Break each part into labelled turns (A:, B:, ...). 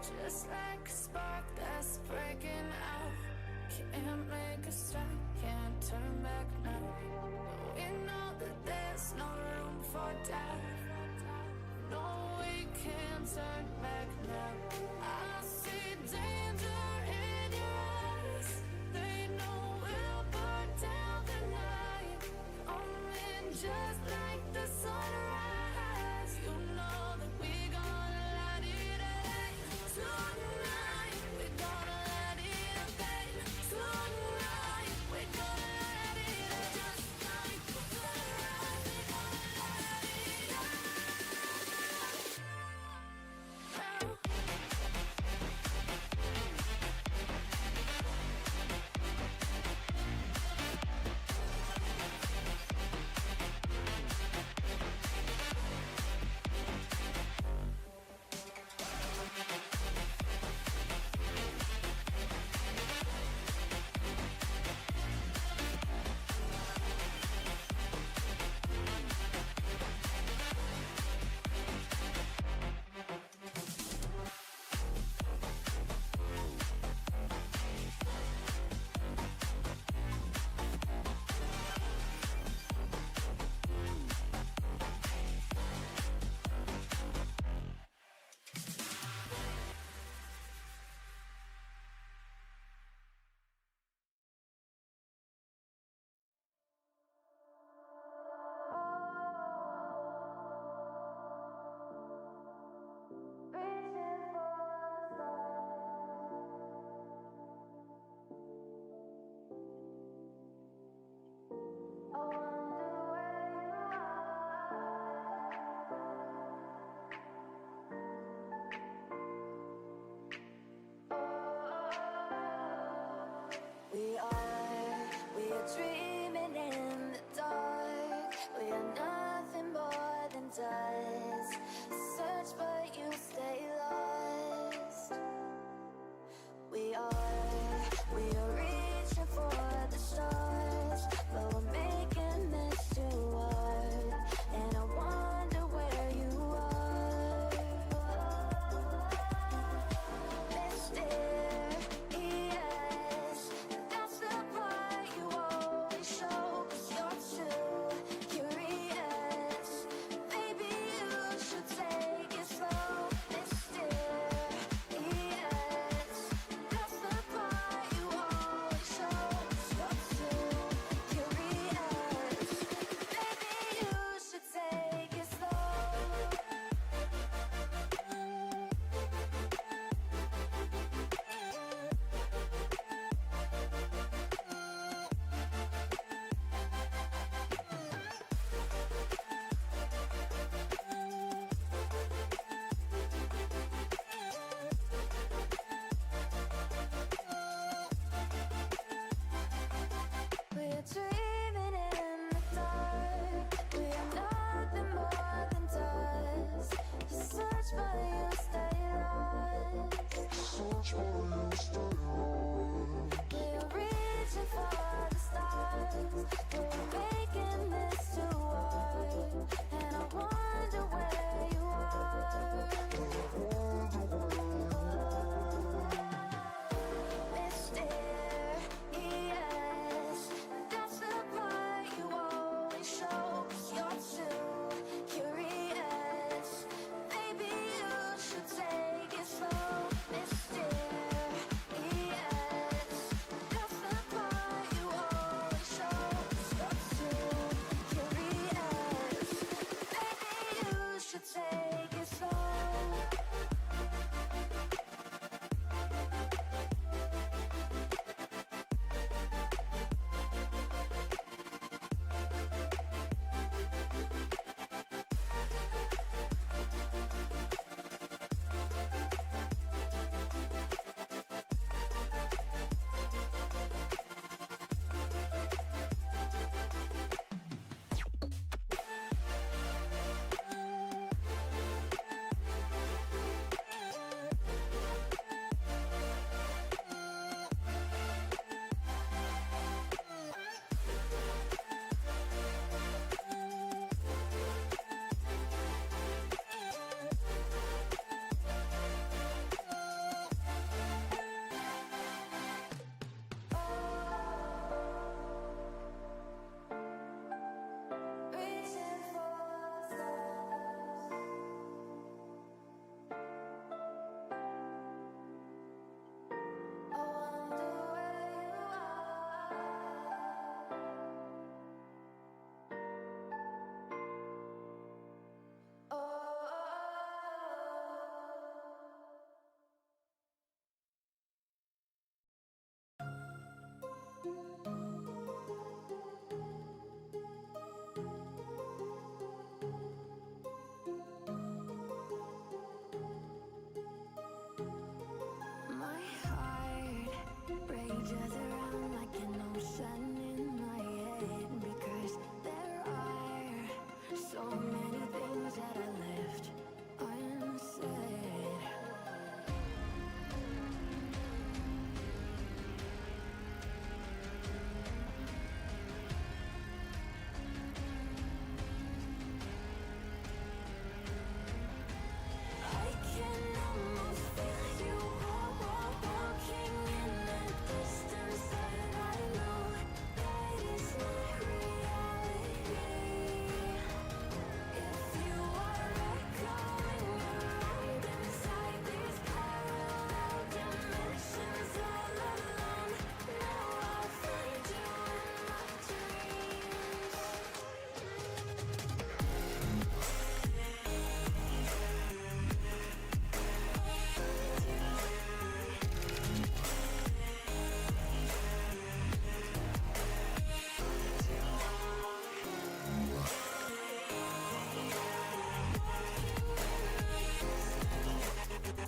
A: Just like a spark that's breaking out. Can't make a stop, can't turn back now. We know that there's no room for doubt. No, we can't turn back now. I see danger in your eyes. They know we'll burn down the night. Coming just like the sunrise. You know that we gonna light it up. Tonight, we gonna light it up, babe. Tonight, we gonna light it up. Just like the sunrise, we gonna light it up.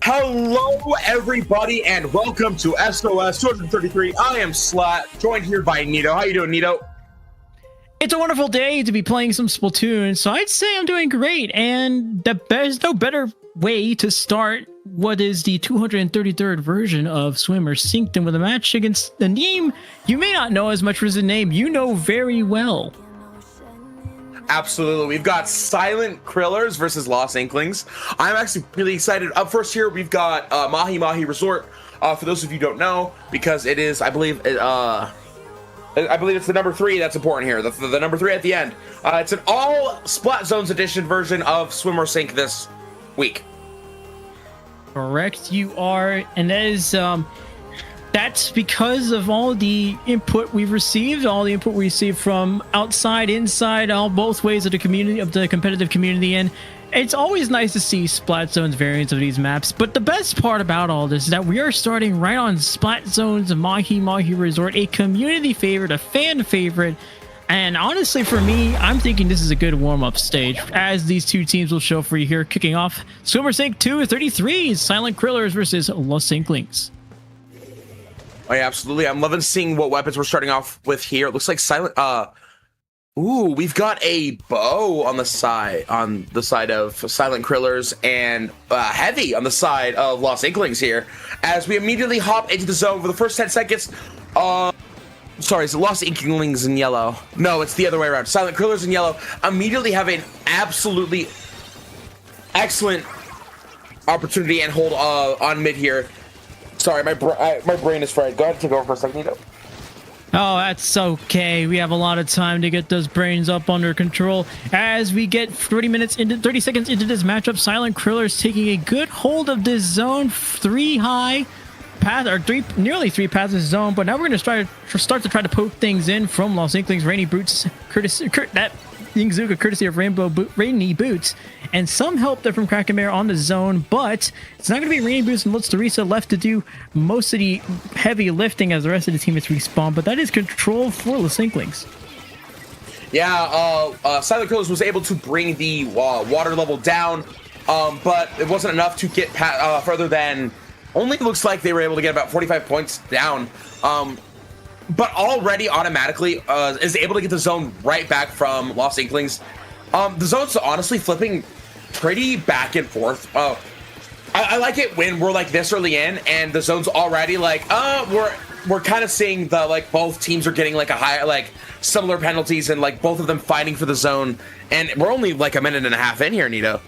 B: Hello, everybody, and welcome to SOS 233. I am Slat, joined here by Nito. How you doing, Nito?
C: It's a wonderful day to be playing some Splatoon, so I'd say I'm doing great, and there's no better way to start what is the 233rd version of Swimmer synced in with a match against the name you may not know as much as the name you know very well.
B: Absolutely. We've got Silent Krillers versus Lost Inklings. I'm actually really excited. Up first here, we've got Mahi Mahi Resort. For those of you who don't know, because it is, I believe it's the number 3 that's important here. The number 3 at the end. It's an all Splat Zones edition version of Swimmer Sync this week.
C: Correct, you are, and that is that's because of all the input we've received, from outside, inside, all both ways of the community, of the competitive community, and it's always nice to see Splat Zones variants of these maps. But the best part about all this is that we are starting right on Splat Zones Mahi Mahi Resort, a community favorite, a fan favorite. And honestly, for me, I'm thinking this is a good warm-up stage, as these two teams will show for you here, kicking off Swimmer Sync 233, Silent Krillers versus Lost Inklings.
B: Oh yeah, absolutely. I'm loving seeing what weapons we're starting off with here. It looks like Silent. Ooh, we've got a bow on the side of Silent Krillers, and heavy on the side of Lost Inklings here. As we immediately hop into the zone for the first 10 seconds. Sorry, it's Lost Inklings in yellow. No, it's the other way around. Silent Krillers in yellow immediately have an absolutely excellent opportunity and hold on mid here. Sorry, my brain is fried. Go ahead and take over for a second, Nito.
C: Oh, that's okay. We have a lot of time to get those brains up under control. As we get 30 seconds into this matchup, Silent Krillers taking a good hold of this zone, nearly three passes zone. But now we're going to start to try to poke things in from Lost Inklings. Rainy Boots, that Yingzuka courtesy of Rainy Boots, and some help there from Crankin on the zone, but it's not going to be Rainy Boots and Lutz Teresa left to do most of the heavy lifting as the rest of the team is respawned, but that is control for Lost Inklings.
B: Yeah, Silent Krillers was able to bring the water level down, but it wasn't enough to get further than, only looks like they were able to get about 45 points down. But already automatically is able to get the zone right back from Lost Inklings. The zone's honestly flipping pretty back and forth. I like it when we're like this early in and the zone's already like, we're kind of seeing the, like, both teams are getting like a high, like, similar penalties and like both of them fighting for the zone. And we're only like a minute and a half in here, Nito.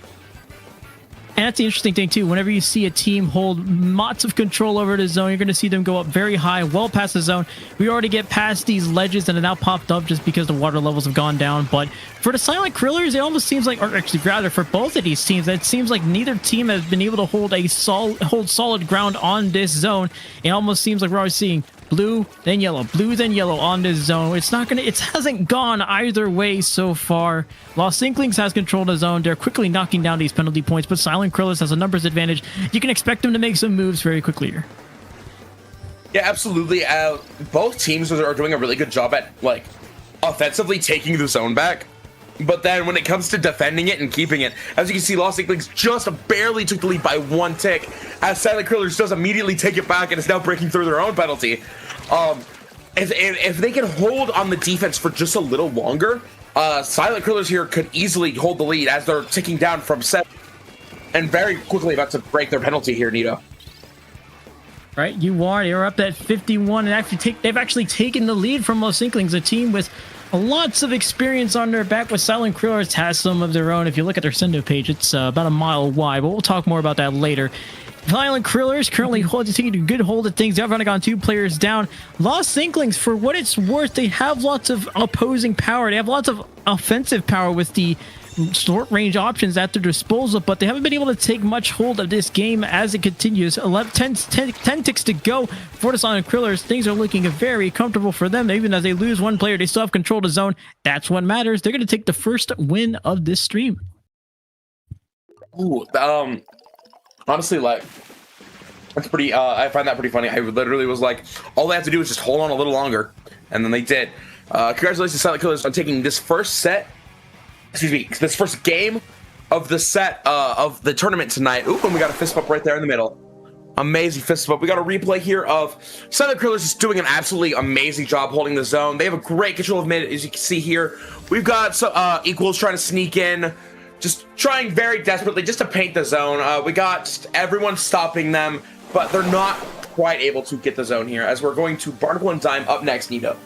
C: And that's the interesting thing, too. Whenever you see a team hold lots of control over the zone, you're going to see them go up very high, well past the zone. We already get past these ledges that have now popped up just because the water levels have gone down. But for the Silent Krillers, it almost seems like, or actually rather for both of these teams, it seems like neither team has been able to hold solid ground on this zone. It almost seems like we're always seeing blue, then yellow on this zone. It hasn't gone either way so far. Lost Inklings has controlled the zone. They're quickly knocking down these penalty points, but Silent Krillers has a numbers advantage. You can expect them to make some moves very quickly here.
B: Yeah, absolutely. Both teams are doing a really good job at, like, offensively taking the zone back. But then when it comes to defending it and keeping it, as you can see, Lost Inklings just barely took the lead by 1 tick, as Silent Krillers does immediately take it back and is now breaking through their own penalty. If they can hold on the defense for just a little longer, Silent Krillers here could easily hold the lead as they're ticking down from 7 and very quickly about to break their penalty here, Nito.
C: Right, they're up at 51 and they've actually taken the lead from Lost Inklings, a team with lots of experience on their back, with Silent Krillers has some of their own. If you look at their sendo page, it's about a mile wide, but we'll talk more about that later. Silent Krillers currently taking a good hold of things. They've only gone 2 players down. Lost Inklings, for what it's worth, they have lots of opposing power. They have lots of offensive power with the short range options at their disposal, but they haven't been able to take much hold of this game as it continues. 10 ticks to go for the Silent Krillers. Things are looking very comfortable for them. Even as they lose 1 player, they still have control of the zone. That's what matters. They're going to take the first win of this stream.
B: Ooh, honestly, like, that's pretty, I find that pretty funny. I literally was like, all they have to do is just hold on a little longer, and then they did. Congratulations, Silent Krillers, on taking this first set, this first game of the set of the tournament tonight. Ooh, and we got a fist bump right there in the middle. Amazing fist bump. We got a replay here of Silent Krillers just doing an absolutely amazing job holding the zone. They have a great control of mid, as you can see here. We've got Equals trying to sneak in, just trying very desperately just to paint the zone. We got just everyone stopping them, but they're not quite able to get the zone here, as we're going to Barnacle and Dime up next, Nito.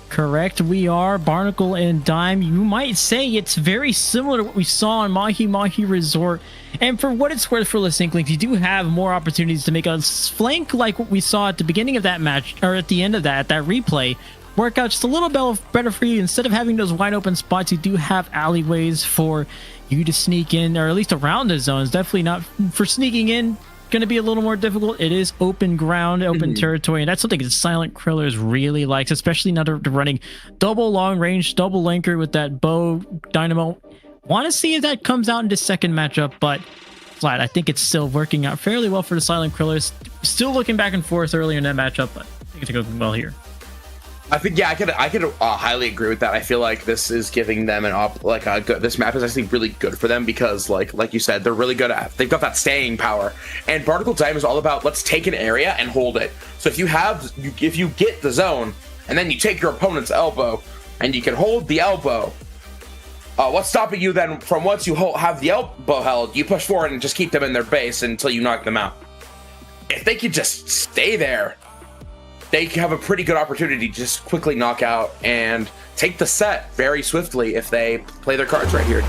C: Correct, we are Barnacle and Dime. You might say it's very similar to what we saw on Mahi Mahi Resort. And for what it's worth for the Inklings, you do have more opportunities to make a flank like what we saw at the beginning of that match, or at the end of that replay, work out just a little better for you. Instead of having those wide open spots, you do have alleyways for you to sneak in, or at least around the zones. Definitely not for sneaking in. Going to be a little more difficult. It is open ground, open territory, and that's something that Silent Krillers really likes, especially now they're running double long range, double linker with that bow dynamo. Want to see if that comes out in the second matchup, but flat, I think it's still working out fairly well for the Silent Krillers. Still looking back and forth earlier in that matchup, but I think it's going well here.
B: I think, yeah, I could highly agree with that. I feel like this is giving them this map is actually really good for them because, like you said, they're really good at. They've got that staying power, and Barnacle Time is all about let's take an area and hold it. So if you get the zone and then you take your opponent's elbow and you can hold the elbow, what's stopping you then from once you have the elbow held, you push forward and just keep them in their base until you knock them out. If they could just stay there, they have a pretty good opportunity to just quickly knock out and take the set very swiftly if they play their cards right here.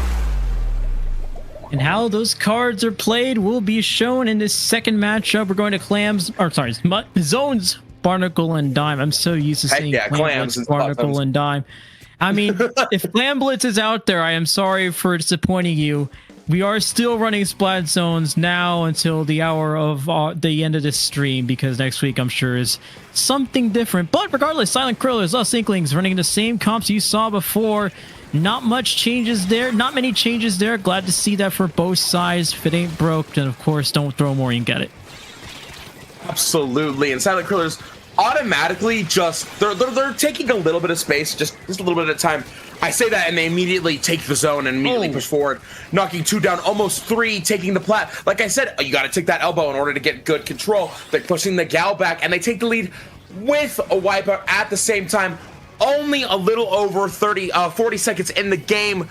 C: And how those cards are played will be shown in this second matchup. We're going to Zones, Barnacle and Dime. I'm so used to seeing Clams, Barnacle and Dime. I mean, if Clam Blitz is out there, I am sorry for disappointing you. We are still running Splat Zones now until the hour of the end of this stream, because next week I'm sure is something different. But regardless, Silent Krillers, us Inklings running the same comps you saw before. Not much changes there. Not many changes there. Glad to see that for both sides. If it ain't broke, then of course don't throw more and get it.
B: Absolutely. And Silent Krillers automatically they're taking a little bit of space, just a little bit at a time. I say that and they immediately take the zone and immediately push forward, knocking 2 down, almost 3, taking the plat. Like I said, you got to take that elbow in order to get good control. They're pushing the gal back and they take the lead with a wipeout at the same time. Only a little over 40 seconds in the game.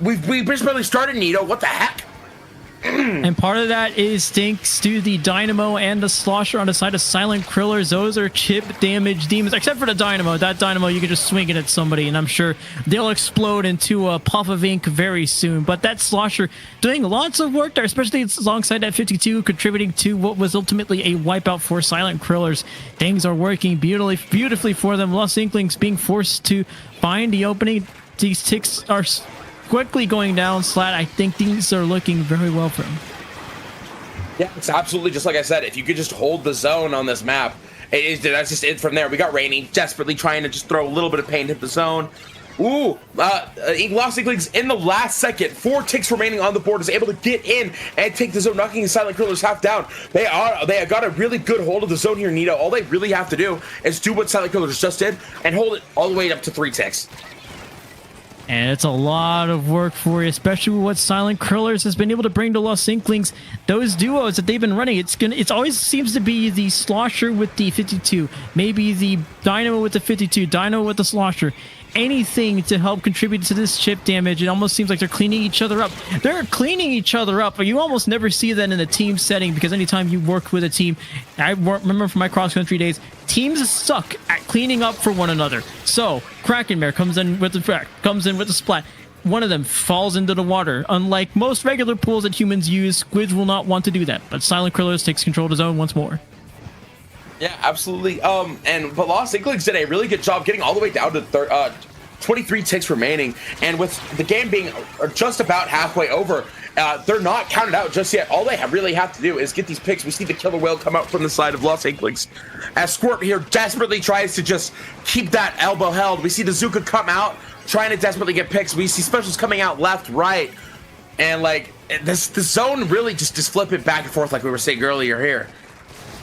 B: We just barely started, Nito. What the heck?
C: And part of that is thanks to the Dynamo and the Slosher on the side of Silent Krillers. Those are chip damage demons, except for the Dynamo. That Dynamo, you can just swing it at somebody, and I'm sure they'll explode into a puff of ink very soon. But that Slosher doing lots of work there, especially alongside that 52, contributing to what was ultimately a wipeout for Silent Krillers. Things are working beautifully for them. Lost Inklings being forced to find the opening. These ticks are quickly going down. Slat, I think things are looking very well for him.
B: Yeah, it's absolutely just like I said. If you could just hold the zone on this map, that's just it from there. We got Rainy desperately trying to just throw a little bit of pain at the zone. Ooh, Lost Inklings in the last second. 4 ticks remaining on the board, is able to get in and take the zone, knocking Silent Krillers half down. They have got a really good hold of the zone here, Nito. All they really have to do is do what Silent Krillers just did and hold it all the way up to 3 ticks.
C: And it's a lot of work for you, especially with what Silent Krillers has been able to bring to Lost Inklings. Those duos that they've been running, it always seems to be the Slosher with the 52, maybe the Dynamo with the 52, Dynamo with the Slosher. Anything to help contribute to this chip damage. It almost seems like they're cleaning each other up. They're cleaning each other up, but you almost never see that in a team setting, because anytime you work with a team, I remember from my cross-country days, teams suck at cleaning up for one another. So Crankin comes in with the splat. One of them falls into the water. Unlike most regular pools that humans use, squids will not want to do that. But Silent Krillers takes control of the zone once more.
B: Yeah, absolutely. But Lost Inklings did a really good job getting all the way down to 23 ticks remaining, and with the game being just about halfway over, they're not counted out just yet. All they really have to do is get these picks. We see the killer whale come out from the side of Lost Inklings, as Squirt here desperately tries to just keep that elbow held. We see the Zuka come out trying to desperately get picks. We see specials coming out left, right, and the zone really just flipping back and forth like we were saying earlier here.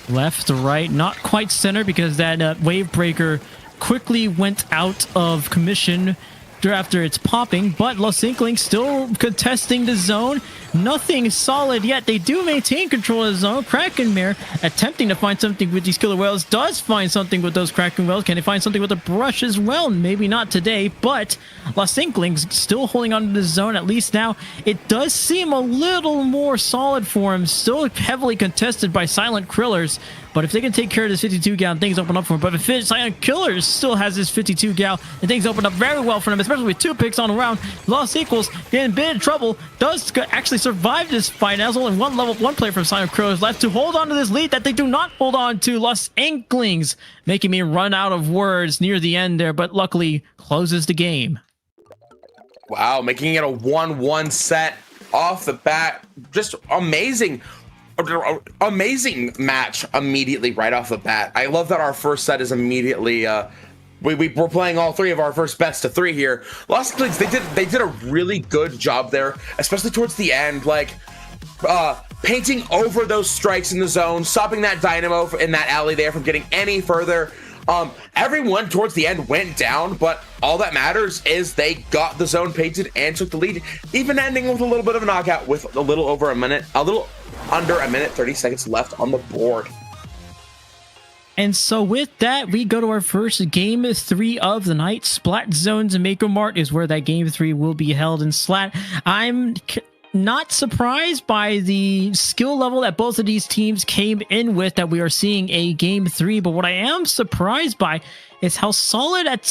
C: Left to right, not quite center, because that wave breaker quickly went out of commission. after it's popping, but Los Inklings still contesting the zone. Nothing solid yet. They do maintain control of the zone. Crankin attempting to find something with these killer whales. Does find something with those Crankin whales. Can they find something with a brush as well? Maybe not today, but Los Inklings still holding on to the zone. At least now it does seem a little more solid for him. Still heavily contested by Silent Krillers. But if they can take care of this 52 gal, things open up for him. But if Silent Krillers still has this 52 gal, and things open up very well for him, especially with 2 picks on the round. Lost Equals getting a bit of trouble. Does actually survive this fight. As only one player from Silent Krillers left to hold on to this lead that they do not hold on to. Los Inklings making me run out of words near the end there, but luckily closes the game.
B: Wow, making it a 1-1 set off the bat. Just amazing. Amazing match immediately right off the bat. I love that our first set is immediately we're playing all 3 of our first best of 3 here. Lost Inklings, they did a really good job there, especially towards the end, like painting over those strikes in the zone, stopping that dynamo in that alley there from getting any further. Everyone towards the end went down, but all that matters is they got the zone painted and took the lead, even ending with a little bit of a knockout with a little under a minute 30 seconds left on the board.
C: And so with that, we go to our first game 3 of the night. Splat Zones and Mako Mart is where that game 3 will be held in Slat. I'm not surprised by the skill level that both of these teams came in with, that we are seeing a game 3, but what I am surprised by is how solid at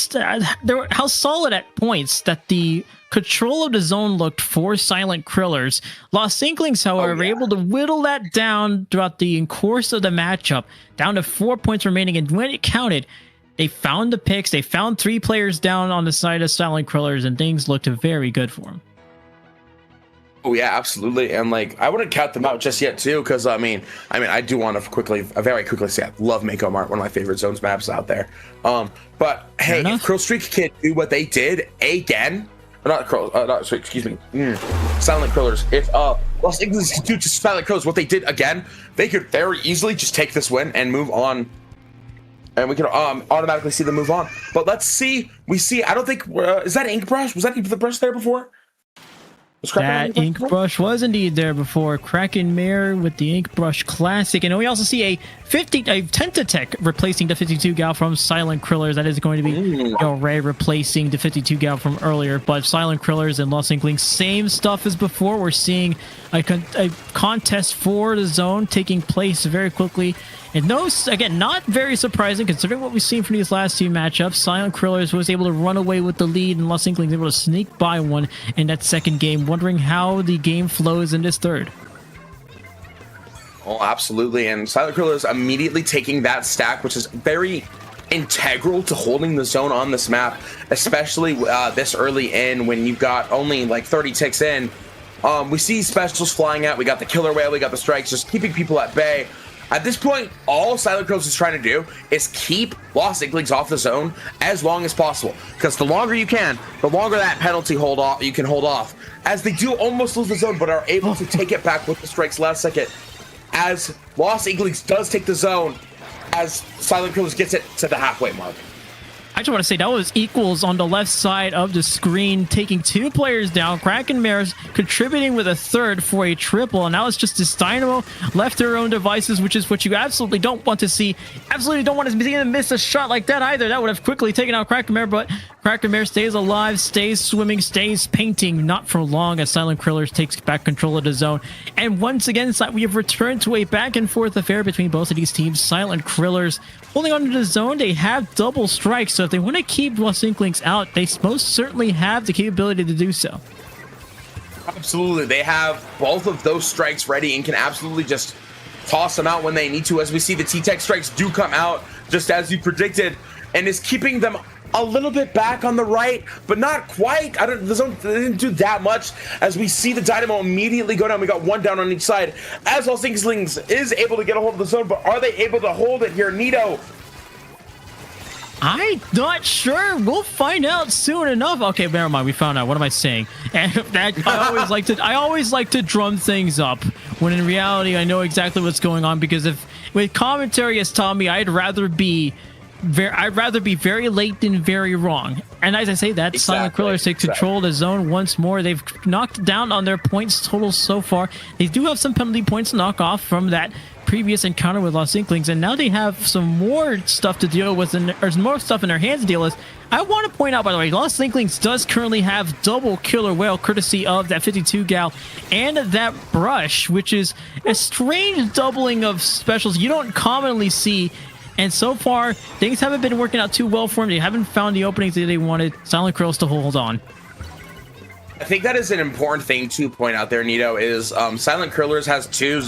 C: points that the control of the zone looked for Silent Krillers. Lost Inklings, however, were able to whittle that down throughout the course of the matchup, down to 4 points remaining, and when it counted, they found the picks, they found 3 players down on the side of Silent Krillers, and things looked very good for them.
B: Oh yeah, absolutely, and like I wouldn't count them out just yet too, because I mean, I do want to very quickly say I love Mako Mart, one of my favorite zones maps out there. But hey, if Krill Streak can do what they did again, Silent Krillers. If Los Inklings can do to Silent Krillers what they did again, they could very easily just take this win and move on, and we can automatically see them move on. But let's see. I don't think is that Ink Brush? Was that the brush there before?
C: That ink brush was indeed there before. Crankin with the ink brush classic, and we also see a Tentatech replacing the 52 gal from Silent Krillers. That is going to be Ray replacing the 52 gal from earlier, but Silent Krillers and Lost Inklings, same stuff as before. We're seeing a contest for the zone taking place very quickly. And those, again, not very surprising considering what we've seen from these last 2 matchups. Silent Krillers was able to run away with the lead, and Lost Inklings able to sneak by one in that second game. Wondering how the game flows in this third.
B: Oh, absolutely. And Silent Krillers immediately taking that stack, which is very integral to holding the zone on this map, especially this early in when you've got only like 30 ticks in. We see specials flying out. We got the killer whale. We got the strikes, just keeping people at bay. At this point, all Silent Krillers is trying to do is keep Lost Inklings off the zone as long as possible. Because the longer you can, the longer that penalty you can hold off. As they do almost lose the zone, but are able to take it back with the strikes last second. As Lost Inklings does take the zone, as Silent Krillers gets it to the halfway mark.
C: I just want to say that was equals on the left side of the screen, taking 2 players down. Crankin contributing with a third for a triple, and now it's just this Dynamo left to their own devices, which is what you absolutely don't want to see. Absolutely don't want to see them miss a shot like that either. That would have quickly taken out Crankin, but Crankin stays alive, stays swimming, stays painting. Not for long as Silent Krillers takes back control of the zone. And once again, we have returned to a back and forth affair between both of these teams. Silent Krillers holding on to the zone. They have double strikes, so if they want to keep Lost Inklings out, they most certainly have the capability to do so.
B: Absolutely. They have both of those strikes ready and can absolutely just toss them out when they need to. As we see, the T-Tech strikes do come out just as you predicted, and is keeping them a little bit back on the right, but not quite. The zone didn't do that much, as we see the Dynamo immediately go down. We got 1 down on each side as Lost Inklings is able to get a hold of the zone, but are they able to hold it here? Nito,
C: I'm not sure. We'll find out soon enough. Okay, never mind. We found out. What am I saying? And that I always like to drum things up when in reality I know exactly what's going on, because if with commentary has taught me I'd rather be I'd rather be very late than very wrong. And as I say that, Silent Krillers take control of the zone once more. They've knocked down on their points total so far. They do have some penalty points to knock off from that previous encounter with Lost Inklings, and now they have some more stuff to deal with, and there's more stuff in their hands to deal with. I want to point out, by the way, Lost Inklings does currently have double Killer Whale, courtesy of that 52 gal and that brush, which is a strange doubling of specials you don't commonly see. And so far, things haven't been working out too well for them. They haven't found the openings that they wanted Silent Krillers to hold on.
B: I think that is an important thing to point out there, Nito, is Silent Krillers has two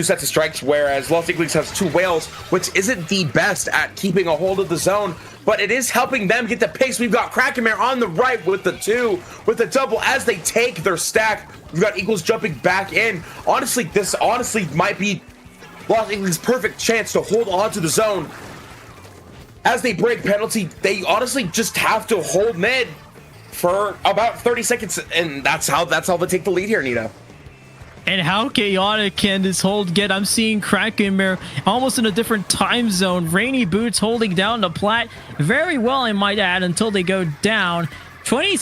B: sets of strikes, whereas Lost Inklings has 2 whales, which isn't the best at keeping a hold of the zone, but it is helping them get the pace. We've got Crankin on the right with the 2, with the double as they take their stack. We've got Equals jumping back in. Honestly, this might be Lost Inklings' perfect chance to hold on to the zone. As they break penalty, they honestly just have to hold mid for about 30 seconds, and that's how they take the lead here, Nito.
C: And how chaotic can this hold get? I'm seeing Crankin almost in a different time zone. Rainy Boots holding down the plat very well, I might add, until they go down. 20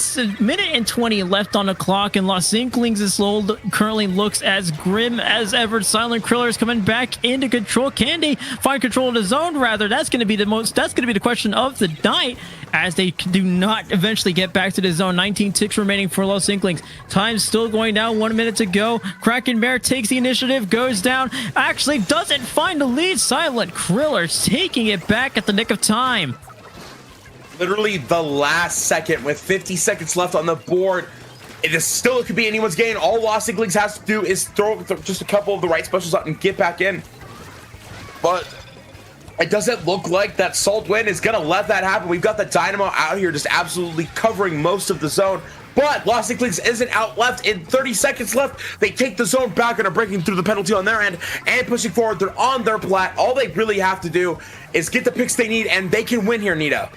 C: and 20 left on the clock, and Lost Inklings' hold currently looks as grim as ever. Silent Krillers coming back into control. Can they find control of the zone? Rather, that's going to be the question of the night, as they do not eventually get back to the zone. 19 ticks remaining for Lost Inklings. Time's still going down. 1 minute to go. Crankin takes the initiative, goes down, actually doesn't find the lead. Silent Krillers taking it back at the nick of time.
B: Literally the last second with 50 seconds left on the board. It could be anyone's game. All Lost Inklings has to do is throw just a couple of the right specials out and get back in. But it doesn't look like that Salt Wind is going to let that happen. We've got the Dynamo out here just absolutely covering most of the zone. But Lost Inklings isn't out left. In 30 seconds left, they take the zone back and are breaking through the penalty on their end and pushing forward. They're on their plat. All they really have to do is get the picks they need, and they can win here, Nito.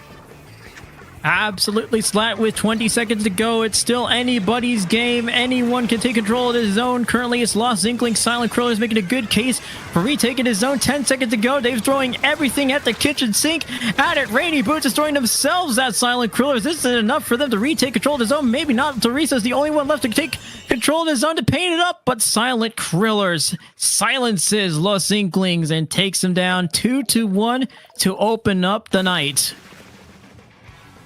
C: Absolutely, Slat, with 20 seconds to go. It's still anybody's game. Anyone can take control of this zone. Currently, it's Lost Inklings. Silent Krillers making a good case for retaking his zone. 10 seconds to go. Dave's throwing everything at the kitchen sink. At it, Rainy Boots is throwing themselves at Silent Krillers. This isn't enough for them to retake control of the zone. Maybe not. Teresa's the only one left to take control of the zone to paint it up, but Silent Krillers silences Lost Inklings and takes them down 2-1 to open up the night.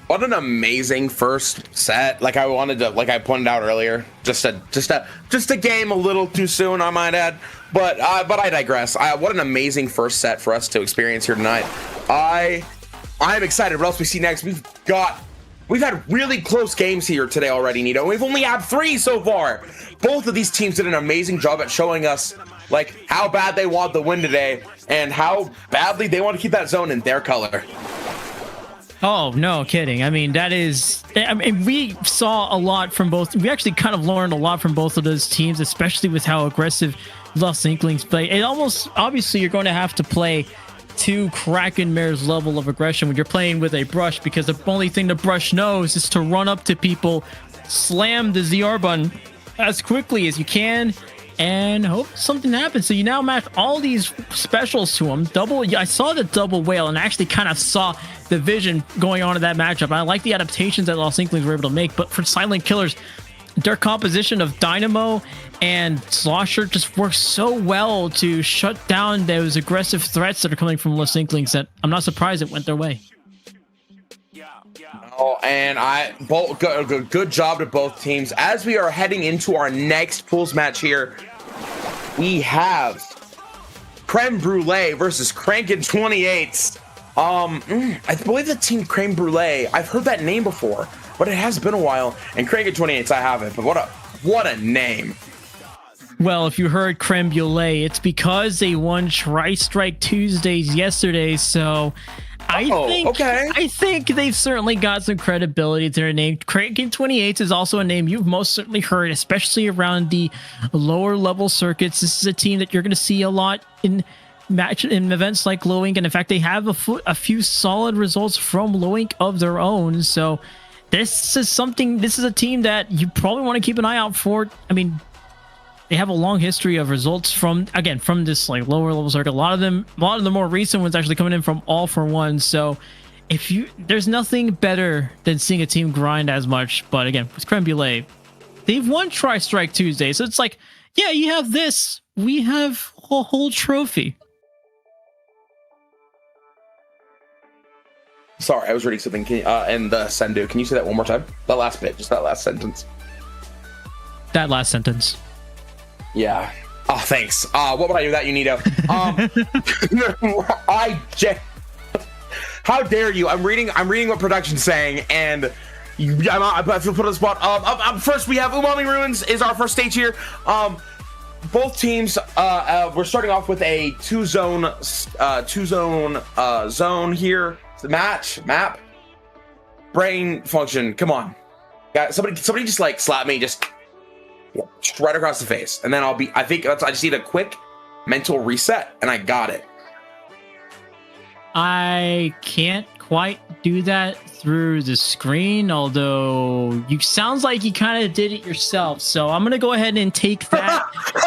B: What an amazing first set. Like I pointed out earlier, just a game a little too soon, I might add. But I digress. What an amazing first set for us to experience here tonight. I'm excited. What else we see next? We've had really close games here today already, Nito. We've only had 3 so far. Both of these teams did an amazing job at showing us like how bad they want the win today and how badly they want to keep that zone in their color.
C: Oh, no kidding. I mean, we saw a lot from both. We actually kind of learned a lot from both of those teams, especially with how aggressive Lost Inklings play. Obviously, you're going to have to play to Krakenmare's level of aggression when you're playing with a brush, because the only thing the brush knows is to run up to people, slam the ZR button as quickly as you can, and hope something happens. So you now match all these specials to him. I saw the double whale and actually kind of saw the vision going on in that matchup. I like the adaptations that Lost Inklings were able to make, but for Silent Killers, their composition of Dynamo and Slosher just works so well to shut down those aggressive threats that are coming from Lost Inklings that I'm not surprised it went their way.
B: Oh, and good job to both teams. As we are heading into our next pools match here, we have Creme Brulee versus Crankin 28. I believe the team Creme Brulee, I've heard that name before, but it has been a while. And Crankin 28, I haven't. But what a name.
C: Well, if you heard Creme Brulee, it's because they won Tri-Strike Tuesdays yesterday, so I think they've certainly got some credibility to their name. Crankin 28 is also a name you've most certainly heard, especially around the lower level circuits. This is a team that you're going to see a lot in events like Low Ink, and in fact, they have a few solid results from Low Ink of their own. So this is a team that you probably want to keep an eye out for. I mean, they have a long history of results from this like lower level circuit. A lot of the more recent ones actually coming in from All for One. So there's nothing better than seeing a team grind as much. But again, with Creme Brulee, they've won Tri-Strike Tuesday, so it's like, yeah, you have this, we have a whole trophy.
B: Sorry, I was reading something. And the Sendu, can you say that one more time? That last bit, just that last sentence.
C: That last sentence.
B: Yeah. Oh, thanks. What would I do without you, Nito? How dare you? I'm reading what production's saying, and I feel put on the spot. First, we have Umami Ruins is our first stage here. Both teams, we're starting off with a two zone zone here. The map, brain function. Come on, guys. Somebody just like slap me, just right across the face, and then I just need a quick mental reset, and I got it.
C: I can't quite do that through the screen, although you sounds like you kind of did it yourself. So I'm gonna go ahead and take that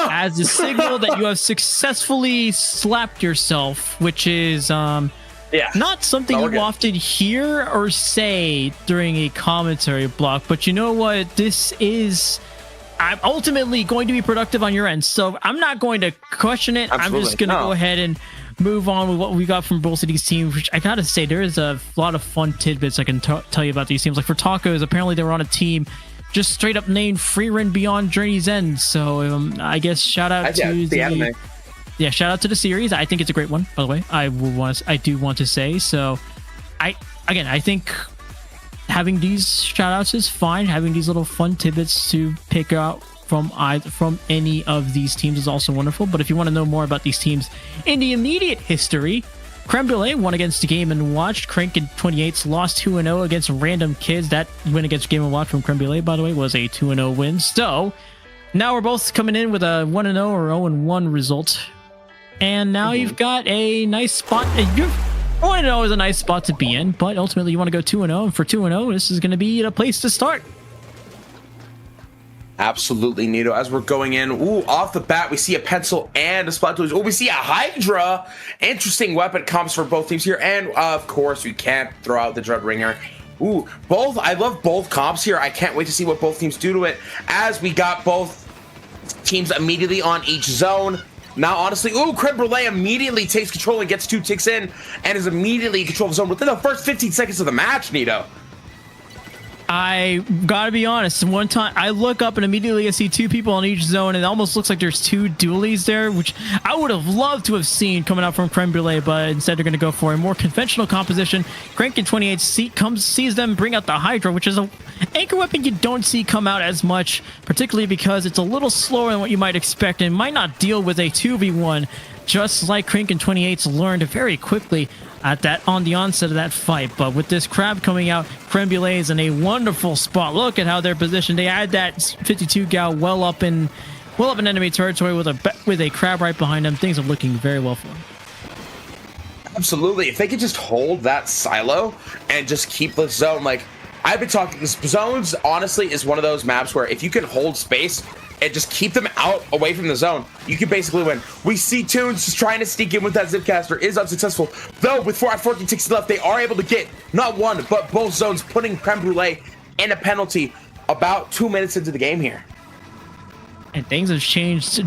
C: as a signal that you have successfully slapped yourself, which is not something you often hear or say during a commentary block. But you know what? I'm ultimately going to be productive on your end, so I'm not going to question it. Absolutely. I'm just going to go ahead and move on with what we got from both of these teams, which I gotta say, there is a lot of fun tidbits I can tell you about these teams. Like for Tacos, apparently they were on a team just straight up named Free Run Beyond Journey's End. So I guess shout out to the anime. Yeah, shout out to the series. I think it's a great one, by the way. I do want to say. So I think having these shout outs is fine. Having these little fun tidbits to pick out from any of these teams is also wonderful. But if you want to know more about these teams in the immediate history, Creme Brulee won against Game & Watch. Crankin 28s lost 2-0 against Random Kids. That win against Game & Watch from Creme Brulee, by the way, was a 2-0 win. So now we're both coming in with a 1-0 or 0-1 result. And now you've got a nice spot. 1-0 is a nice spot to be in, but ultimately you want to go 2-0. And for 2-0, this is going to be a place to start.
B: Absolutely, Nito. As we're going in, off the bat, we see a pencil and a Splatoon. We see a Hydra. Interesting weapon comps for both teams here. And, of course, we can't throw out the Dread Ringer. I love both comps here. I can't wait to see what both teams do to it, as we got both teams immediately on each zone. Now, honestly, Creme Brulee immediately takes control and gets 2 ticks in and is immediately in control of the zone within the first 15 seconds of the match, Nito.
C: I gotta be honest, one time I look up and immediately I see 2 people on each zone, and it almost looks like there's 2 dualies there, which I would have loved to have seen coming out from Creme Brulee, but instead they're going to go for a more conventional composition. Crankin 28 sees them bring out the Hydra, which is an anchor weapon you don't see come out as much, particularly because it's a little slower than what you might expect and might not deal with a 2v1, just like Crankin 28's learned very quickly on the onset of that fight. But with this crab coming out, Creme Brulee is in a wonderful spot. Look at how they're positioned. They had that 52 gal well up in enemy territory with a crab right behind them. Things are looking very well for them.
B: Absolutely. If they could just hold that silo and just keep the zone, like I've been talking, this zones honestly is one of those maps where if you can hold space and just keep them out away from the zone, you can basically win. We see Toons just trying to sneak in with that Zipcaster, is unsuccessful. Though, with 14 ticks left, they are able to get not one, but both zones, putting Creme Brulee in a penalty about 2 minutes into the game here.
C: And things have changed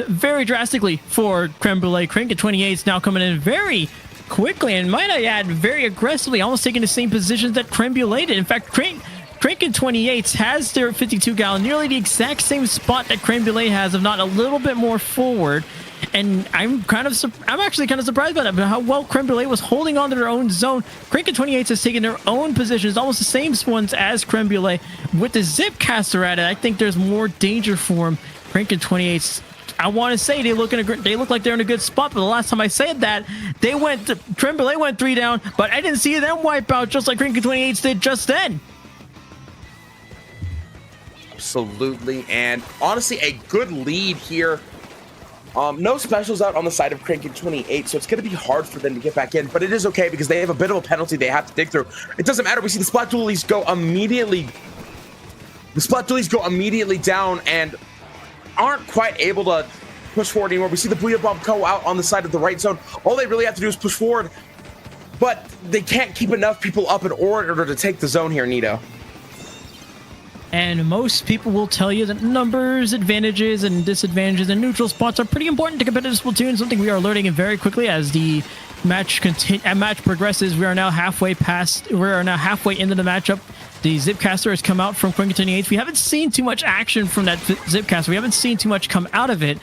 C: very drastically for Creme Brulee. Crankin 28 is now coming in very quickly, and might I add, very aggressively, almost taking the same positions that Creme Brulee did. In fact, Crankin 28 has their 52 gal nearly the exact same spot that Creme Brulee has, if not a little bit more forward. And I'm actually kind of surprised by that, but how well Creme Brulee was holding on to their own zone. Crankin 28 has taken their own positions, almost the same ones as Creme Brulee. With the Zipcaster at it, I think there's more danger for him. Crankin 28, I want to say they look like they're in a good spot, but the last time I said that, Creme Brulee went 3 down, but I didn't see them wipe out just like Crankin 28 did just then.
B: Absolutely, and honestly, a good lead here. No specials out on the side of Crankin 28, so it's going to be hard for them to get back in, but it is okay because they have a bit of a penalty they have to dig through. It doesn't matter. We see the Splat Dualies go immediately. The Splat Dualies go immediately down, and aren't quite able to push forward anymore. We see the Booyah Bomb go out on the side of the right zone. All they really have to do is push forward, but they can't keep enough people up in order to take the zone here, Nito.
C: And most people will tell you that numbers, advantages, and disadvantages and neutral spots are pretty important to competitive Splatoon, something we are learning in very quickly as the match progresses. We are now halfway into the matchup. The Zipcaster has come out from Crankin 28. We haven't seen too much action from that Zipcaster. We haven't seen too much come out of it.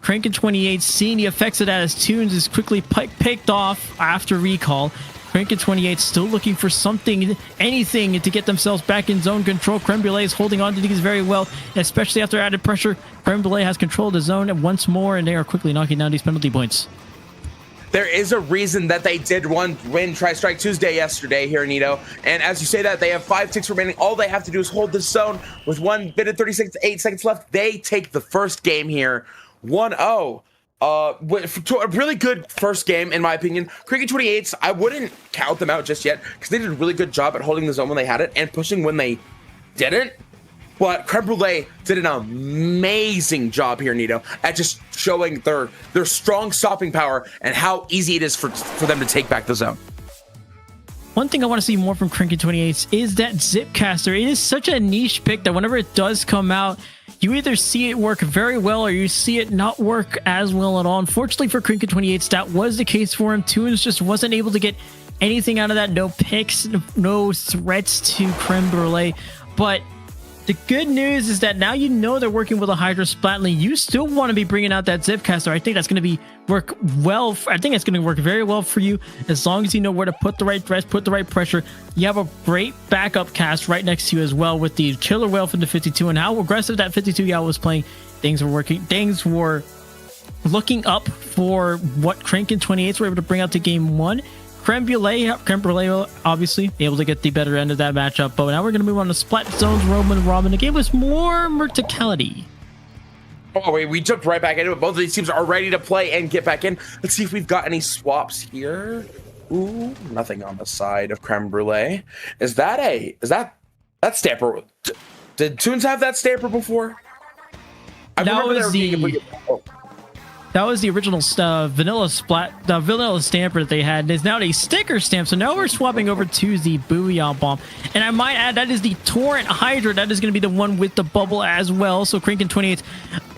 C: Crankin 28, seeing the effects of that as Tunes is quickly picked off after recall. Crankin 28 still looking for something, anything to get themselves back in zone control. Creme Brulee is holding on to these very well, especially after added pressure. Creme Brulee has controlled the zone once more, and they are quickly knocking down these penalty points.
B: There is a reason that they did win Tri-Strike Tuesday yesterday here, Nito. And as you say that, they have 5 ticks remaining. All they have to do is hold this zone with 1 minute 8 seconds left. They take the first game here, 1-0. To a really good first game, in my opinion. Crankin 28s, I wouldn't count them out just yet because they did a really good job at holding the zone when they had it and pushing when they didn't. But Creme Brulee did an amazing job here, Nito, at just showing their strong stopping power and how easy it is for them to take back the zone.
C: One thing I want to see more from Crankin 28 is that Zipcaster. It is such a niche pick that whenever it does come out, you either see it work very well or you see it not work as well at all. Unfortunately for Crankin 28, that was the case for him. Tunes just wasn't able to get anything out of that. No picks, no threats to Creme Brulee. But the good news is that now you know they're working with a Hydra Splatling. You still want to be bringing out that Zipcaster. I think that's going to work well. I think it's going to work very well for you as long as you know where to put the right threats, put the right pressure. You have a great backup cast right next to you as well with the Killer Whale from the 52 and how aggressive that 52 Yao was playing. Things were working. Things were looking up for what Crankin 28 were able to bring out to game 1. Creme Brulee obviously able to get the better end of that matchup, but now we're going to move on to Splat Zones, Roman Robin. The game was more verticality.
B: Oh, wait, we jumped right back into it. Both of these teams are ready to play and get back in. Let's see if we've got any swaps here. Ooh, nothing on the side of Creme Brulee. Is that stamper? Did Tunes have that stamper before?
C: That was the original vanilla stamper that they had. It's now a sticker stamp. So now we're swapping over to the Booyah Bomb. And I might add, that is the Torrent Hydra. That is going to be the one with the bubble as well. So Crankin 28,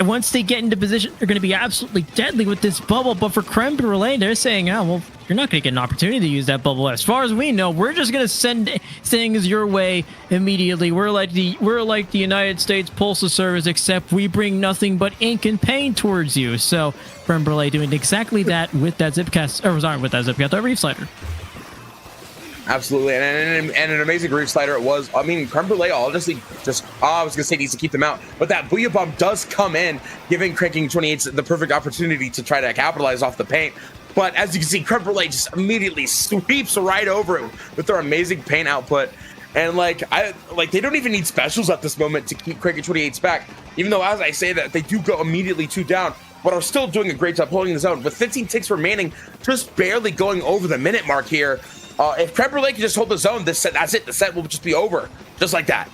C: once they get into position, they're going to be absolutely deadly with this bubble. But for Creme Brulee, they're saying, oh, well, you're not going to get an opportunity to use that bubble. As far as we know, we're just going to send things your way immediately. We're like the United States Postal Service, except we bring nothing but ink and pain towards you. So Creme Brulee doing exactly that with that that Reef Slider.
B: Absolutely, and an amazing Reef Slider it was. I mean, Creme Brulee honestly I was going to say needs to keep them out, but that Booyah Bomb does come in, giving Crankin 28 the perfect opportunity to try to capitalize off the paint. But as you can see, Creme Brulee just immediately sweeps right over it with their amazing paint output. And they don't even need specials at this moment to keep Crankin 28's back. Even though, as I say that, they do go immediately 2 down, but are still doing a great job holding the zone. With 15 ticks remaining, just barely going over the minute mark here. If Creme Brulee can just hold the zone, that's it. The set will just be over, just like that.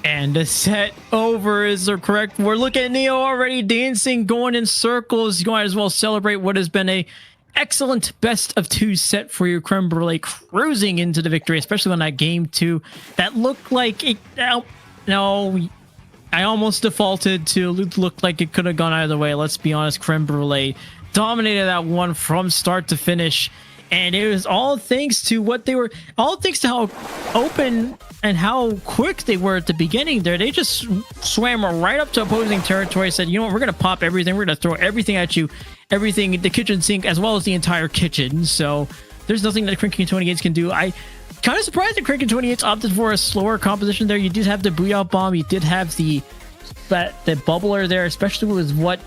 C: And the set over is the correct. We're looking at Neo already dancing, going in circles. You might as well celebrate what has been a excellent best of 2 set for you. Creme Brulee cruising into the victory, especially on that game 2. That looked like it. No, I almost defaulted to look like it could have gone either way. Let's be honest. Creme Brulee dominated that one from start to finish. And it was all thanks to how open and how quick they were at the beginning there. They just swam right up to opposing territory, said, you know what, we're going to pop everything. We're going to throw everything at you, everything, the kitchen sink, as well as the entire kitchen. So there's nothing that Crankin 28 can do. I kind of surprised that Crankin 28 opted for a slower composition there. You did have the Booyah Bomb. You did have the bubbler there, especially with what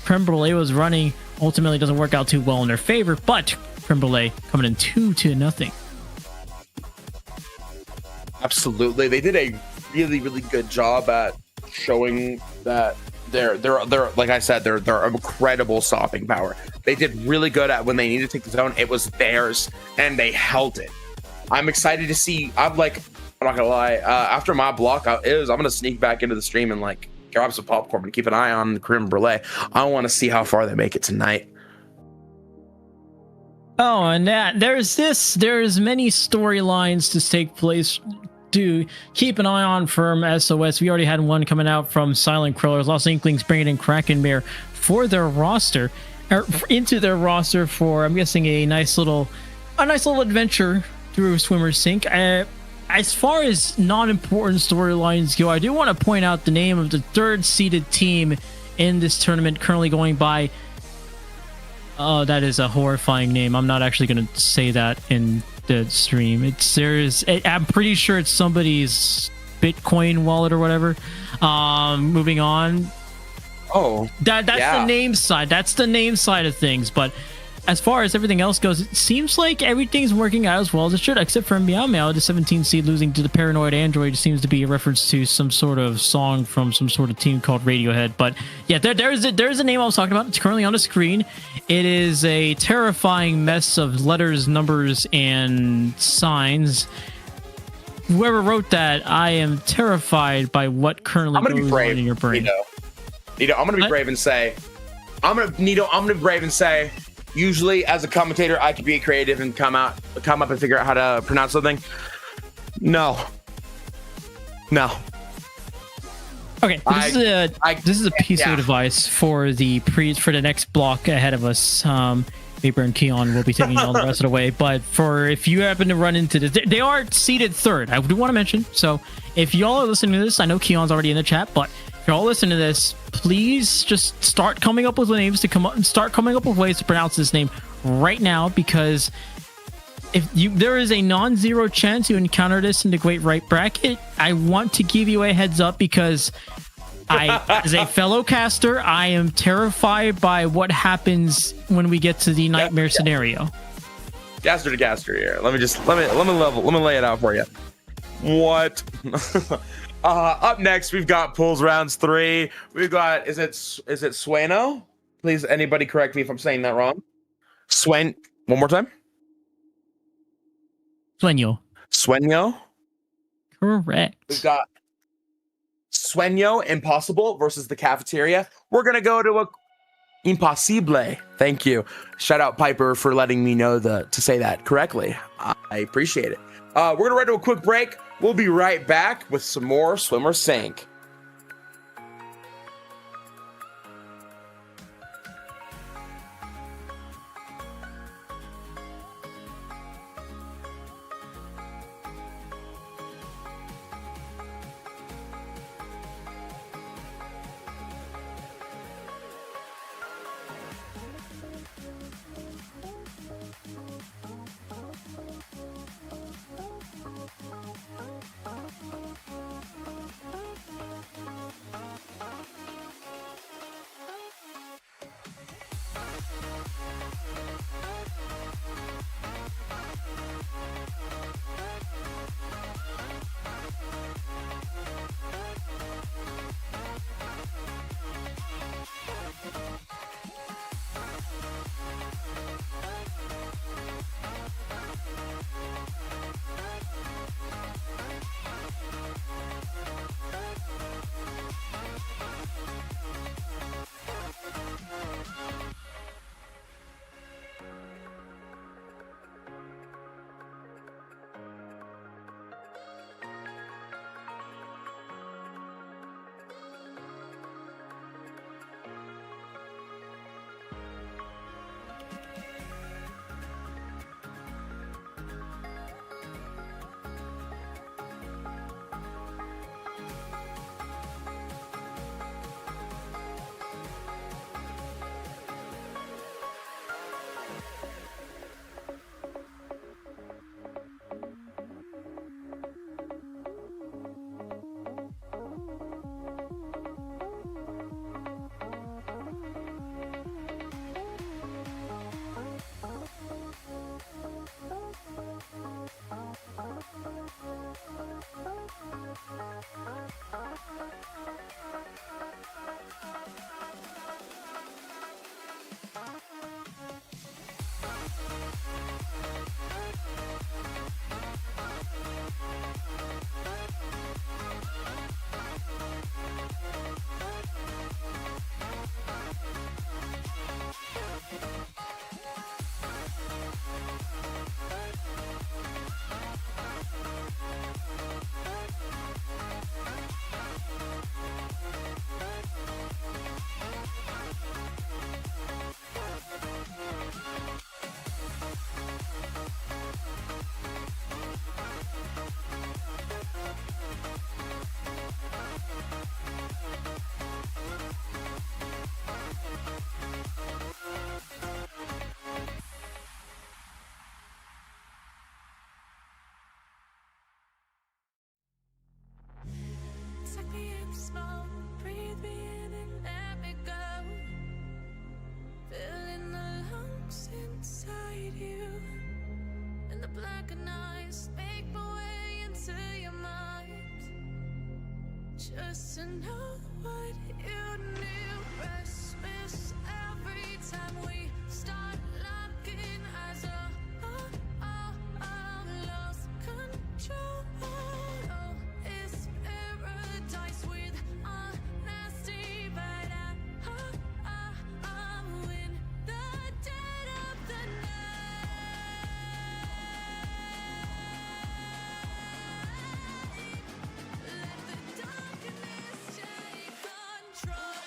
C: Creme Brulee was running. Ultimately doesn't work out too well in their favor, but Creme Brulee coming in 2-0.
B: Absolutely, they did a really, really good job at showing that they're like I said, they're incredible stopping power. They did really good at when they needed to take the zone. It was theirs, and they held it. I'm excited to see. I'm not gonna lie. After my block, I'm gonna sneak back into the stream and grab some popcorn and keep an eye on the Creme Brulee. I want to see how far they make it tonight.
C: Oh, and there's many storylines to take place. Do keep an eye on from SOS. We already had one coming out from Silent Krillers. Lost Inklings bringing in Crankin for their roster, or into their roster for, I'm guessing, a nice little adventure through Swimmer's Sink. As far as non-important storylines go, I do want to point out the name of the third-seeded team in this tournament, currently going by. Oh, that is a horrifying name. I'm not actually going to say that in the stream. I'm pretty sure it's somebody's Bitcoin wallet or whatever. Moving on.
B: Oh,
C: that's the name side. That's the name side of things. But as far as everything else goes, it seems like everything's working out as well as it should, except for Meow Meow, the 17th seed, losing to the Paranoid Android. Seems to be a reference to some sort of song from some sort of team called Radiohead. But yeah, there's a name I was talking about. It's currently on the screen. It is a terrifying mess of letters, numbers, and signs. Whoever wrote that, I am terrified by what currently goes on in your brain.
B: Nito, I'm gonna be brave and say, usually as a commentator, I could be creative and come up and figure out how to pronounce something. No.
C: Okay, this is a piece of advice for the next block ahead of us. Vapor and Keon will be taking all the rest of the way. But if you happen to run into this, they are seated third. I do want to mention. So if y'all are listening to this, I know Keon's already in the chat, but if y'all listening to this, please just start coming up with names to come up and start coming up with ways to pronounce this name right now, because there is a non-zero chance you encounter this in the Great Right bracket. I want to give you a heads up because as a fellow caster, I am terrified by what happens when we get to the nightmare scenario.
B: Caster to caster here. Let me lay it out for you. What? Up next, we've got pools rounds 3. We've got is it Sueno? Please, anybody correct me if I'm saying that wrong. One more time. Sueno.
C: Correct.
B: We've got Sueno Impossible versus the Cafeteria. We're gonna go to Imposible. Thank you. Shout out Piper for letting me know to say that correctly. I appreciate it. We're gonna run to a quick break. We'll be right back with some more Swimmer Sink.
A: just to know what you knew. Restless every time we start locking eyes. Lost control. Oh, it's paradise with honesty, but I'm in the dead of the night. Let the darkness take control.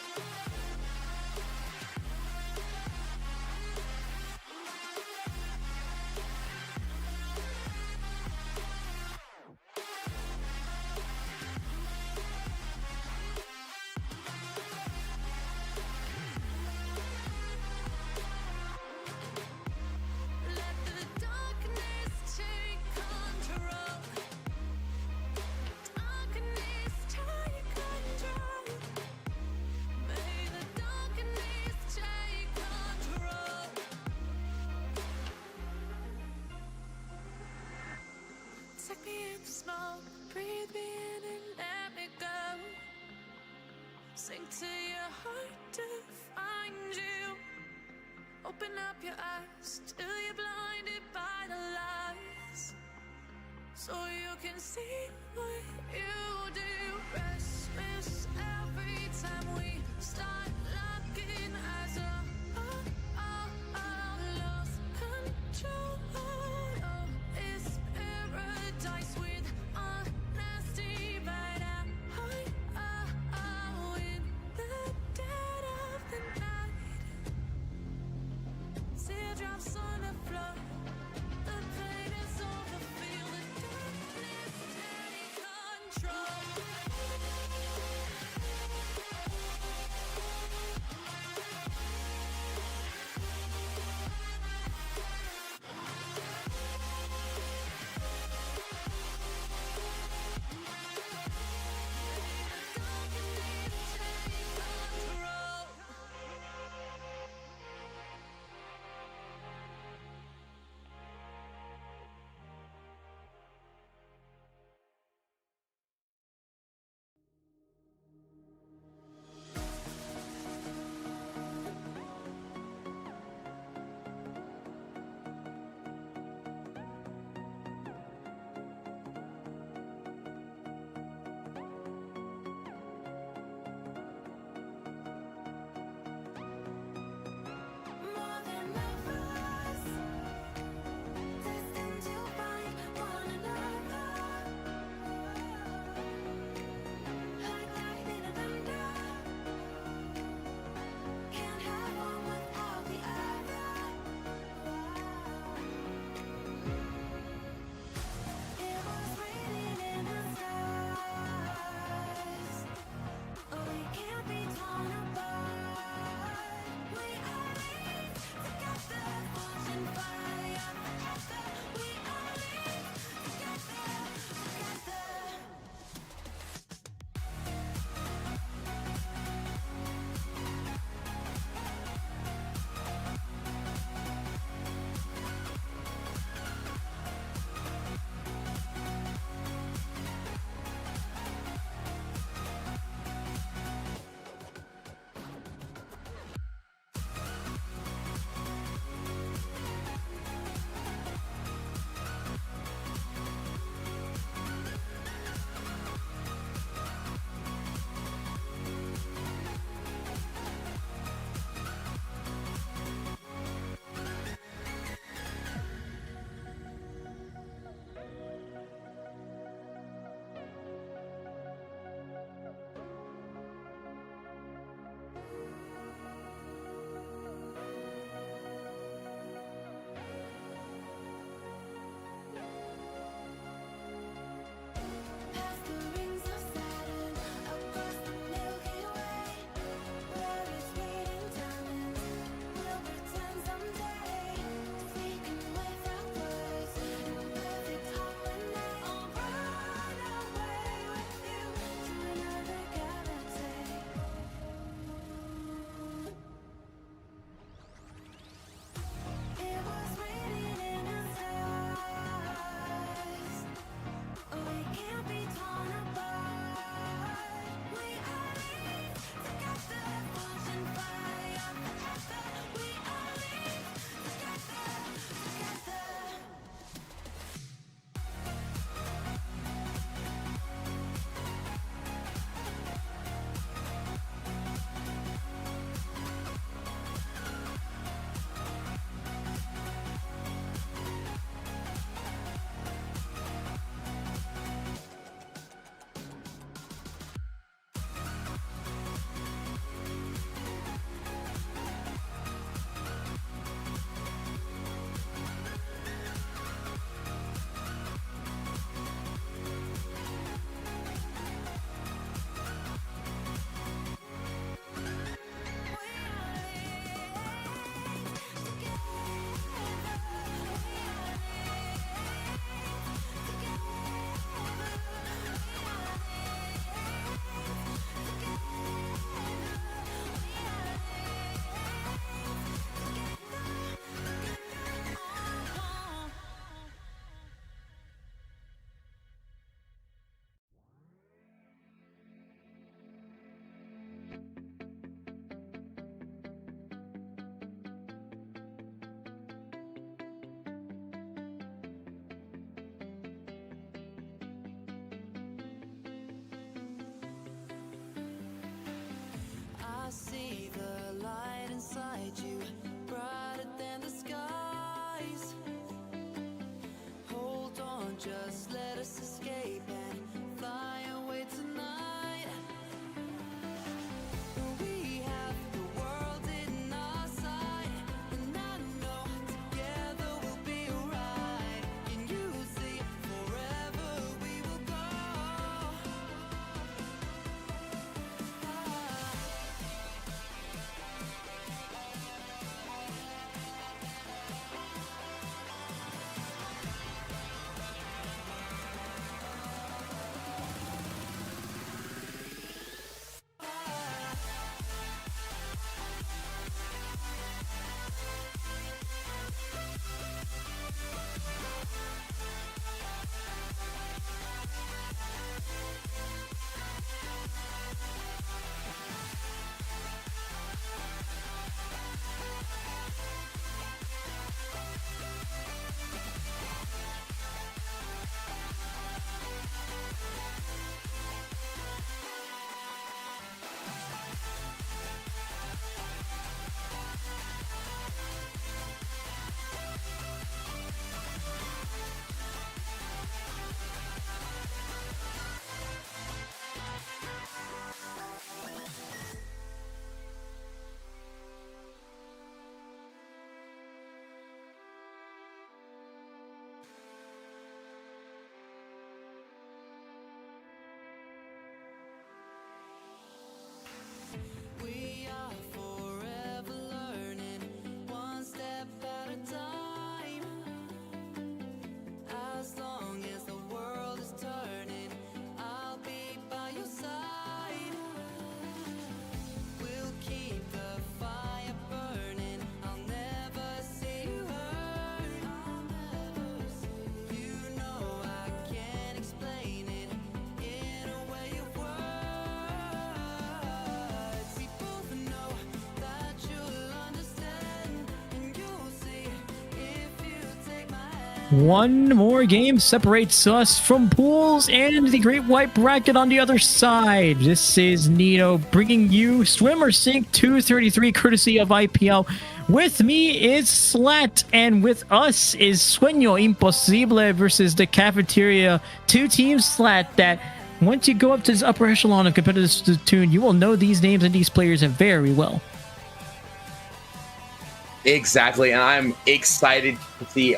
A: Let the darkness take control. Darkness take control. May the darkness take control. Take me in the smoke, breathe me in and let me go. Sink to your heart to find you. Open up your eyes till you're blinded by the lies, so you can see what you do. Restless every time we start locking eyes. Lost control. Oh, it's paradise with honesty, but I'm in the dead of the night. Teardrops on the floor. The pain is over. Feel the darkness take control.
C: One more game separates us from pools and the Great White Bracket on the other side. This is Nito bringing you Swimmer Sync 233 courtesy of IPL. With me is Slat, and with us is Sueno Imposible versus the Cafeteria. Two teams, Slat, that once you go up to this upper echelon of competitive Splatoon, you will know these names and these players very well.
B: Exactly, and I'm excited to see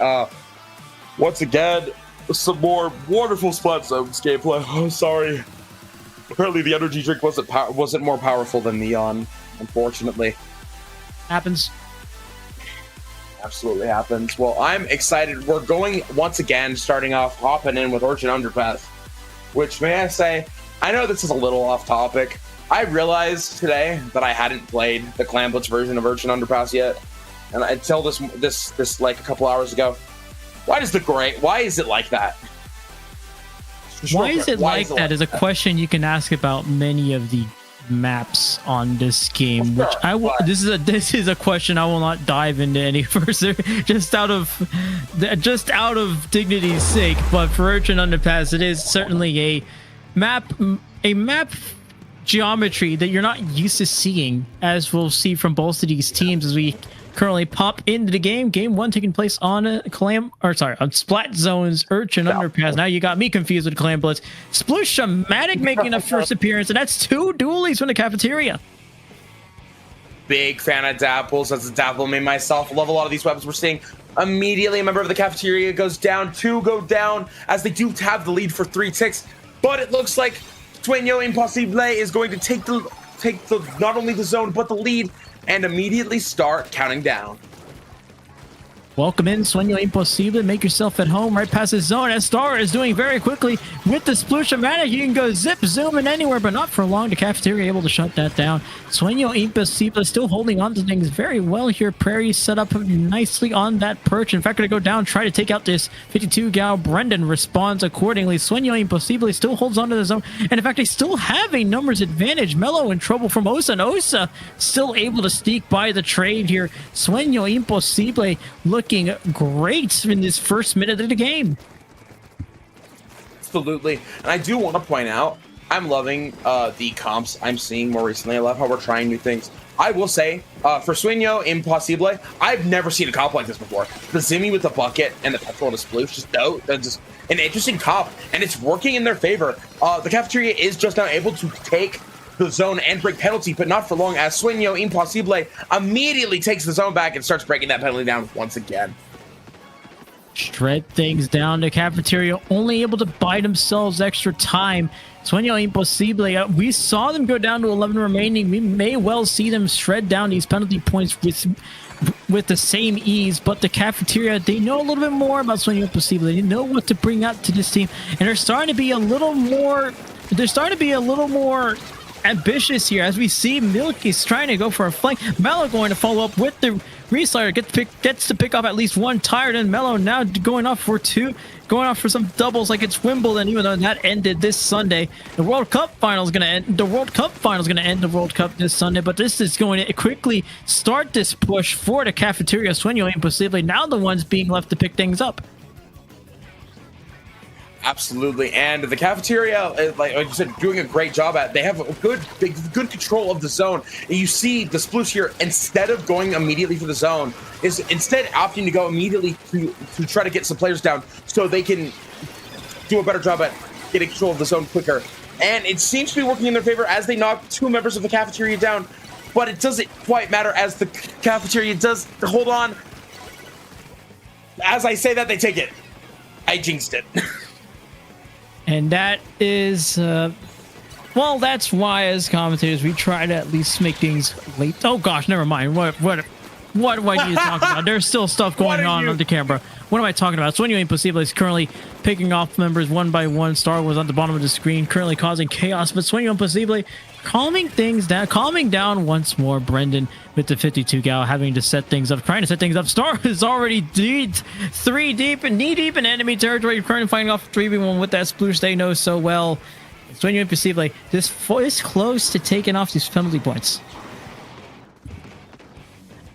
B: once again some more wonderful Splat Zones gameplay. Oh, sorry. Apparently the energy drink wasn't more powerful than Neon, unfortunately.
C: Happens.
B: Absolutely happens. Well, I'm excited. We're going once again, starting off hopping in with Orchard Underpass, which, may I say, I know this is a little off topic. I realized today that I hadn't played the Clamblitz version of Urchin Underpass yet, and until this like a couple hours ago. Why is it like that?
C: Why is it like that is a question you can ask about many of the maps on this game, which I will. This is a question I will not dive into any further, just out of dignity's sake. But for Urchin Underpass, it is certainly a map geometry that you're not used to seeing, as we'll see from both of these teams as we currently pop into the game. Game one taking place on on Splat Zone's Urchin Underpass. Now you got me confused with Clamblitz. Sploosh-O-Matic making a first appearance, and that's two dualies from the Cafeteria.
B: Big fan of Dapples. As a Dapple me myself, love a lot of these weapons we're seeing. Immediately a member of the Cafeteria goes down, two go down, as they do have the lead for 3 ticks, but it looks like Sueno Imposible is going to take the not only the zone but the lead and immediately start counting down.
C: Welcome in, Sueno Imposible. Make yourself at home right past the zone, as Star is doing very quickly with the Sploosh-O-Matic. You can go zip, zooming anywhere, but not for long. The Cafeteria able to shut that down. Sueno Imposible still holding on to things very well here. Prairie set up nicely on that perch. In fact, going to go down, try to take out this 52 gal. Brendan responds accordingly. Sueno Imposible still holds on to the zone, and in fact, they still have a numbers advantage. Mello in trouble from Osa, and Osa still able to sneak by the trade here. Sueno Imposible looking great in this first minute of the game.
B: Absolutely. And I do want to point out, I'm loving the comps I'm seeing more recently. I love how we're trying new things. I will say, for Sueno Imposible, I've never seen a comp like this before. The Zimmy with the bucket and the petrol to sploosh, just an interesting comp, and it's working in their favor. The Cafeteria is just now able to take the zone and break penalty, but not for long, as Sueno Imposible immediately takes the zone back and starts breaking that penalty down once again.
C: Shred things down. The Cafeteria only able to buy themselves extra time. Sueno Imposible, we saw them go down to 11 remaining. We may well see them shred down these penalty points with the same ease, but the Cafeteria, they know a little bit more about Sueno Imposible. They know what to bring out to this team, and they're starting to be a little more ambitious here, as we see Milky's trying to go for a flank. Mello going to follow up with the reslider, gets to pick up at least one tire, and Mello now going off for two, going off for some doubles like it's Wimbledon, even though that ended this Sunday. The World Cup final is going to end. The World Cup final is going to end the World Cup this Sunday, but this is going to quickly start this push for the Cafeteria. Sueno Imposible now the ones being left to pick things up.
B: Absolutely, and the Cafeteria, like you said, doing a great job at. They have a good control of the zone. And you see the Sploosh here, instead of going immediately for the zone, is instead opting to go immediately to try to get some players down, so they can do a better job at getting control of the zone quicker. And it seems to be working in their favor as they knock 2 members of the Cafeteria down. But it doesn't quite matter, as the Cafeteria does hold on. As I say that, they take it. I jinxed it.
C: And that is, well, that's why as commentators we try to at least make things late. Oh gosh, never mind. What do I need to talk about? There's still stuff going on the camera. What am I talking about? Sueno Imposible is currently picking off members one by one. Star was on the bottom of the screen, currently causing chaos. But Sueno Imposible calming down once more. Brendan with the 52 gal having to set things up, trying to set things up. Star is already knee deep in enemy territory, currently fighting off 3v1 with that sploosh they know so well. Sueno Imposible this close to taking off these penalty points.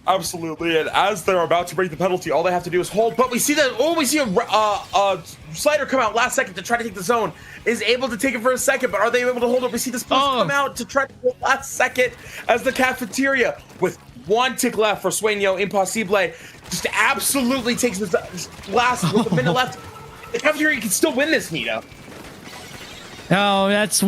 B: Absolutely, and as they're about to break the penalty, all they have to do is hold. But we see that, we see a slider come out last second to try to take the zone. Is able to take it for a second, but are they able to hold it? We see this come out to try to hold last second as the Cafeteria, with 1 tick left for Sueno, Imposible, just absolutely takes this last with a minute left. The Cafeteria can still win this, Nito.
C: Oh, that's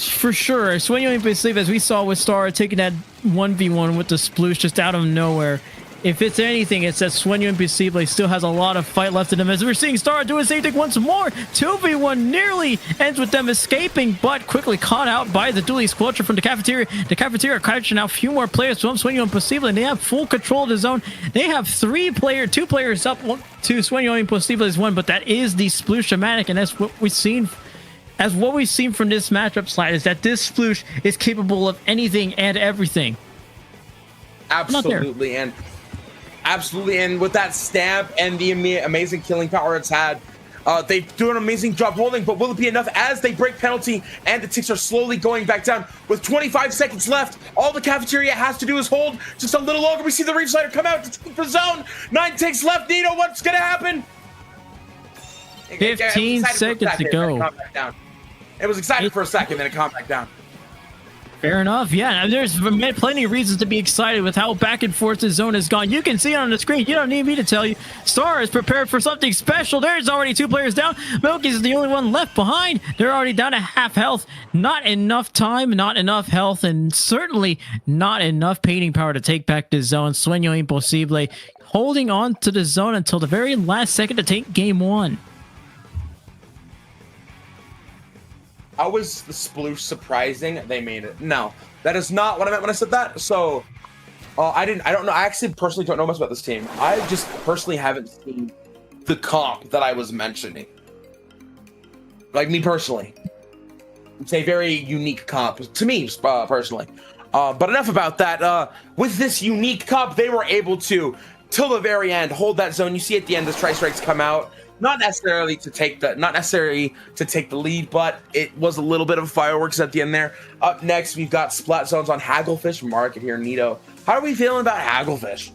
C: for sure. Sueno Imposible, as we saw with Star taking that 1v1 with the sploosh just out of nowhere. If it's anything, it's that Sueno Imposible still has a lot of fight left in him. As we're seeing Star do the same thing once more. 2v1 nearly ends with them escaping, but quickly caught out by the Dually Squelcher from the Cafeteria. The Cafeteria are catching out a few more players from Sueno Imposible, and they have full control of the zone. They have 2 players up to Sueno Imposible as 1, but that is the sploosh-o-matic, and that's what we've seen. As what we've seen from this matchup slide is that this sploosh is capable of anything and everything.
B: Absolutely, and with that stamp and the amazing killing power it's had, they do an amazing job holding, but will it be enough as they break penalty and the ticks are slowly going back down? With 25 seconds left, all the Cafeteria has to do is hold just a little longer. We see the Reef Slider come out to take the zone. 9 ticks left. Nito, what's going to happen?
C: 15 seconds to go.
B: It was exciting for a second, then it calmed back down.
C: Fair enough. Yeah, there's plenty of reasons to be excited with how back and forth the zone has gone. You can see it on the screen. You don't need me to tell you. Star is prepared for something special. There's already 2 players down. Milky's is the only one left behind. They're already down to half health. Not enough time, not enough health, and certainly not enough painting power to take back the zone. Sueno Imposible holding on to the zone until the very last second to take game 1.
B: How was the sploosh surprising? They made it. No, that is not what I meant when I said that. So, I don't know. I actually personally don't know much about this team. I just personally haven't seen the comp that I was mentioning. Like me personally, it's a very unique comp to me personally. But enough about that. With this unique comp, they were able to, till the very end, hold that zone. You see at the end, the tri-strikes come out. Not necessarily to take the lead, but it was a little bit of fireworks at the end there. Up next, we've got Splat Zones on Hagglefish Market here, Nito. How are we feeling about Hagglefish?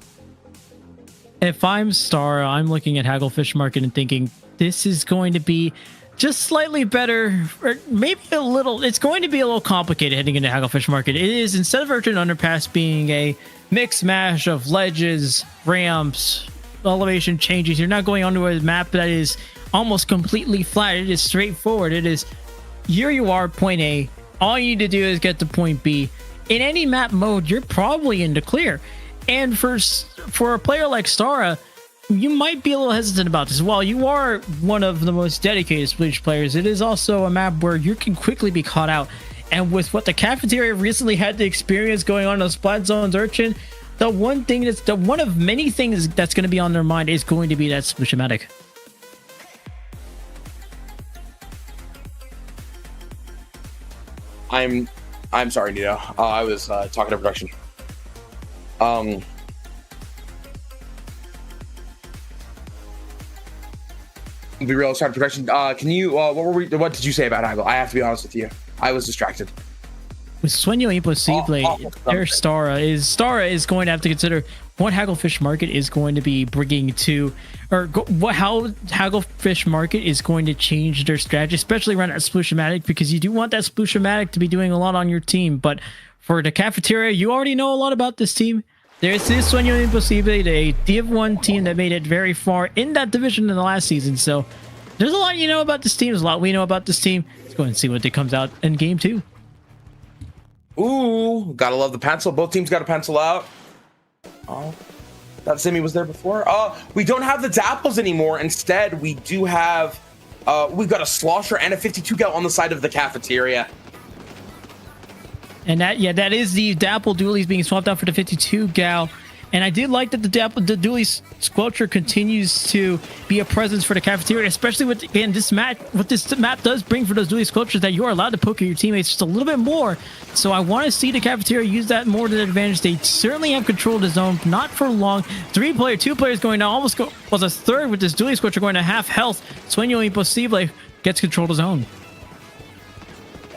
C: If I'm Star, I'm looking at Hagglefish Market and thinking this is going to be just slightly better, or maybe a little. It's going to be a little complicated heading into Hagglefish Market. It is, instead of Urchin Underpass being a mix mash of ledges, ramps, elevation changes, you're not going onto a map that is almost completely flat. It is straightforward. It is, here you are, point A. All you need to do is get to point B. In any map mode, you're probably in the clear. And for a player like Stara, you might be a little hesitant about this. While you are one of the most dedicated Sploosh players, it is also a map where you can quickly be caught out. And with what the Cafeteria recently had the experience going on in Splat Zones Urchin, the one of many things that's going to be on their mind is going to be that Sploosh-o-matic.
B: I'm sorry, Nito. I was talking to production. Be real, start production. Can you? What did you say about Haggle? I have to be honest with you. I was distracted.
C: With Sueno Imposible, their Stara is going to have to consider what Hagglefish Market is going to be bringing to, how Hagglefish Market is going to change their strategy, especially around that Sploosh-o-matic, because you do want that Sploosh-o-matic to be doing a lot on your team. But for the Cafeteria, you already know a lot about this team. There's this Sueno Imposible, a Div 1 team that made it very far in that division in the last season. So there's a lot you know about this team. There's a lot we know about this team. Let's go and see what comes out in game 2.
B: Ooh, gotta love the pencil. Both teams got a pencil out. Oh, that Simi was there before. We don't have the Dapples anymore. Instead, we do have, we've got a Slosher and a 52 gal on the side of the Cafeteria.
C: And that is the Dapple Dualies being swapped out for the 52 gal. And I did like that the Dually Squelcher continues to be a presence for the Cafeteria, especially with, again, what this map does bring for those Dually Squelchers, that you are allowed to poke at your teammates just a little bit more. So I want to see the Cafeteria use that more to their advantage. They certainly have control of the zone, not for long. 2 players going to almost go, was a third with this Dually Squelcher going to half health. Sueno Imposible gets control of the zone.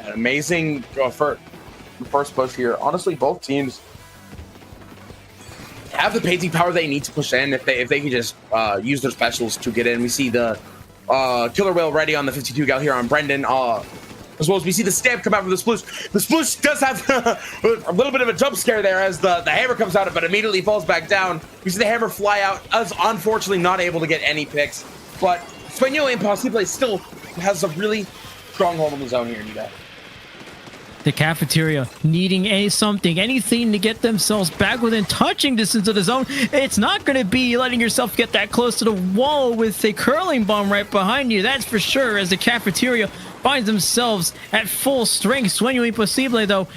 B: An amazing first push here. Honestly, both teams have the painting power they need to push in if they can just use their specials to get in. We see the killer whale ready on the 52 gal here on Brendan. As well as we see the stamp come out from the sploosh. The sploosh does have a little bit of a jump scare there as the hammer comes out, but immediately falls back down. We see the hammer fly out, as unfortunately not able to get any picks. But Sueno Imposible still has a really strong hold on the zone here, Nita.
C: The Cafeteria needing anything to get themselves back within touching distance of the zone. It's not going to be letting yourself get that close to the wall with a curling bomb right behind you. That's for sure, as the Cafeteria finds themselves at full strength. Sueno Imposible, though,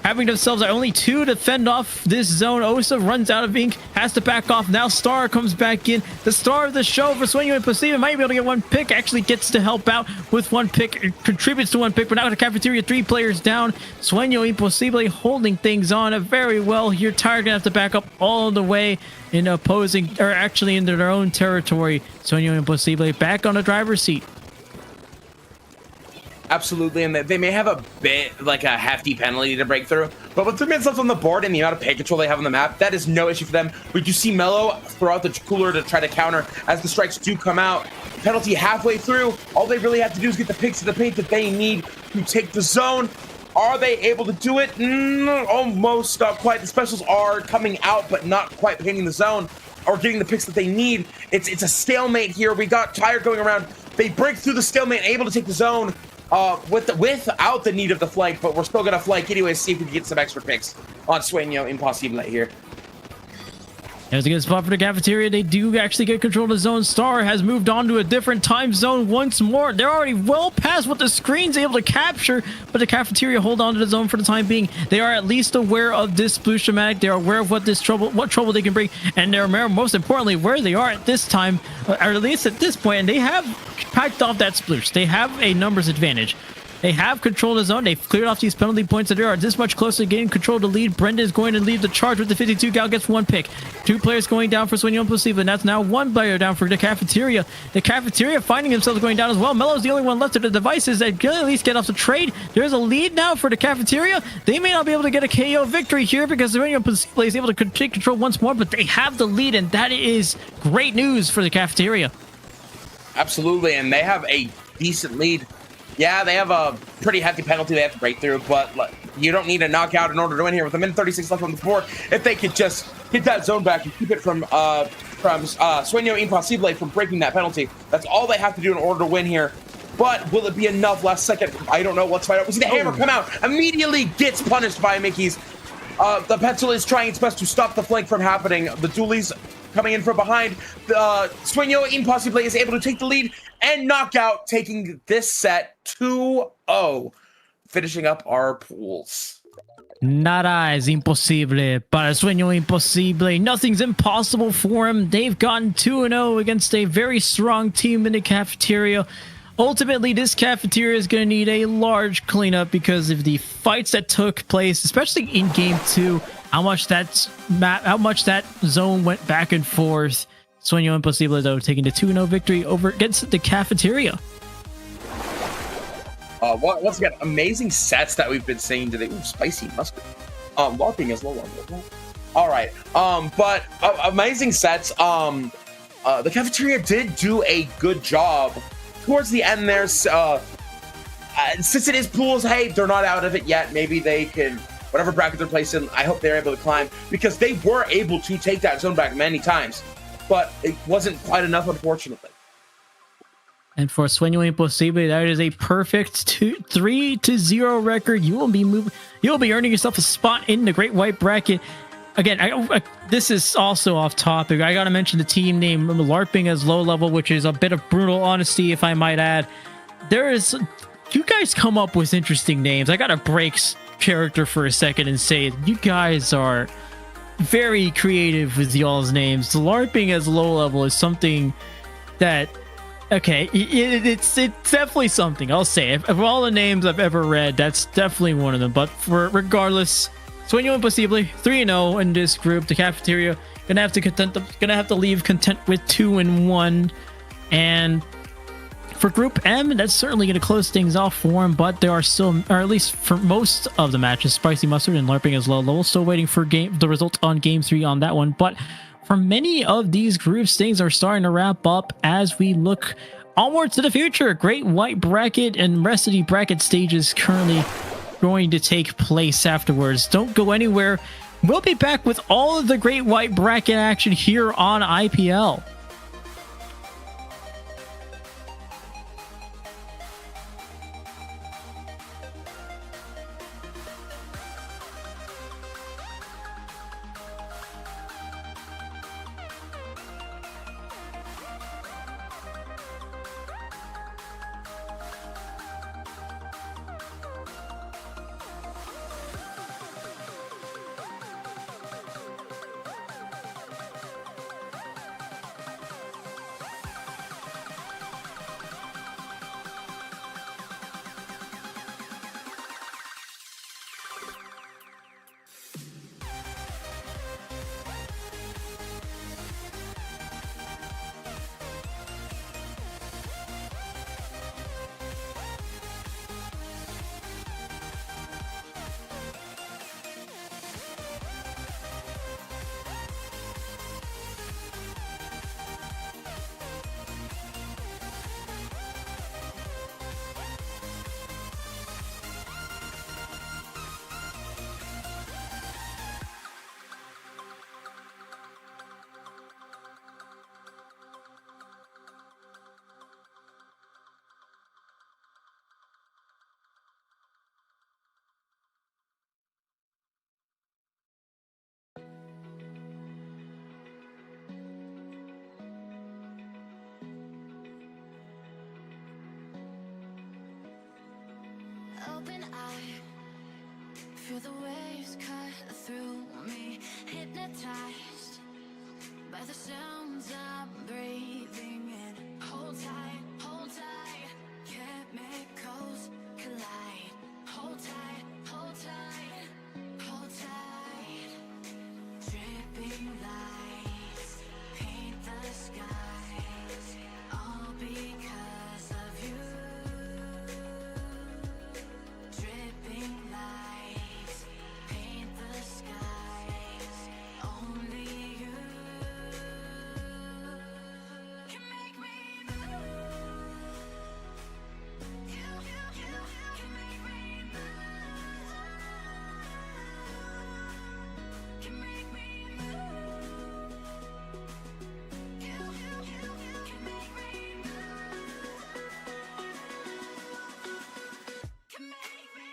C: having themselves only 2 to fend off this zone. Osa runs out of ink, has to back off. Now Star comes back in. The star of the show for Sueno Imposible might be able to get 1 pick. Actually gets to help out with 1 pick. It contributes to 1 pick, but now the Cafeteria 3 players down. Sueno Imposible holding things on very well here. Tired gonna have to back up all the way in opposing, or actually into their own territory. Sueno Imposible back on the driver's seat.
B: Absolutely, and they may have a bit like a hefty penalty to break through, but with 3 minutes left on the board and the amount of paint control they have on the map, that is no issue for them. We do see Mello throw out the cooler to try to counter as the strikes do come out. Penalty halfway through, all they really have to do is get the picks of the paint that they need to take the zone. Are they able to do it? Almost, not quite. The specials are coming out, but not quite painting the zone or getting the picks that they need. It's a stalemate here. We got Tired going around. They break through the stalemate, able to take the zone. Without the need of the flank, but we're still gonna flank anyway, see if we can get some extra picks on Sueno Imposible here.
C: There's a good spot for the Cafeteria. They do actually get control of the zone. Star has moved on to a different time zone once more. They're already well past what the screen's able to capture, but the Cafeteria hold on to the zone for the time being. They are at least aware of this blue schematic. They are aware of what trouble they can bring, and they're aware, most importantly, where they are at this time, or at least at this point, and they have packed off that sploosh. They have a numbers advantage. They have control of the zone. They've cleared off these penalty points that they are this much closer to getting control of the lead. Brendan is going to lead the charge with the 52 gal, gets 1 pick. 2 players going down for Sueno Imposible, and that's now 1 player down for the Cafeteria. The Cafeteria finding themselves going down as well. Mello's the only one left of the devices that can at least get off the trade. There's a lead now for the Cafeteria. They may not be able to get a KO victory here because Sueno Imposible is able to take control once more, but they have the lead, and that is great news for the Cafeteria.
B: Absolutely, and they have a decent lead. Yeah, they have a pretty hefty penalty they have to break through, but you don't need a knockout in order to win here. With 1:36 left on the board, if they could just hit that zone back and keep it from Sueno Imposible from breaking that penalty, that's all they have to do in order to win here. But will it be enough? Last second, I don't know. Let's find out. We see the hammer come out, immediately gets punished by Mickey's. The pencil is trying its best to stop the flank from happening. The dualies coming in from behind. Sueno Imposible is able to take the lead and knockout, taking this set 2-0, finishing up our pools.
C: Nada es imposible para Sueno Imposible. Nothing's impossible for him. They've gotten 2-0 against a very strong team in the Cafeteria. Ultimately, this Cafeteria is going to need a large cleanup because of the fights that took place, especially in Game 2, how much that zone went back and forth. Sueno Imposible, though, taking the 2-0 victory over against the Cafeteria.
B: Once again, amazing sets that we've been seeing today. Ooh, spicy mustard. LARPing is low on that. All right. But amazing sets. The Cafeteria did do a good job towards the end there. Since it is pools, hey, they're not out of it yet. Maybe they can, whatever bracket they're placed in, I hope they're able to climb, because they were able to take that zone back many times, but it wasn't quite enough, unfortunately.
C: And for Sueno Imposible, that is a perfect 3-0 record. You'll be earning yourself a spot in the Great White Bracket. Again, this is also off topic. I gotta mention the team name, LARPing as low level, which is a bit of brutal honesty, if I might add. You guys come up with interesting names. I gotta break character for a second and say you guys are very creative with y'all's names. LARPing as low level is something that, okay, it's definitely something. I'll say it. Of all the names I've ever read, that's definitely one of them. But regardless, Sueno Imposible 3-0 in this group. The Cafeteria gonna have to leave content with 2-1. And For Group M, that's certainly going to close things off for him, but there are still, or at least for most of the matches, Spicy Mustard and LARPing is low level. Still waiting for the result on Game 3 on that one. But for many of these groups, things are starting to wrap up as we look onwards to the future. Great White Bracket and rest of the bracket stages currently going to take place afterwards. Don't go anywhere. We'll be back with all of the Great White Bracket action here on IPL.
A: Open eye, feel the waves cut through me, hypnotized by the sounds I'm breathing in. Hold tight, chemicals collide. Hold tight, hold tight, hold tight. Dripping lights paint the skies, all because of you. Dripping lights paint the skies, only you can make me move. You can make me move. Can make me move. You can make me move. Can make me.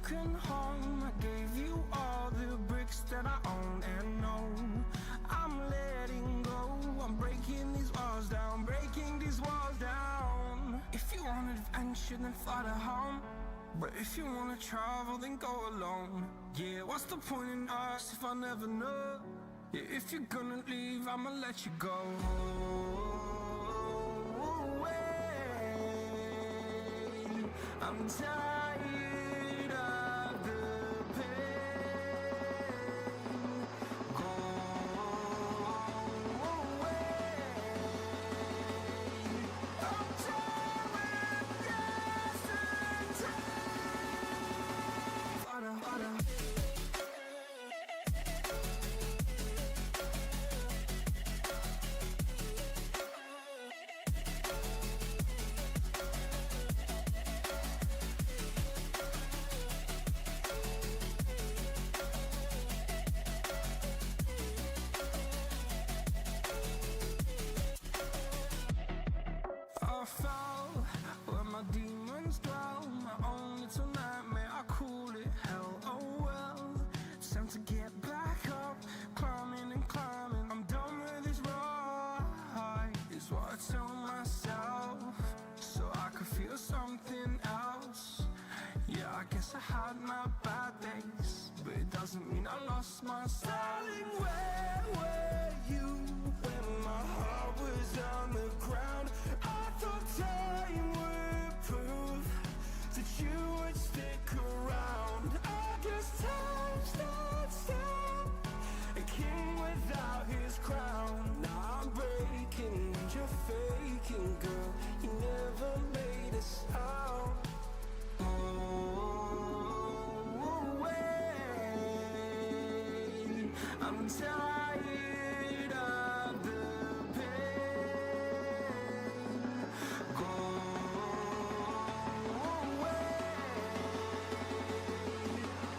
A: broken home. I gave you all the bricks that I own and know. I'm letting go. I'm breaking these walls down, breaking these walls down. If you want adventure, then fly to home. But if you wanna travel, then go alone. Yeah, what's the point in us if I never know? Yeah, if you're gonna leave, I'ma let you go. I'm tired of the pain. Go away. I'm tired of guessing time. I fell where my demons dwell. My own little nightmare, I call it hell. Oh well, it's time to get back up. Climbing and climbing, I'm done with this ride, is what I tell myself, so I could feel something else. Yeah, I guess I had my bad days, but it doesn't mean I lost my style. Darling, where were you when my heart was on the ground? I thought time would prove that you would stick around. I guess time stands still, a king without his crown. Now I'm breaking and you're faking, girl. You never made a sound. I'm tired of the pain. Go away.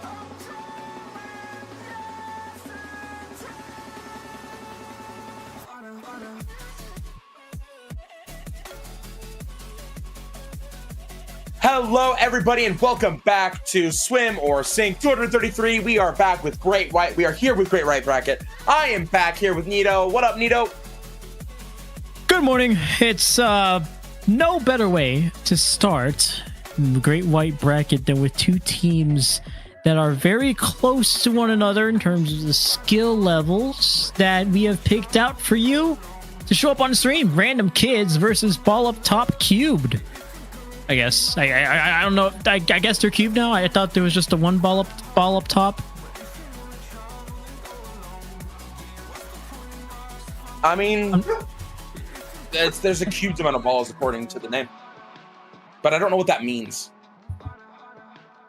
A: I'm tired of guessing time.
B: Hello, everybody, and welcome back to Swim or Sink 233. We are back with Great White. We are here with Great White Bracket. I am back here with Nito. What up, Nito?
C: Good morning. It's no better way to start the Great White Bracket than with two teams that are very close to one another in terms of the skill levels that we have picked out for you to show up on the stream. Random Kids versus Ball Up Top Cubed. I guess. I don't know. I guess they're cubed now. I thought there was just a one ball up top.
B: I mean, there's a cubed amount of balls according to the name, but I don't know what that means.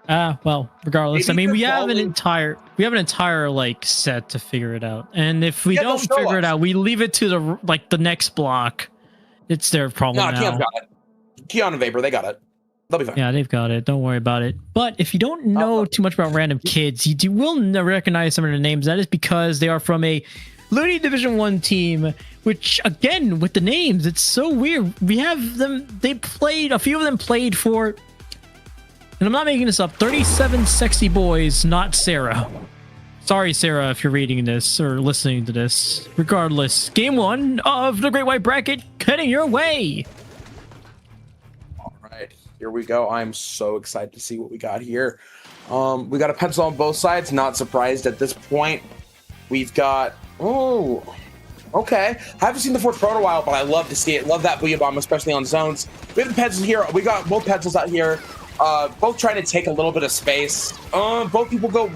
C: Well, regardless.
B: Maybe
C: I mean, we have
B: balling.
C: an entire like set to figure it out, and if we don't
B: they'll show
C: figure it
B: us.
C: out, we leave it to the next block. It's their problem
B: No,
C: now.
B: Keon's got it. Keon and Vapor, they got it. They'll be fine.
C: Yeah, they've got it. Don't worry about it. But if you don't know too much about Random Kids, you will recognize some of their names. That is because they are from a Looney Division 1 team, which, again, with the names, it's so weird. We have them, a few of them played for, and I'm not making this up, 37 Sexy Boys, not Sarah. Sorry, Sarah, if you're reading this or listening to this. Regardless, game one of the Great White Bracket heading your way.
B: Here we go. I'm so excited to see what we got here. We got a pencil on both sides. Not surprised at this point. We've got... Oh, okay. Haven't seen the fourth pro in a while, but I love to see it. Love that Booyah Bomb, especially on zones. We have the pencils here. We got both pencils out here. Both trying to take a little bit of space. Both people go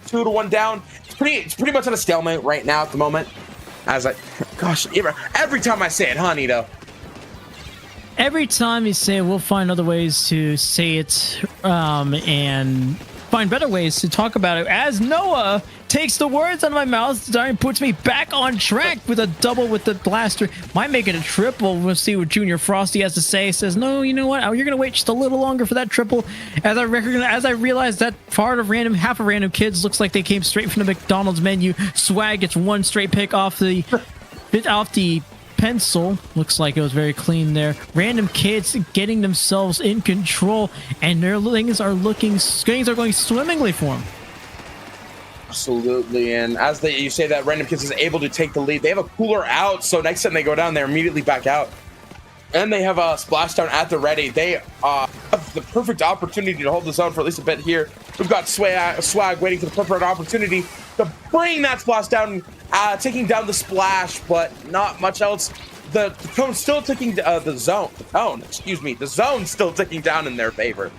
B: 2-1 down. It's pretty much at a stalemate right now at the moment. Gosh, every time I say it, huh, Nito?
C: Every time you say it, we'll find other ways to say it and find better ways to talk about it. As Noah takes the words out of my mouth and puts me back on track with a double with the blaster. Might make it a triple. We'll see what Junior Frosty has to say. He says, no, you know what? You're going to wait just a little longer for that triple. As I realize that half of Random Kids looks like they came straight from the McDonald's menu. Swag gets one straight pick off the pencil. Looks like it was very clean there. Random Kids getting themselves in control, and their things are going swimmingly for them.
B: Absolutely, and as you say that, Random Kids is able to take the lead. They have a cooler out, so next time they go down, they're immediately back out. And they have a splashdown at the ready. They have the perfect opportunity to hold the zone for at least a bit here. We've got Swag waiting for the perfect opportunity to bring that splashdown, taking down the splash, but not much else. The cone's still ticking, the zone's still ticking down in their favor.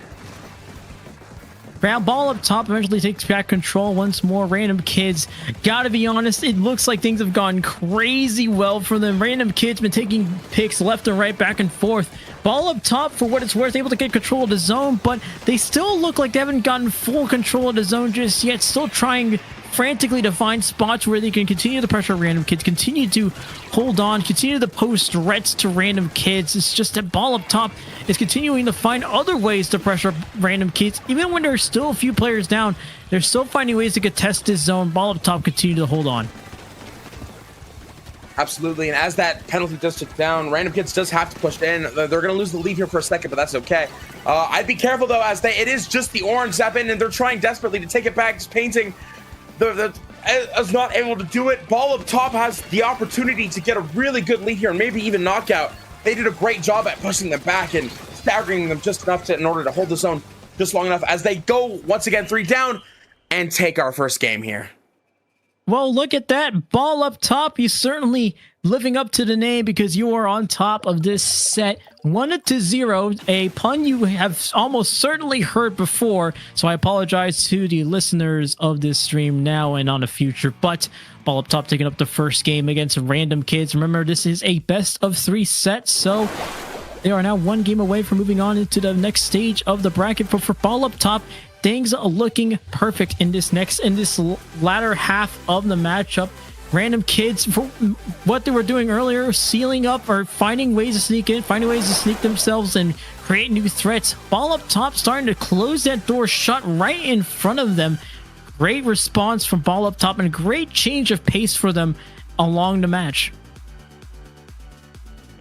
C: Ball up top eventually takes back control once more. Random Kids, gotta be honest, it looks like things have gone crazy well for them. Random Kids been taking picks left and right, back and forth. Ball up top, for what it's worth, able to get control of the zone, but they still look like they haven't gotten full control of the zone just yet. Still trying frantically to find spots where they can continue to pressure Random Kids, continue to hold on, continue to post threats to Random Kids. It's just that Ball up top is continuing to find other ways to pressure Random Kids. Even when there's still a few players down, they're still finding ways to contest this zone. Ball up top continue to hold on.
B: Absolutely, and as that penalty does tick down, Random Kids does have to push in. They're going to lose the lead here for a second, but that's okay. I'd be careful, though, as it is just the orange zap in, and they're trying desperately to take it back. Just painting is not able to do it. Ball up top has the opportunity to get a really good lead here, and maybe even knockout. They did a great job at pushing them back and staggering them just enough in order to hold the zone just long enough as they go once again 3 down and take our first game here.
C: Well, look at that. Ball up top. You certainly living up to the name because you are on top of this set 1-0. A pun you have almost certainly heard before. So I apologize to the listeners of this stream now and on the future. But Ball up top taking up the first game against Random Kids. Remember, this is a best of 3 set. So they are now 1 game away from moving on into the next stage of the bracket. But for Ball up top, things are looking perfect in this latter half of the matchup. Random Kids, for what they were doing earlier, sealing up or finding ways to sneak in, finding ways to sneak themselves and create new threats. Ball up top starting to close that door shut right in front of them. Great response from Ball up top and a great change of pace for them along the match.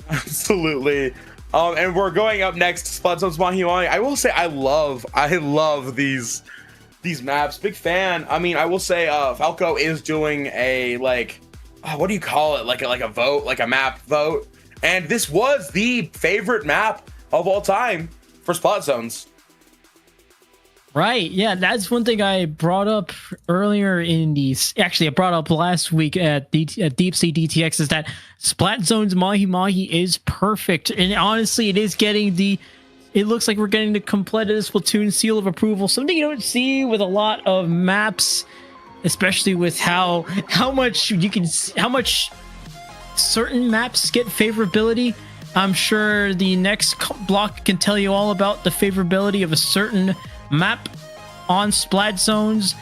B: Absolutely. And we're going up next, Splatzone's Mahi Mahi. I will say I love these maps. Big fan. I mean, I will say Falco is doing a what do you call it? Like a vote, like a map vote. And this was the favorite map of all time for Splat Zones.
C: Right, yeah, that's one thing I brought up earlier in these. Actually, I brought up last week at Deep Sea DTX is that Splat Zone's Mahi Mahi is perfect, and honestly, it is getting the. It looks like we're getting the completed Splatoon seal of approval. Something you don't see with a lot of maps, especially with how much certain maps get favorability. I'm sure the next block can tell you all about the favorability of a certain map on Splat Zones.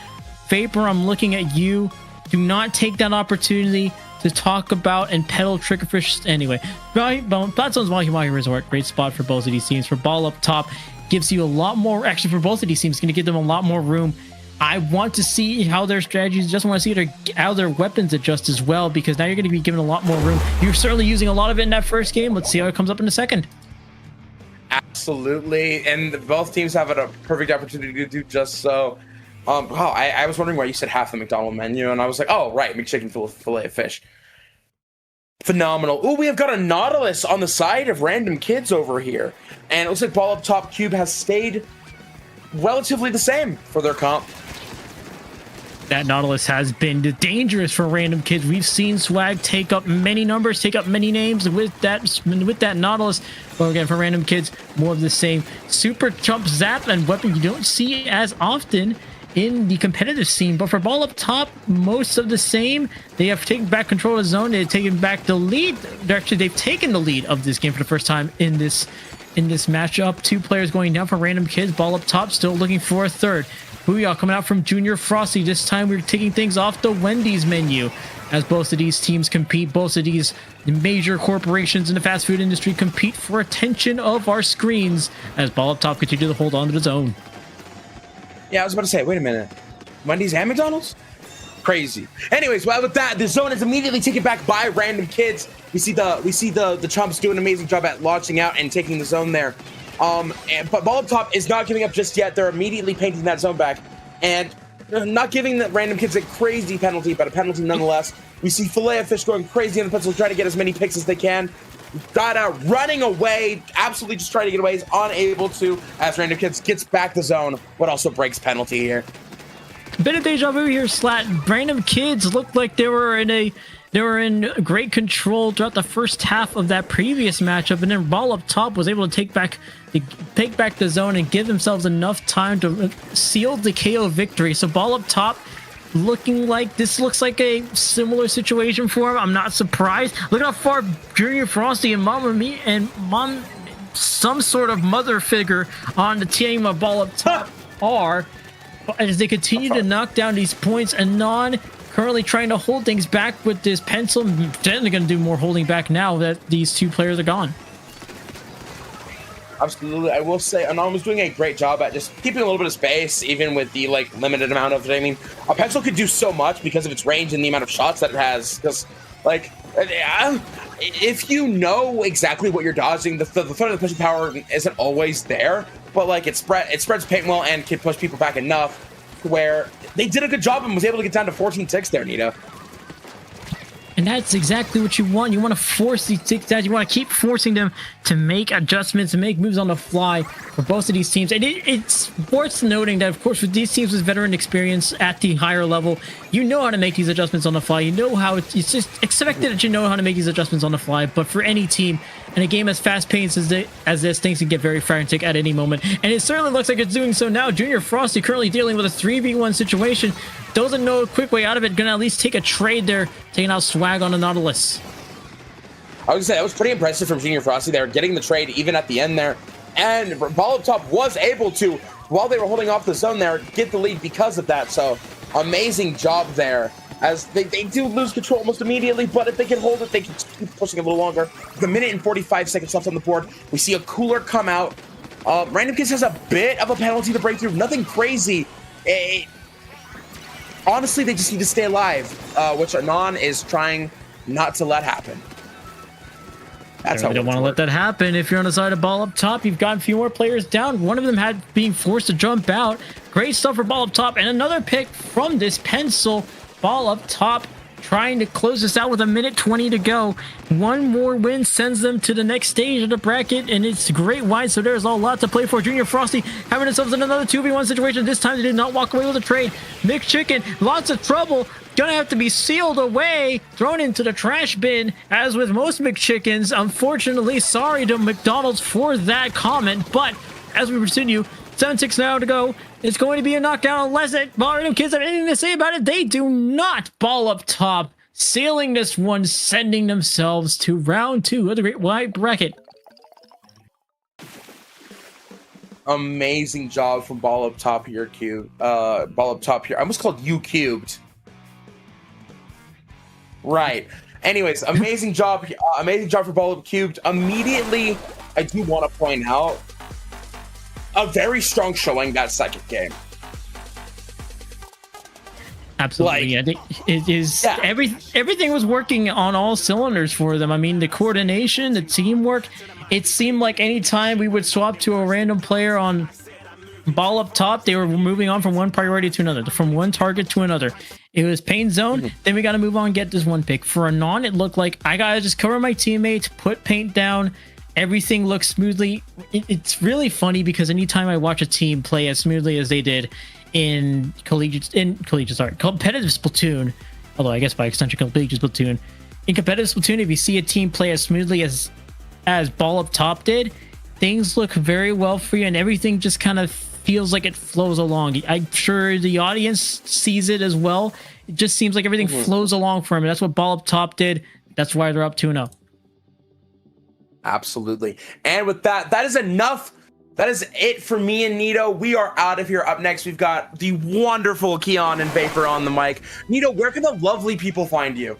C: Vapor, I'm looking at you. Do not take that opportunity to talk about and peddle Triggerfish. Anyway, Splat Zones Mahi Mahi Resort, great spot for both of these teams. For Ball up top, gives you a lot more. Actually, for both of these teams, going to give them a lot more room. I want to see how their strategies. Just want to see how their weapons adjust as well, because now you're going to be given a lot more room. You're certainly using a lot of it in that first game. Let's see how it comes up in the second.
B: Absolutely, and both teams have a perfect opportunity to do just so. Wow, I was wondering why you said half the McDonald's menu, and I was like, oh, right, McChicken fillet of fish. Phenomenal. Oh, we have got a Nautilus on the side of Random Kids over here, and it looks like Ball up top Cube has stayed relatively the same for their comp.
C: That Nautilus has been dangerous for Random Kids. We've seen Swag take up many numbers, take up many names with that Nautilus. But again, for Random Kids, more of the same. Super Jump Zap and weapon you don't see as often in the competitive scene. But for Ball up top, most of the same. They have taken back control of the zone. They've taken back the lead. They've taken the lead of this game for the first time in this matchup. 2 players going down for Random Kids. Ball up top, still looking for a third. Booyah coming out from Junior Frosty. This time we're taking things off the Wendy's menu as both of these teams compete. Both of these major corporations in the fast food industry compete for attention of our screens as Ball up top continue to hold on to the zone.
B: Yeah, I was about to say, wait a minute. Wendy's and McDonald's? Crazy. Anyways, well, with that, the zone is immediately taken back by random kids. We see the chumps do an amazing job at launching out and taking the zone there. But Ball Up Top is not giving up just yet. They're immediately painting that zone back and not giving the random kids a crazy penalty, but a penalty nonetheless. We see Filet of Fish going crazy on the pencil, trying to get as many picks as they can. Dada running away, absolutely just trying to get away, is unable to, as random kids gets back the zone, but also breaks penalty here.
C: Bit of deja vu here, Slat. Random kids looked like they were in great control throughout the first half of that previous matchup, and then Ball Up Top was able to take back the zone and give themselves enough time to seal the KO victory. So Ball Up Top looking like this looks like a similar situation for him. I'm not surprised. Look how far Junior Frosty and Mom, some sort of mother figure on the team of Ball Up Top are. As they continue to knock down these points, Anon currently trying to hold things back with this pencil. Definitely going to do more holding back now that these two players are gone.
B: Absolutely. I will say Anon was doing a great job at just keeping a little bit of space, even with the limited amount of it. I mean, a pencil could do so much because of its range and the amount of shots that it has. Because, if you know exactly what you're dodging, the foot of the pushing power isn't always there. But it spreads paint well and can push people back enough where they did a good job and was able to get down to 14 ticks there, Nito.
C: And that's exactly what you want. You want to force these ticks down. You want to keep forcing them to make adjustments and make moves on the fly for both of these teams. And it's worth noting that, of course, with these teams with veteran experience at the higher level, you know how to make these adjustments on the fly. You know how it's just expected that you know how to make these adjustments on the fly. But for any team in a game as fast-paced as this, things can get very frantic at any moment. And it certainly looks like it's doing so now. Junior Frosty currently dealing with a 3v1 situation. Doesn't know a quick way out of it. Gonna at least take a trade there, taking out Swag on the Nautilus.
B: I was gonna say, that was pretty impressive from Junior Frosty there, getting the trade even at the end there. And Ball Up Top was able to, while they were holding off the zone there, get the lead because of that. So, amazing job there. As they do lose control almost immediately, but if they can hold it, they can keep pushing a little longer. With a minute and 45 seconds left on the board, we see a cooler come out. Random Kids has a bit of a penalty to break through, nothing crazy. Honestly, they just need to stay alive, which Anon is trying not to let happen. That's how we don't want to let
C: that happen. If you're on the side of Ball Up Top, you've got a few more players down. One of them had being forced to jump out. Great stuff for Ball Up Top, and another pick from this pencil. Ball Up Top trying to close this out with a minute 20 to go. One more win sends them to the next stage of the bracket, and it's great wide, so there's a lot to play for. Junior Frosty having themselves in another 2v1 situation. This time they did not walk away with a trade. McChicken, lots of trouble. Gonna have to be sealed away, thrown into the trash bin, as with most McChickens. Unfortunately, sorry to McDonald's for that comment, but as we continue, 7 ticks now to go. It's going to be a knockdown unless Random Kids have anything to say about it. They do not. Ball Up Top, sealing this one, sending themselves to round 2 of the Great White Bracket.
B: Amazing job from Ball Up Top here, Ball Up Top here. I almost called you Cubed. Right. Anyways, amazing job for Ball Up Cubed. Immediately, I do want to point out a very strong showing that second game.
C: Absolutely. I think it is. Yeah. Everything was working on all cylinders for them. I mean, the coordination, the teamwork. It seemed like anytime we would swap to a random player on Ball Up Top, they were moving on from one priority to another, from one target to another. It was paint zone, then we got to move on and get this one pick. For Anon, it looked like I got to just cover my teammates, put paint down. Everything looks smoothly. It's really funny because anytime I watch a team play as smoothly as they did in competitive Splatoon, although I guess by extension collegiate Splatoon, in competitive Splatoon, if you see a team play as smoothly as Ball Up Top did, things look very well for you and everything just kind of feels like it flows along. I'm sure the audience sees it as well. It just seems like everything flows along for them. That's what Ball Up Top did. That's why they're up 2-0.
B: Absolutely. And with that, that is enough. That is it for me and Nito. We are out of here. Up next, we've got the wonderful Keon and Vapor on the mic. Nito, where can the lovely people find you?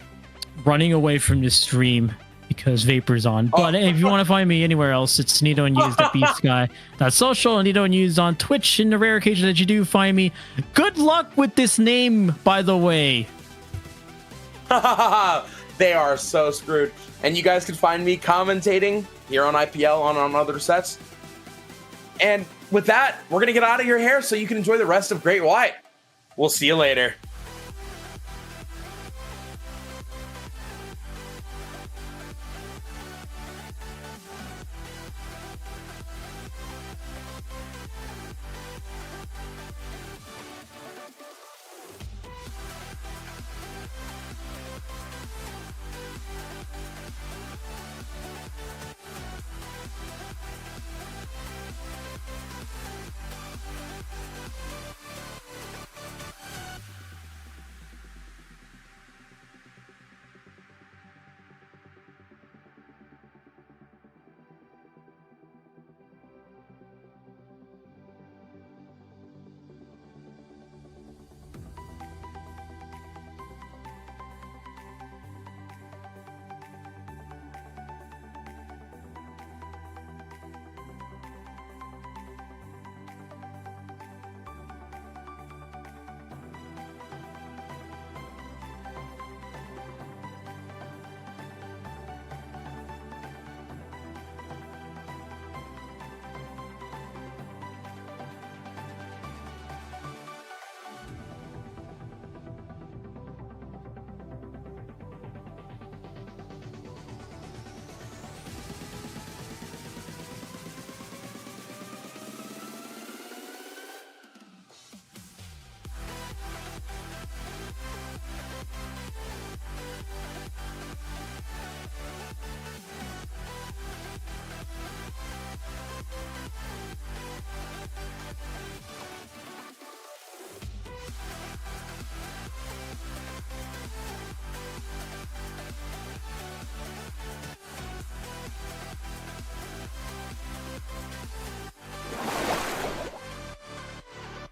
C: Running away from the stream because Vapor's on. But if you want to find me anywhere else, it's Nito and News, the Beast Guy. That's social, and Nito and News on Twitch in the rare occasion that you do find me. Good luck with this name, by the way.
B: They are so screwed. And you guys can find me commentating here on IPL on other sets. And with that, we're going to get out of your hair so you can enjoy the rest of Great White. We'll see you later.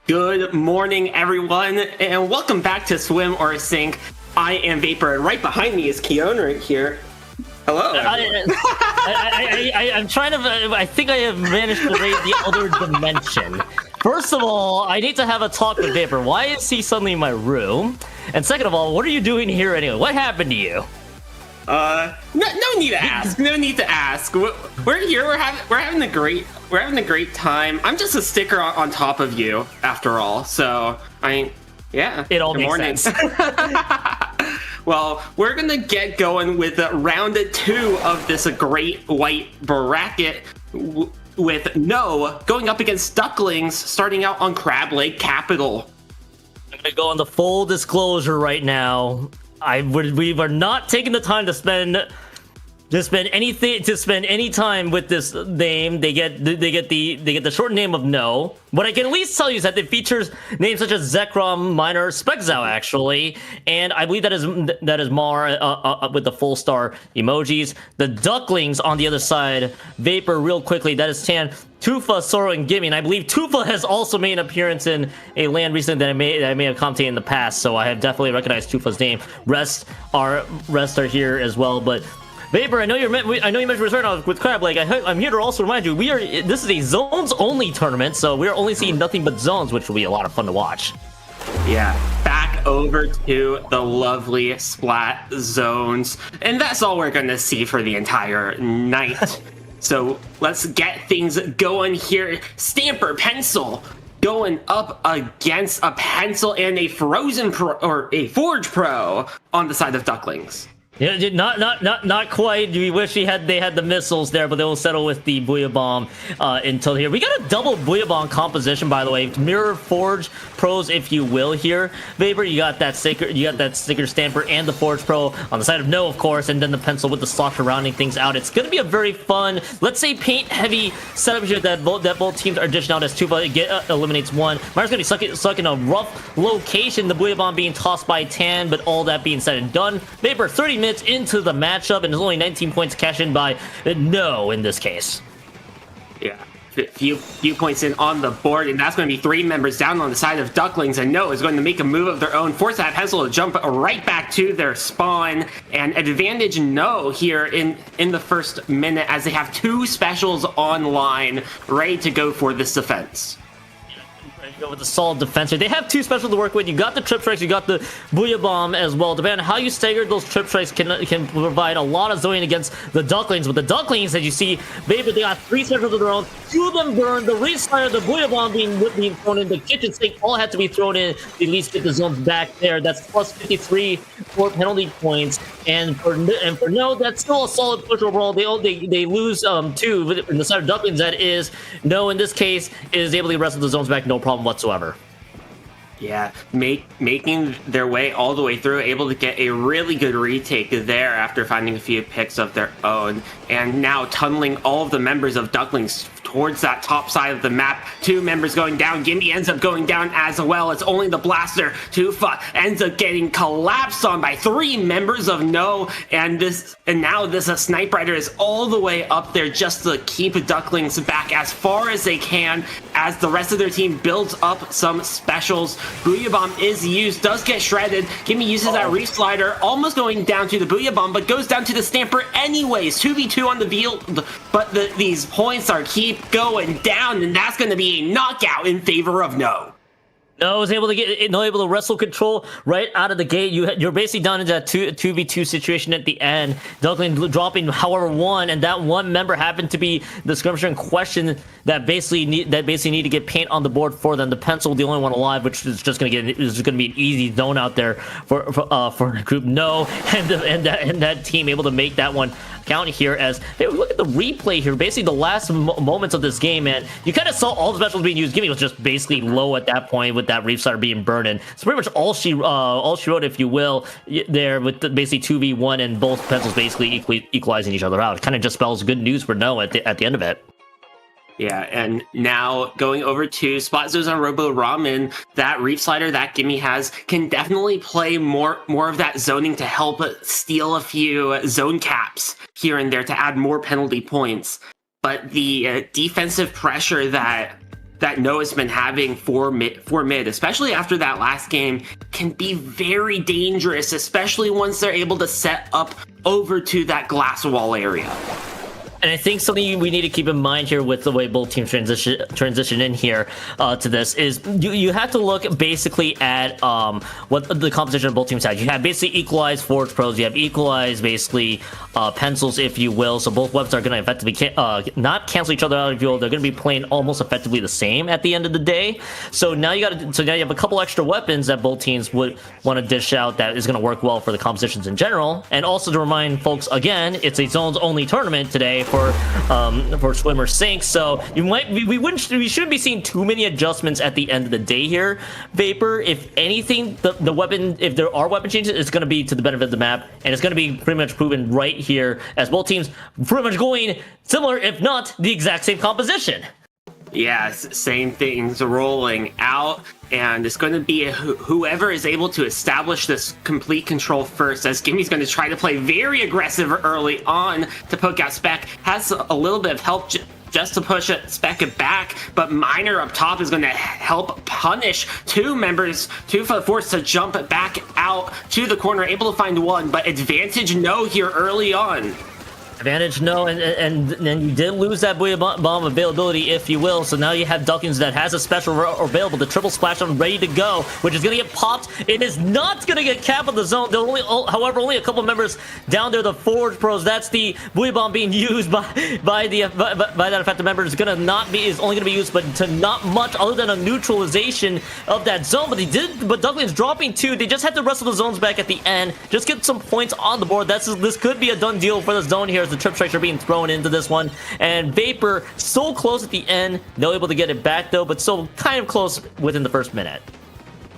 D: Good morning, everyone, and welcome back to Swim or Sink. I am Vapor, and right behind me is Keon right here. Hello.
E: I'm trying to. I think I have managed to raise the other dimension. First of all, I need to have a talk with Vapor. Why is he suddenly in my room? And second of all, what are you doing here anyway? What happened to you?
D: No need to ask. No need to ask. We're here. We're having a great time. I'm just a sticker on top of you, after all. So yeah.
E: It all makes sense.
D: Well, we're gonna get going with round 2 of this Great White bracket with No going up against Ducklings, starting out on Crab Lake Capital.
E: I'm gonna go into full disclosure right now. We are not taking the time to spend any time with this name. They get the short name of No. What I can at least tell you is that it features names such as Zekrom, Minor, Spexow actually, and I believe that is Mar with the full star emojis. The Ducklings on the other side, Vapor real quickly, that is Tan, Tufa, Soro, and Gimme, and I believe Tufa has also made an appearance in a land recently that I may have commentated in the past, so I have definitely recognized Tufa's name. Rest are here as well, but Vapor, I know you mentioned return with Crab Lake. I'm here to also remind you, this is a zones only tournament, so we are only seeing nothing but zones, which will be a lot of fun to watch.
D: Yeah, back over to the lovely Splat zones, and that's all we're gonna see for the entire night. So let's get things going here. Stamper Pencil going up against a Pencil and a Frozen Pro, or a Forge Pro on the side of Ducklings.
E: Yeah, not quite. We wish they had the missiles there, but they will settle with the Booyah Bomb until here. We got a double Booyah Bomb composition, by the way. Mirror Forge Pros, if you will, here. Vapor, you got that sticker Stamper and the Forge Pro on the side of No, of course, and then the Pencil with the slot rounding things out. It's going to be a very fun, let's say, paint-heavy setup here that both teams are dishing out as Tufa eliminates one. Minor's going to be stuck in a rough location, the Booyah Bomb being tossed by Tan, but all that being said and done. Vapor, 30 minutes into the matchup, and there's only 19 points cashed in by No in this case.
D: Yeah, few points in on the board, and that's going to be 3 members down on the side of Ducklings, and No is going to make a move of their own, force that Pencil to jump right back to their spawn, and advantage No here in the first minute as they have 2 specials online ready to go for this defense.
E: You go with the solid defense here. They have two specials to work with. You got the trip strikes, you got the Booyah Bomb as well. Depending on how you stagger those trip strikes can provide a lot of zoning against the Ducklings. But the Ducklings, as you see, they got 3 specials of their own. 2 of them burn. The Reslider, the Booyah Bomb being thrown in. The kitchen sink all had to be thrown in to at least get the zones back there. That's plus 53 for penalty points. And for No, that's still a solid push overall. They lose 2 in the side of Ducklings. That is, No, in this case, is able to wrestle the zones back, no problem whatsoever.
D: Yeah, making their way all the way through, able to get a really good retake there after finding a few picks of their own, and now tunneling all of the members of Ducklings towards that top side of the map. 2 members going down. Gimme ends up going down as well. It's only the blaster. Tufa ends up getting collapsed on by 3 members of No, and now this Snipe Rider is all the way up there just to keep Ducklings back as far as they can as the rest of their team builds up some specials. Booyah Bomb is used, does get shredded. Gimme uses that Reslider, almost going down to the Booyah Bomb, but goes down to the Stamper anyways. 2v2 on the field, but these points are keep going down, and that's going to be a knockout in favor of No.
E: No, was able to wrestle control right out of the gate. You're basically down into that 2v2 situation at the end. Duckling dropping however 1, and that 1 member happened to be the skirmisher in question that basically need to get paint on the board for them. The pencil, the only one alive, which is just going to be an easy zone out there for the group. No, and that team able to make that one count here. As hey, look at the replay here, basically the last moments of this game, man, you kind of saw all the specials being used. Gimme was just basically low at that point with that Reef Slider being burned in. It's pretty much all she wrote, if you will, there with basically 2v1 and both pencils basically equalizing each other out. It kind of just spells good news for No at the end of it.
D: Yeah, and now going over to Spot Zones on Robo Ramen, that Reef Slider that Gimme has can definitely play more of that zoning to help steal a few zone caps here and there to add more penalty points. But the defensive pressure that No has been having for mid, especially after that last game, can be very dangerous, especially once they're able to set up over to that glass wall area.
E: And I think something we need to keep in mind here with the way both teams transition in here to this is you have to look basically at what the composition of both teams have. You have basically equalized Forge Pros, you have equalized basically pencils, if you will. So both weapons are going to effectively not cancel each other out, if you will. They're going to be playing almost effectively the same at the end of the day. So now you have a couple extra weapons that both teams would want to dish out that is going to work well for the compositions in general. And also to remind folks again, it's a zones only tournament today for swimmer sinks, so we shouldn't be seeing too many adjustments at the end of the day here. Vapor, if anything, the weapon, if there are weapon changes, it's going to be to the benefit of the map, and it's going to be pretty much proven right here as both teams pretty much going similar, if not the exact same composition.
D: Yes, same things rolling out, and it's going to be whoever is able to establish this complete control first, as Gimme's going to try to play very aggressive early on to poke out Spec. Has a little bit of help just to push Spec back, but Miner up top is going to help punish 2 members, 2 for the force to jump back out to the corner, able to find 1, but advantage No here early on.
E: Advantage No, and you did lose that Booyah Bomb availability, if you will. So now you have Ducklings that has a special available, the triple splash on ready to go, which is going to get popped. It is not going to get capped on the zone. There however, only a couple members down there, the Forge Pros. That's the Booyah Bomb being used by that effective member is only going to be used, but to not much other than a neutralization of that zone. But Ducklings dropping 2. They just had to wrestle the zones back at the end, just get some points on the board. This could be a done deal for the zone here, as the trip strikes are being thrown into this one. And Vapor so close at the end, no able to get it back though, but still kind of close within the first minute.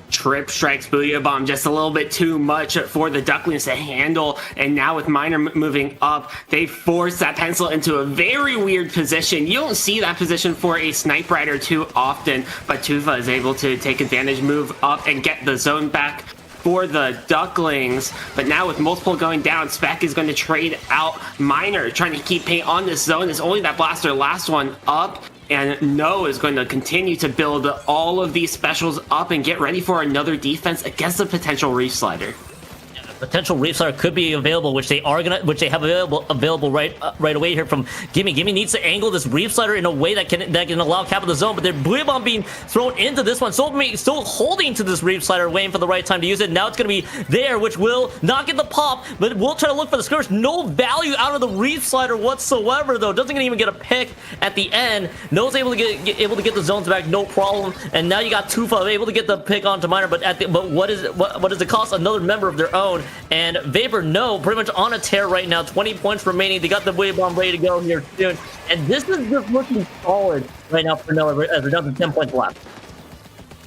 D: Trip strikes Booyah Bomb just a little bit too much for the Ducklings to handle, and now with Miner moving up, they force that pencil into a very weird position. You don't see that position for a Snipe Rider too often, but Tufa is able to take advantage, move up, and get the zone back for the Ducklings. But now with multiple going down, Spec is going to trade out Miner, trying to keep paint on this zone. It's only that blaster last one up, and No is going to continue to build all of these specials up and get ready for another defense against a potential Reef Slider.
E: potential Reef Slider could be available, which they have available right away here from Gimme. Gimme needs to angle this Reef Slider in a way that can allow Cap of the zone, but they're Blue Bomb being thrown into this one, still holding to this Reef Slider, waiting for the right time to use it. Now it's going to be there, which will not get the pop, but we'll try to look for the skirmish. No value out of the Reef Slider whatsoever, though. Doesn't even get a pick at the end. No's able to get the zones back, no problem. And now you got Tufa able to get the pick onto Miner, but what does it cost? Another member of their own. And Vapor, no, pretty much on a tear right now. 20 points remaining. They got the wave bomb ready to go here soon. And this is just looking solid right now for Noah as we're down to 10 points left.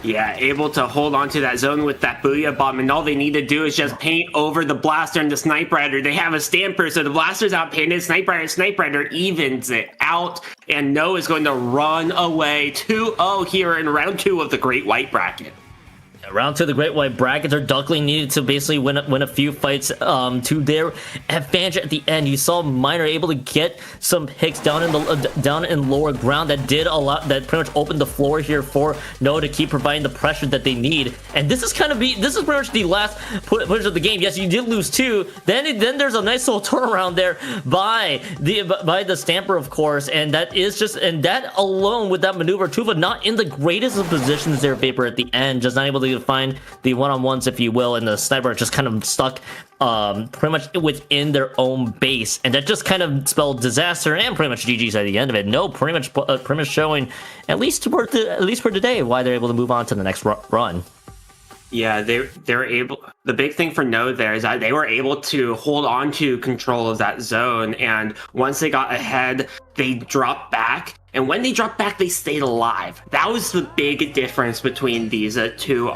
D: Yeah, able to hold on to that zone with that Booyah Bomb, and all they need to do is just paint over the Blaster and the Snipe Rider. They have a Stamper, so the Blaster's out painted. Snipe Rider evens it out, and No is going to run away 2-0 here in round 2 of the Great White Bracket.
E: Round 2 of the Great White Brackets, our Duckling needed to basically win a few fights to their advantage at the end. You saw Miner able to get some picks down in lower ground that pretty much opened the floor here for Noah to keep providing the pressure that they need. And this is pretty much the last push of the game. Yes, you did lose 2. Then there's a nice little turnaround there by the Stamper, of course, and that alone with that maneuver, Tufa not in the greatest of positions there, Vapor, at the end, just not able to find the one-on-ones, if you will, and the Sniper just kind of stuck pretty much within their own base, and that just kind of spelled disaster and pretty much GG's at the end of it. No, pretty much showing at least for today why they're able to move on to the next run.
D: Yeah, they're able. The big thing for No there is that they were able to hold on to control of that zone, and once they got ahead, they dropped back. And when they dropped back, they stayed alive. That was the big difference between these two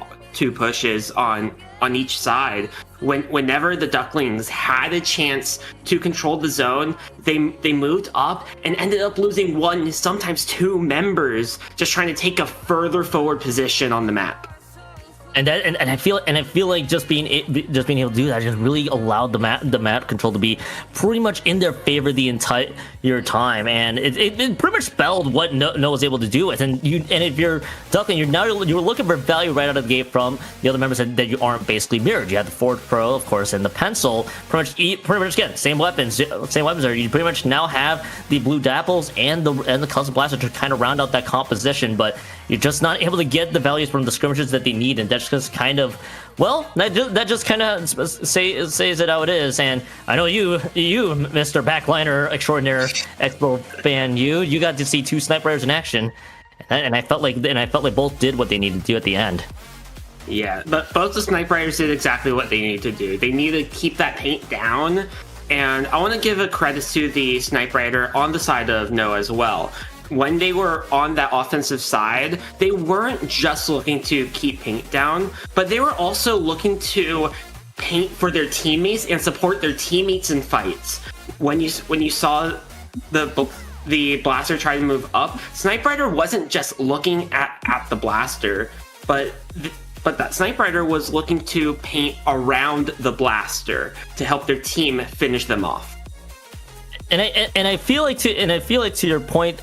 D: pushes on each side. Whenever the Ducklings had a chance to control the zone, they moved up and ended up losing 1, sometimes 2 members, just trying to take a further forward position on the map.
E: And I feel like just being able to do that just really allowed the map control to be pretty much in their favor the entire time, and it pretty much spelled what No was able to do with. And if you're Duckling, you're looking for value right out of the gate from the other members that you aren't basically mirrored. You have the Forge Pro, of course, and the Pencil. Pretty much again same weapons there. You pretty much now have the Blue Dapples and the Custom Blaster to kind of round out that composition, but you're just not able to get the values from the skirmishes that they need, and that's just kind of, well, that just kind of says it how it is. And I know you, Mr. Backliner Extraordinaire Expo fan, you got to see 2 Snipe Riders in action, and I felt like both did what they needed to do at the end.
D: Yeah, but both the Snipe Riders did exactly what they needed to do. They need to keep that paint down, and I want to give a credit to the Snipe Rider on the side of No as well. When they were on that offensive side, they weren't just looking to keep paint down, but they were also looking to paint for their teammates and support their teammates in fights. When you saw the Blaster try to move up, Snipe Rider wasn't just looking at the Blaster, but that Snipe Rider was looking to paint around the Blaster to help their team finish them off.
E: And I feel like to your point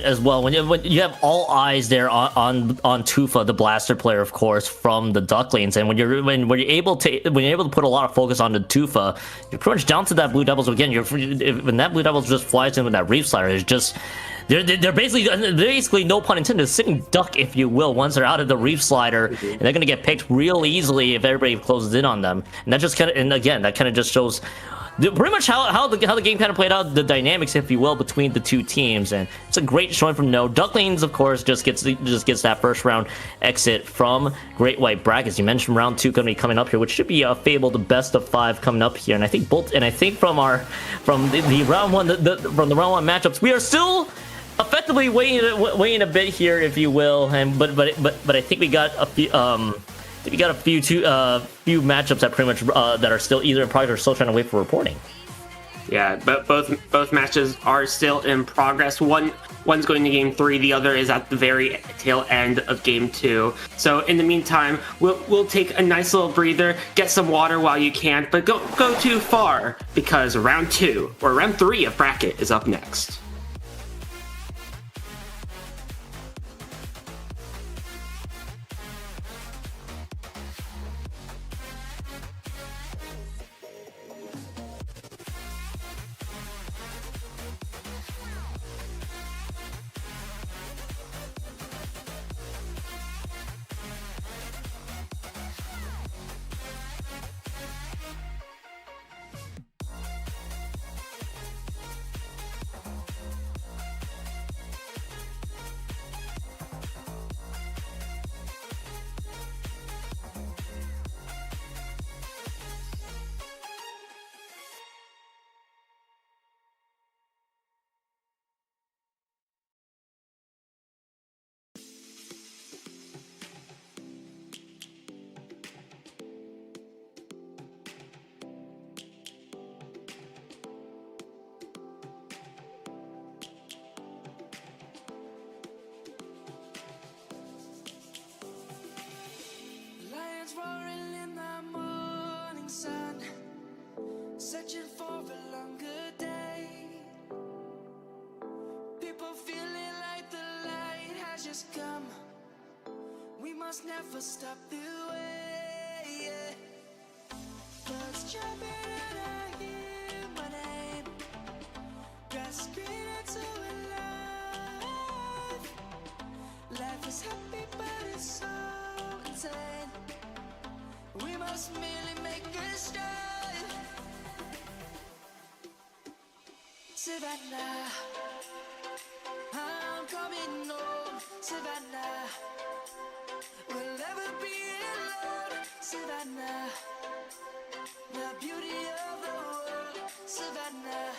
E: as well, when you have all eyes there on Tufa, the Blaster player, of course, from the Ducklings, and when you're able to put a lot of focus on the Tufa, you're pretty much down to that Blue Devils again. When that Blue Devils just flies in with that Reef Slider, it's just they're basically, no pun intended, a sitting duck, if you will, once they're out of the Reef Slider, and they're gonna get picked real easily if everybody closes in on them. And that just kind of just shows pretty much how the game kind of played out, the dynamics, if you will, between the two teams. And it's a great showing from No. Ducklings, of course, just gets that first round exit from Great White Brackets. You mentioned round 2 going to be coming up here, which should be a fabled best of 5 coming up here. And I think from the round 1 matchups, we are still effectively waiting a bit here, if you will. And but I think we got a few. We got a few matchups that pretty much that are still either in progress or still trying to wait for reporting.
D: Yeah, but both matches are still in progress. One's going to game 3, the other is at the very tail end of game 2. So in the meantime, we'll take a nice little breather, get some water while you can, but go too far, because round 3 of bracket is up next.
A: just come. We must never stop the way. Birds jumping and I hear my name. Grass green and so alive. Life is happy but it's so insane. We must merely make a start. Savannah, I'm coming home. Savannah, we'll never be alone. Savannah, the beauty of the world. Savannah,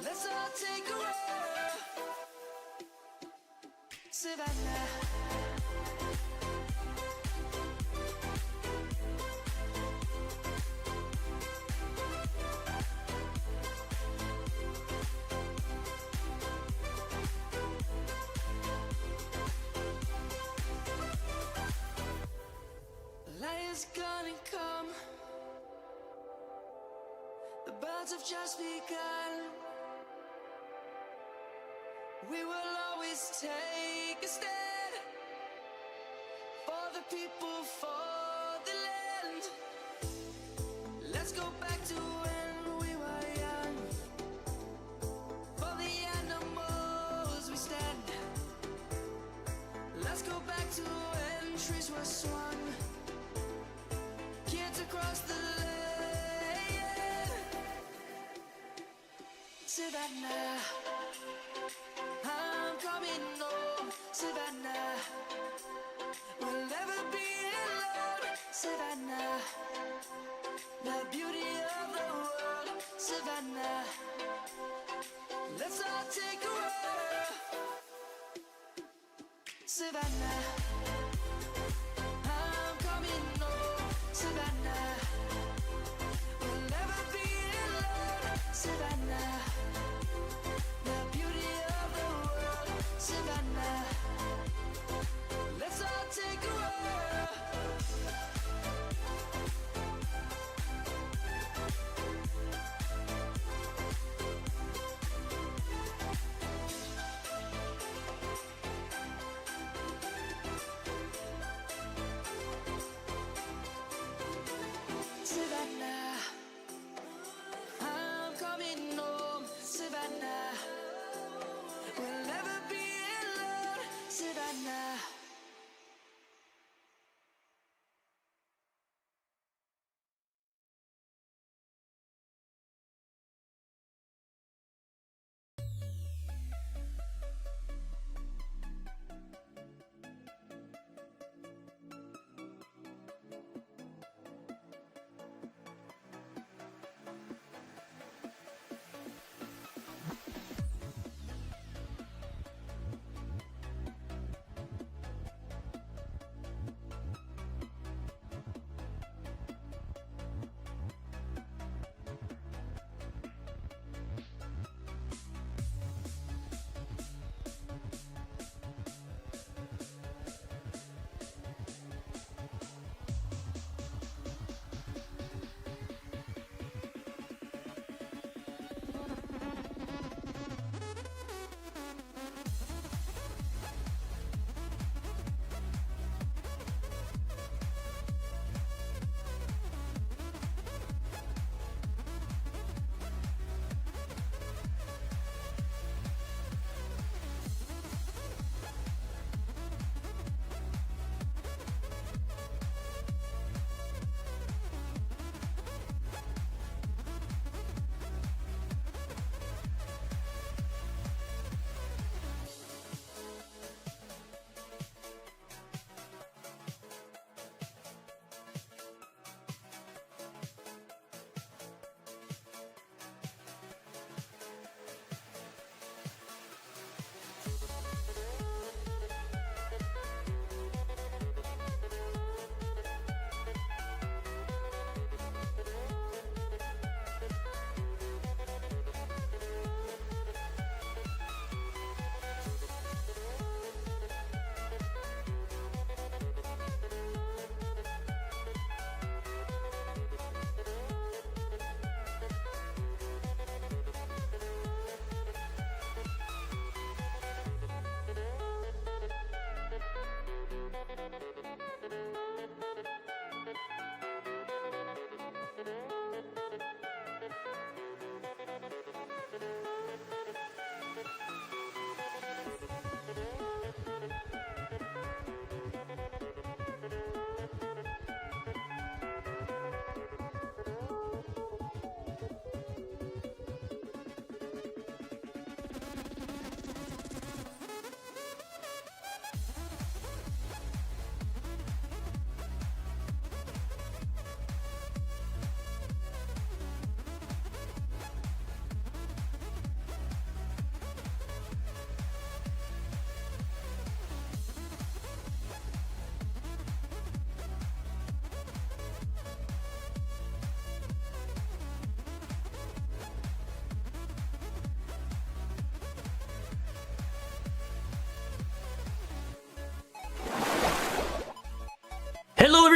A: let's all take a walk. Savannah. Light is gonna come. The birds have just begun. We will always take a stand for the people, for the land. Let's go back to when we were young. For the animals we stand. Let's go back to when trees were swung. Kids across the land. Savannah, I'm coming home. Savannah, we'll never be alone. Savannah, the beauty of the world. Savannah, let's all take a walk. Savannah, I'm coming home. Savannah, we'll never be alone. Savannah, the beauty of the world. Savannah, let's all take a walk.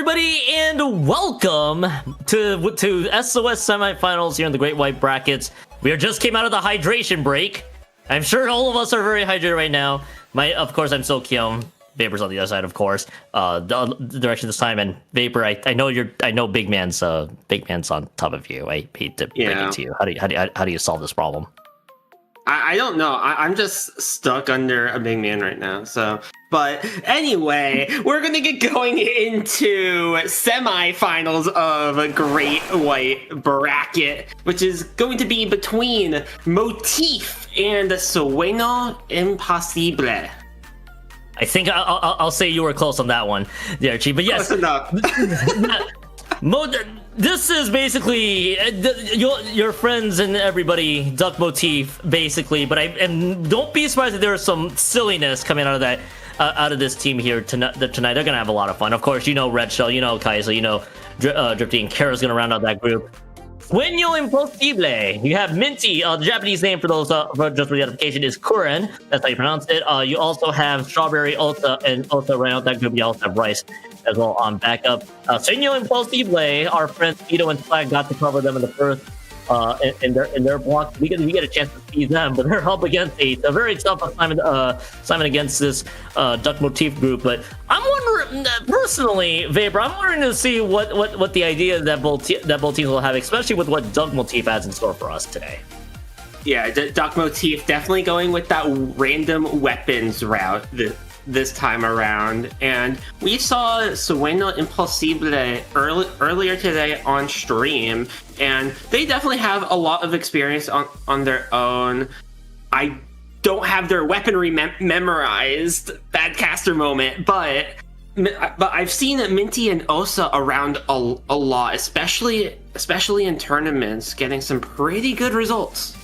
E: everybody, and welcome to SOS semifinals here in the Great White Brackets. We just came out of the hydration break. I'm sure all of us are very hydrated right now. Of course, I'm so Kyung. Vapor's on the other side, of course. The direction this time, and Vapor, I know Big Man's on top of you. I hate to bring it to you. How do you solve this problem?
D: I don't know. I'm just stuck under a big man right now. So, but anyway, we're gonna get going into semifinals of a Great White Bracket, which is going to be between Motif and Sueno Imposible.
E: I think I'll say you were close on that one, there, Chief. But yes,
D: close enough.
E: This is basically your friends and everybody Duck Motif, basically. But don't be surprised if there's some silliness coming out of that, out of this team here tonight. They're gonna have a lot of fun. Of course, you know Red Shell, you know Kaiser, you know Drifty, and Kara's gonna round out that group. Sueno Imposible. You have Minty. The Japanese name for those just for the identification is Kuren. That's how you pronounce it. You also have Strawberry, Ota, and Ota round out that group. You also have Rice as well on backup. Sueno Imposible, our friends Ito and Flag got to cover them in the first in their block. We get a chance to see them, but they're up against a very tough assignment against this Duck Motif group. But I'm wondering personally, Vapor, I'm wondering to see what the idea that both teams will have, especially with what Duck Motif has in store for us today.
D: Yeah, Duck Motif definitely going with that random weapons route this time around, and we saw Sueno Imposible earlier today on stream, and they definitely have a lot of experience on their own. I don't have their weaponry memorized, bad caster moment, but I've seen Minty and Osa around a lot, especially in tournaments, getting some pretty good results.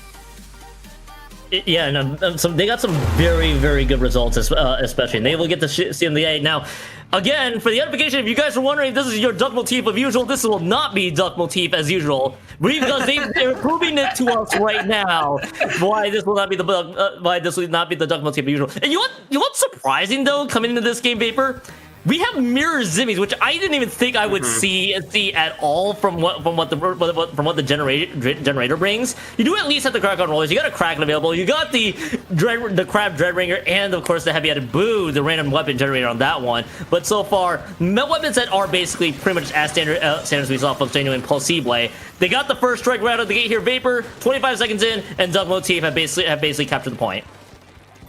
E: Yeah, no, they got some very, very good results, especially, and they will get to see them the A. Now, again, for the edification, if you guys are wondering if this is your Duck Motif of usual, this will not be Duck Motif as usual, because they're proving it to us right now why this will not be the Duck Motif of usual. And you know what's surprising though, coming into this game, Vapor? We have mirror zimmies, which I didn't even think I would see at all from what the generator brings. You do at least have the Crack-On rollers. You got a Kraken available. You got the Crab Dreadringer, and of course the heavy-headed Boo, the random weapon generator on that one. But so far, weapons that are basically pretty much as standards we saw from Sueno Imposible. They got the first strike right out of the gate here. Vapor, 25 seconds in, and Duck Motif have basically captured the point.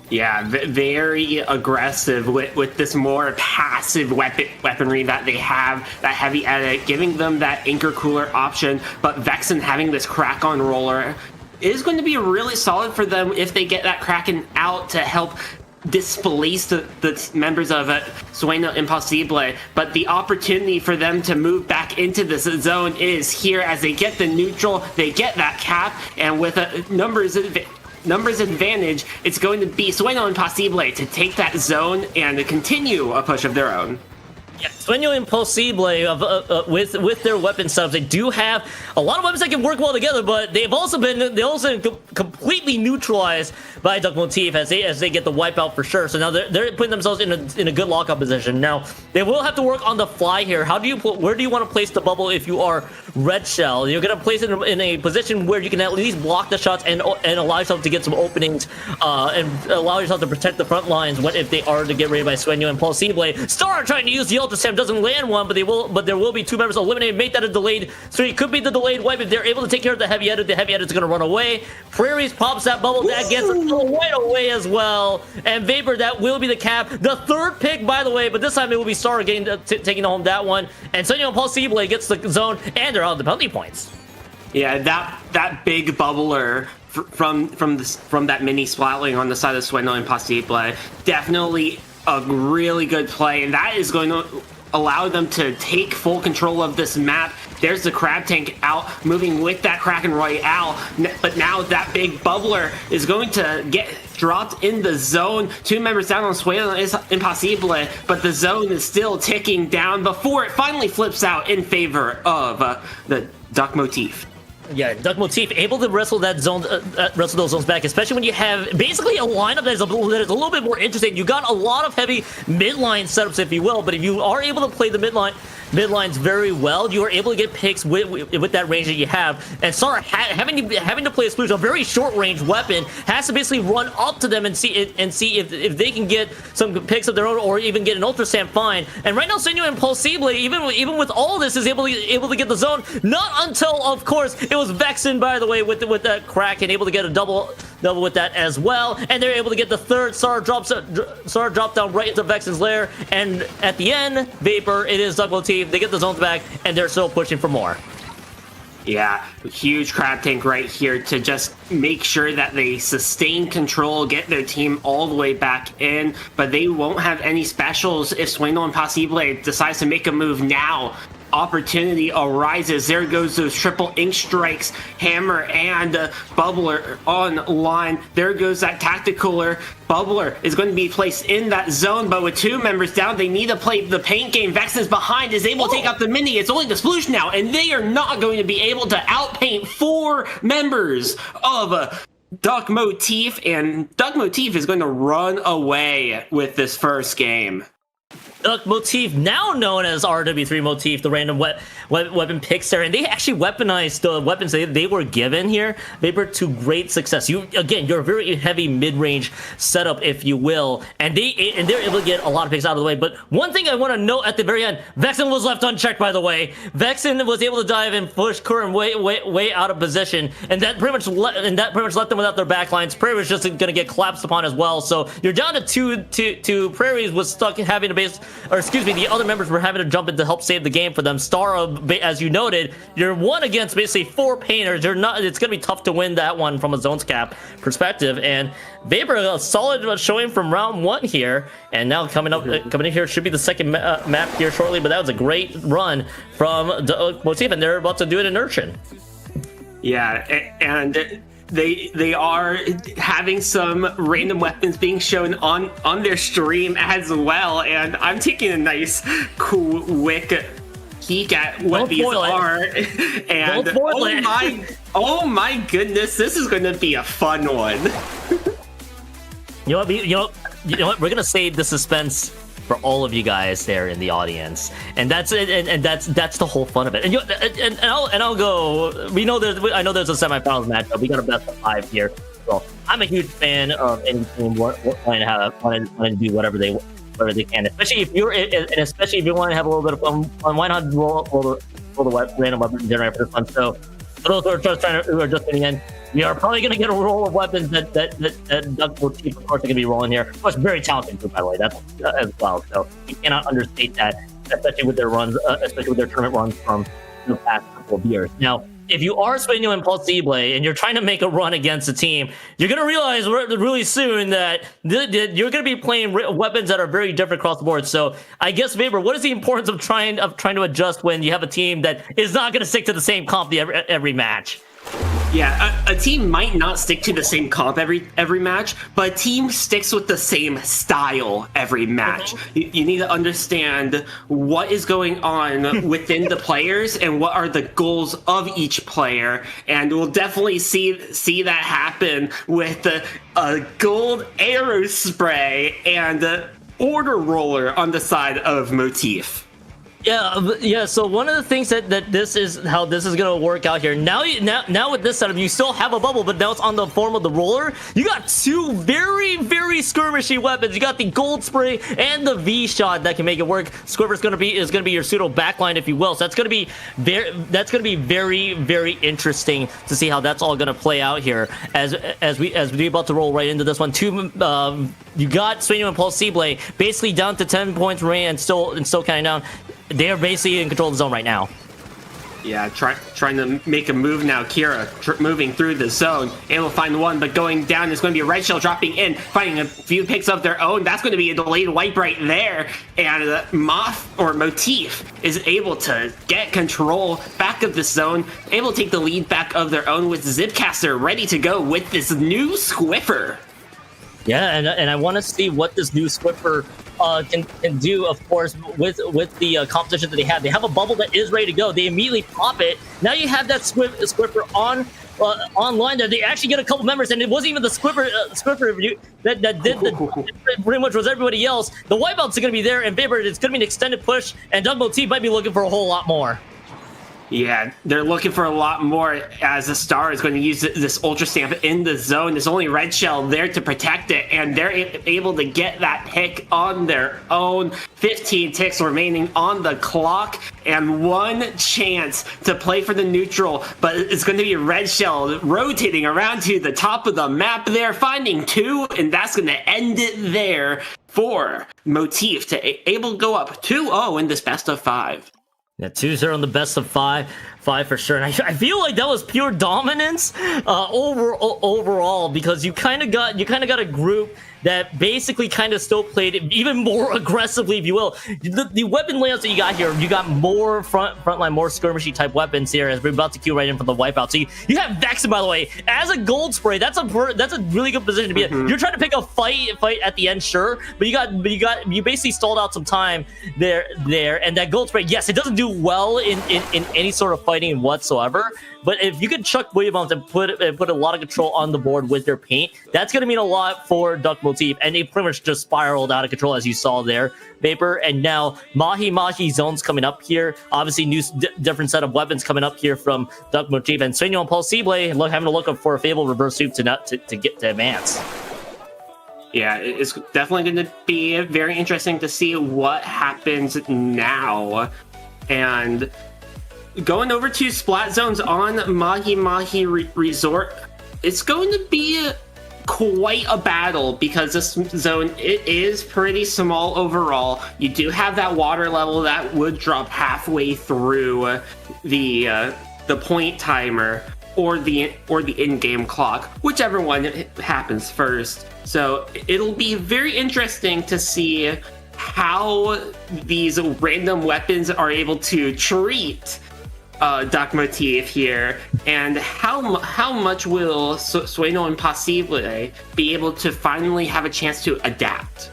D: Yeah, very aggressive with this more passive weaponry that they have, that heavy edit, giving them that Anchor Cooler option, but Vexen having this Crack-On roller is going to be really solid for them if they get that Kraken out to help displace the members of Sueno Imposible. But the opportunity for them to move back into this zone is here as they get the neutral, they get that cap, and with numbers advantage, it's going to be Sueno Imposible to take that zone and to continue a push of their own.
E: Yeah, Sueno Imposible, with their weapon subs, they do have a lot of weapons that can work well together, but they've also been completely neutralized by Duck Motif as they get the wipeout for sure. So now they're putting themselves in a good lockup position. Now they will have to work on the fly here. Where do you want to place the bubble if you are Red Shell? You're gonna place it in a position where you can at least block the shots and allow yourself to get some openings and allow yourself to protect the front lines. What if they are to get raided by Sueno Imposible? Star trying to use the Ultra Stamp, doesn't land one, but there will be two members eliminated. Make that a delayed, so it could be the delayed wipe if they're able to take care of the heavy edit. The heavy edit's gonna run away. Prairies pops that bubble, that gets it right away as well. And Vapor, that will be the cap. The third pick, by the way, but this time it will be Star taking home that one. And Sueno Imposible gets the zone, and they're out the penalty points.
D: Yeah, that big bubbler from that mini splatling on the side of Sueno Imposible, definitely a really good play, and that is going to allow them to take full control of this map. There's the Crab Tank out, moving with that Kraken Royale, but now that big bubbler is going to get dropped in the zone. Two members down on Sueno Imposible, but the zone is still ticking down before it finally flips out in favor of the Duck Motif.
E: Yeah, Duck Motif able to wrestle those zones back, especially when you have basically a lineup that is a little bit more interesting. You got a lot of heavy midline setups, if you will, but if you are able to play the midline mid lines very well, you are able to get picks with that range that you have. And Star having to play a Sploosh, a very short range weapon, has to basically run up to them and see if they can get some picks of their own or even get an Ultra Stamp fine. And right now, Sueno Imposible, even with all this, is able to get the zone. Not until, of course, it was Vexen, by the way, with that crack, and able to get a double with that as well. And they're able to get the third Star drop down right into Vexen's lair. And at the end, Vapor, it is Duck Motif. They get the zones back, and they're still pushing for more.
D: Yeah, huge crab tank right here to just make sure that they sustain control, get their team all the way back in, but they won't have any specials if Sueno Imposible decides to make a move now. Opportunity arises. There goes those triple ink strikes. Hammer and Bubbler online. There goes that tacticaler. Bubbler is going to be placed in that zone, but with 2 members down, they need to play the paint game. Vexen's behind, is able to take out the mini. It's only the Sploosh now, and they are not going to be able to outpaint 4 members of Duck Motif, and Duck Motif is going to run away with this first game.
E: Duck Motif, now known as RW3 Motif, the random weapon picks there, and they actually weaponized the weapons they were given here. They were to great success. You're a very heavy mid-range setup, if you will, and they're able to get a lot of picks out of the way. But one thing I want to note at the very end, Vexen was left unchecked, by the way. Vexen was able to dive and push Creme way out of position, and that pretty much left them without their backlines. Prairie was just going to get collapsed upon as well. So you're down to two. Prairies was stuck having to base. Or excuse me, the other members were having to jump in to help save the game for them. Star, as you noted, you're 1 against basically 4 painters. It's going to be tough to win that one from a zones cap perspective. And Vapor, a solid showing from round 1 here. And now coming in here should be the second map here shortly. But that was a great run from Motif, and they're about to do it in Urchin.
D: Yeah, and they are having some random weapons being shown on their stream as well, and I'm taking a nice quick peek at what these are. And oh my goodness, this is going to be a fun one.
E: You know what? We're gonna save the suspense for all of you guys there in the audience, and that's the whole fun of it. And I'll go. I know there's a semifinals matchup. We got a best of 5 here. So I'm a huge fan of any team wanting to do whatever they can, especially if you want to have a little bit of fun. Why not roll the random weapon generator for the fun? So for those who are just getting in, we are probably going to get a roll of weapons that Duck Motif, of course, are going to be rolling here. Of course, very talented group, by the way, that's as well. So you cannot understate that, especially with their runs, especially with their tournament runs from the past couple of years. Now, if you are Sueno Imposible and you're trying to make a run against a team, you're going to realize really soon that you're going to be playing weapons that are very different across the board. So I guess, Vapor, what is the importance of trying to adjust when you have a team that is not going to stick to the same comp every match?
D: Yeah, a team might not stick to the same comp every match, but a team sticks with the same style every match. You need to understand what is going on within the players and what are the goals of each player, and we'll definitely see that happen with a gold arrow spray and order roller on the side of Motif.
E: Yeah. So one of the things that this is how this is gonna work out here. Now with this setup, you still have a bubble, but now it's on the form of the roller. You got 2 very, very skirmishy weapons. You got the gold spray and the V shot that can make it work. Squibber's gonna be your pseudo backline, if you will. So that's gonna be very, very interesting to see how that's all gonna play out here as we about to roll right into this one. You got Sueno Imposible basically down to 10 points remaining and still counting down. They are basically in control of the zone right now.
D: Yeah, trying to make a move now. Kira moving through the zone, able to find one, but going down is going to be a red shell dropping in, finding a few picks of their own. That's going to be a delayed wipe right there, and Motif is able to get control back of the zone, able to take the lead back of their own with Zipcaster ready to go with this new Squiffer.
E: Yeah, and I want to see what this new Squiffer can do, of course, with the competition that they have. They have a bubble that is ready to go. They immediately pop it. Now you have that Squiffer on online that they actually get a couple members, and it wasn't even the Squiffer review that did pretty much was everybody else. The wipeouts are going to be there, and Vapor, it's going to be an extended push, and Doug Motif might be looking for a whole lot more.
D: Yeah, they're looking for a lot more as the Star is going to use this Ultra Stamp in the zone. There's only Red Shell there to protect it, and they're able to get that pick on their own. 15 ticks remaining on the clock, and one chance to play for the neutral, but it's going to be Red Shell rotating around to the top of the map there, finding 2, and that's going to end it there for Motif to able to go up 2-0 in this best of 5.
E: Yeah, 2-0 in the best of 5 for sure. And I feel like that was pure dominance overall, because you kind of got a group that basically kind of still played even more aggressively, if you will. The weapon layouts that you got here, you got more frontline, more skirmishy type weapons here as we're about to queue right in for the wipeout. So you have Vexen, by the way, as a gold spray. That's a really good position to be in. You're trying to pick a fight at the end, sure, but you basically stalled out some time there, and that gold spray, yes, it doesn't do well in any sort of fighting whatsoever. But if you could chuck William Bombs and put a lot of control on the board with their paint, that's going to mean a lot for Duck Motif. And they pretty much just spiraled out of control, as you saw there, Vapor. And now Mahi zones coming up here. Obviously, different set of weapons coming up here from Duck Motif. And Sueno Imposible having to look up for a Fable reverse sweep to get to advance.
D: Yeah, it's definitely going to be very interesting to see what happens now. And going over to Splat Zones on Mahi Resort, it's going to be quite a battle because this zone, it is pretty small overall. You do have that water level that would drop halfway through the point timer or the in-game clock, whichever one happens first. So it'll be very interesting to see how these random weapons are able to treat Duck Motif here, and how much will Sueno Imposible be able to finally have a chance to adapt?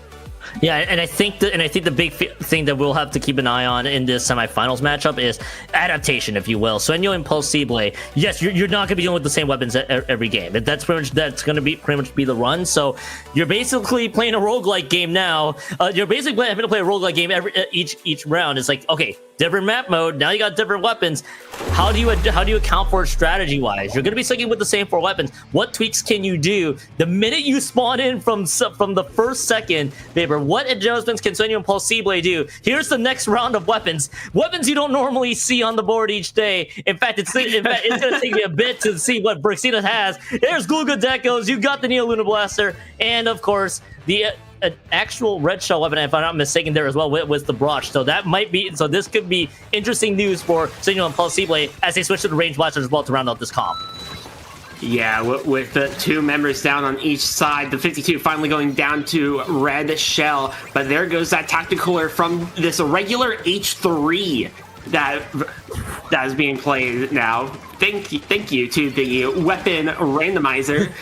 E: Yeah, and I think the big thing that we'll have to keep an eye on in this semifinals matchup is adaptation, if you will. Sueno Imposible, yes, you're not going to be dealing with the same weapons every game. That's going to be pretty much be the run. So you're basically playing a roguelike game now. You're basically having to play a roguelike game each round. It's like, okay, different map mode. Now you got different weapons. How do you account for it strategy wise? You're going to be sticking with the same 4 weapons. What tweaks can you do the minute you spawn in from the first second, Vapor? What adjustments can Sueno Imposible do? Here's the next round of weapons you don't normally see on the board each day. In fact, it's going to take me a bit to see what Brixita has. There's Gluga Decos. You got the Neo Luna Blaster, and of course the actual red shell weapon, if I'm not mistaken, there as well with the Broch. So this could be interesting news for Sueno Imposible as they switch to the range blasters as well to round out this comp.
D: Yeah, with the 2 members down on each side, the 52 finally going down to red shell, but there goes that tacticaler from this regular H3 that is being played now. Thank you to the weapon randomizer.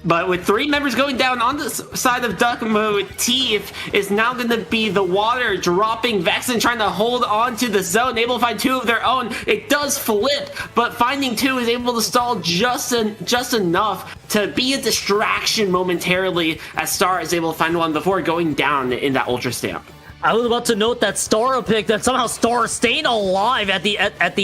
D: But with 3 members going down on the side of Duck Motif, is now going to be the water dropping. Vexen trying to hold on to the zone, able to find 2 of their own. It does flip, but finding 2 is able to stall just enough to be a distraction momentarily, as Star is able to find one before going down in that Ultra Stamp.
E: I was about to note that Star pick, that somehow Star staying alive at the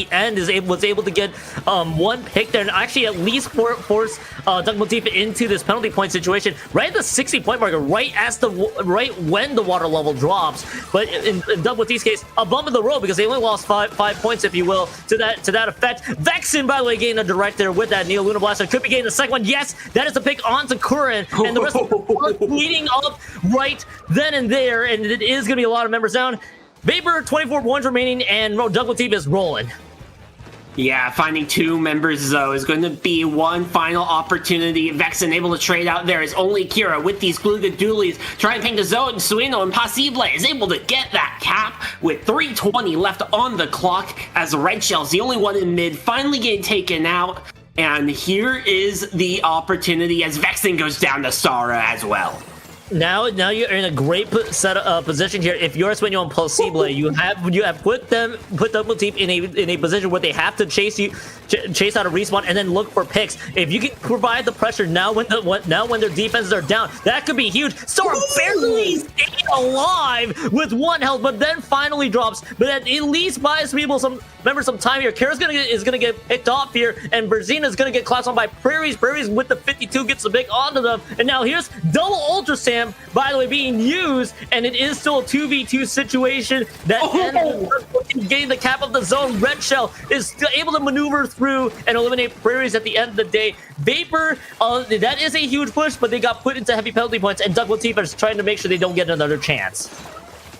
E: end was able to get 1 pick there, and actually at least force Duck Motif into this penalty point situation right at the 60-point marker, right when the water level drops. But in Duck Motif's case, a bump in the road because they only lost 5 points, if you will, to that effect. Vexen, by the way, getting a direct there with that Neo Luna Blaster. Could be getting the second one. Yes, that is the pick onto Curran, and the rest of the board leading up right then and there, and it is going to be a lot of members down. Vapor, 24 points remaining, and Duck Motif is rolling.
D: Yeah, finding 2 members, though, is going to be one final opportunity. Vexen able to trade out there is only Kira with these Gluga Doolies. Trying to take the zone. Sueno Imposible is able to get that cap with 3:20 left on the clock, as Red Shell's the only one in mid, finally getting taken out. And here is the opportunity as Vexen goes down to Sara as well.
E: Now you're in a great position here. If you're Sueno Imposible, you have put Duck Motif in a position where they have to chase you chase out a respawn and then look for picks. If you can provide the pressure now when their defenses are down, that could be huge. Star barely staying alive with 1 health, but then finally drops. But at least buys people some time here. Kara's is gonna get picked off here, and Berzina's gonna get classed on by Prairies. Prairies with the 52 gets the big onto them, and now here's double Ultra Stamp, by the way, being used, and it is still a 2v2 situation that ends getting the cap of the zone. Red Shell is still able to maneuver through and eliminate Prairies at the end of the day. Vapor, that is a huge push, but they got put into heavy penalty points, and Duck Motif is trying to make sure they don't get another chance.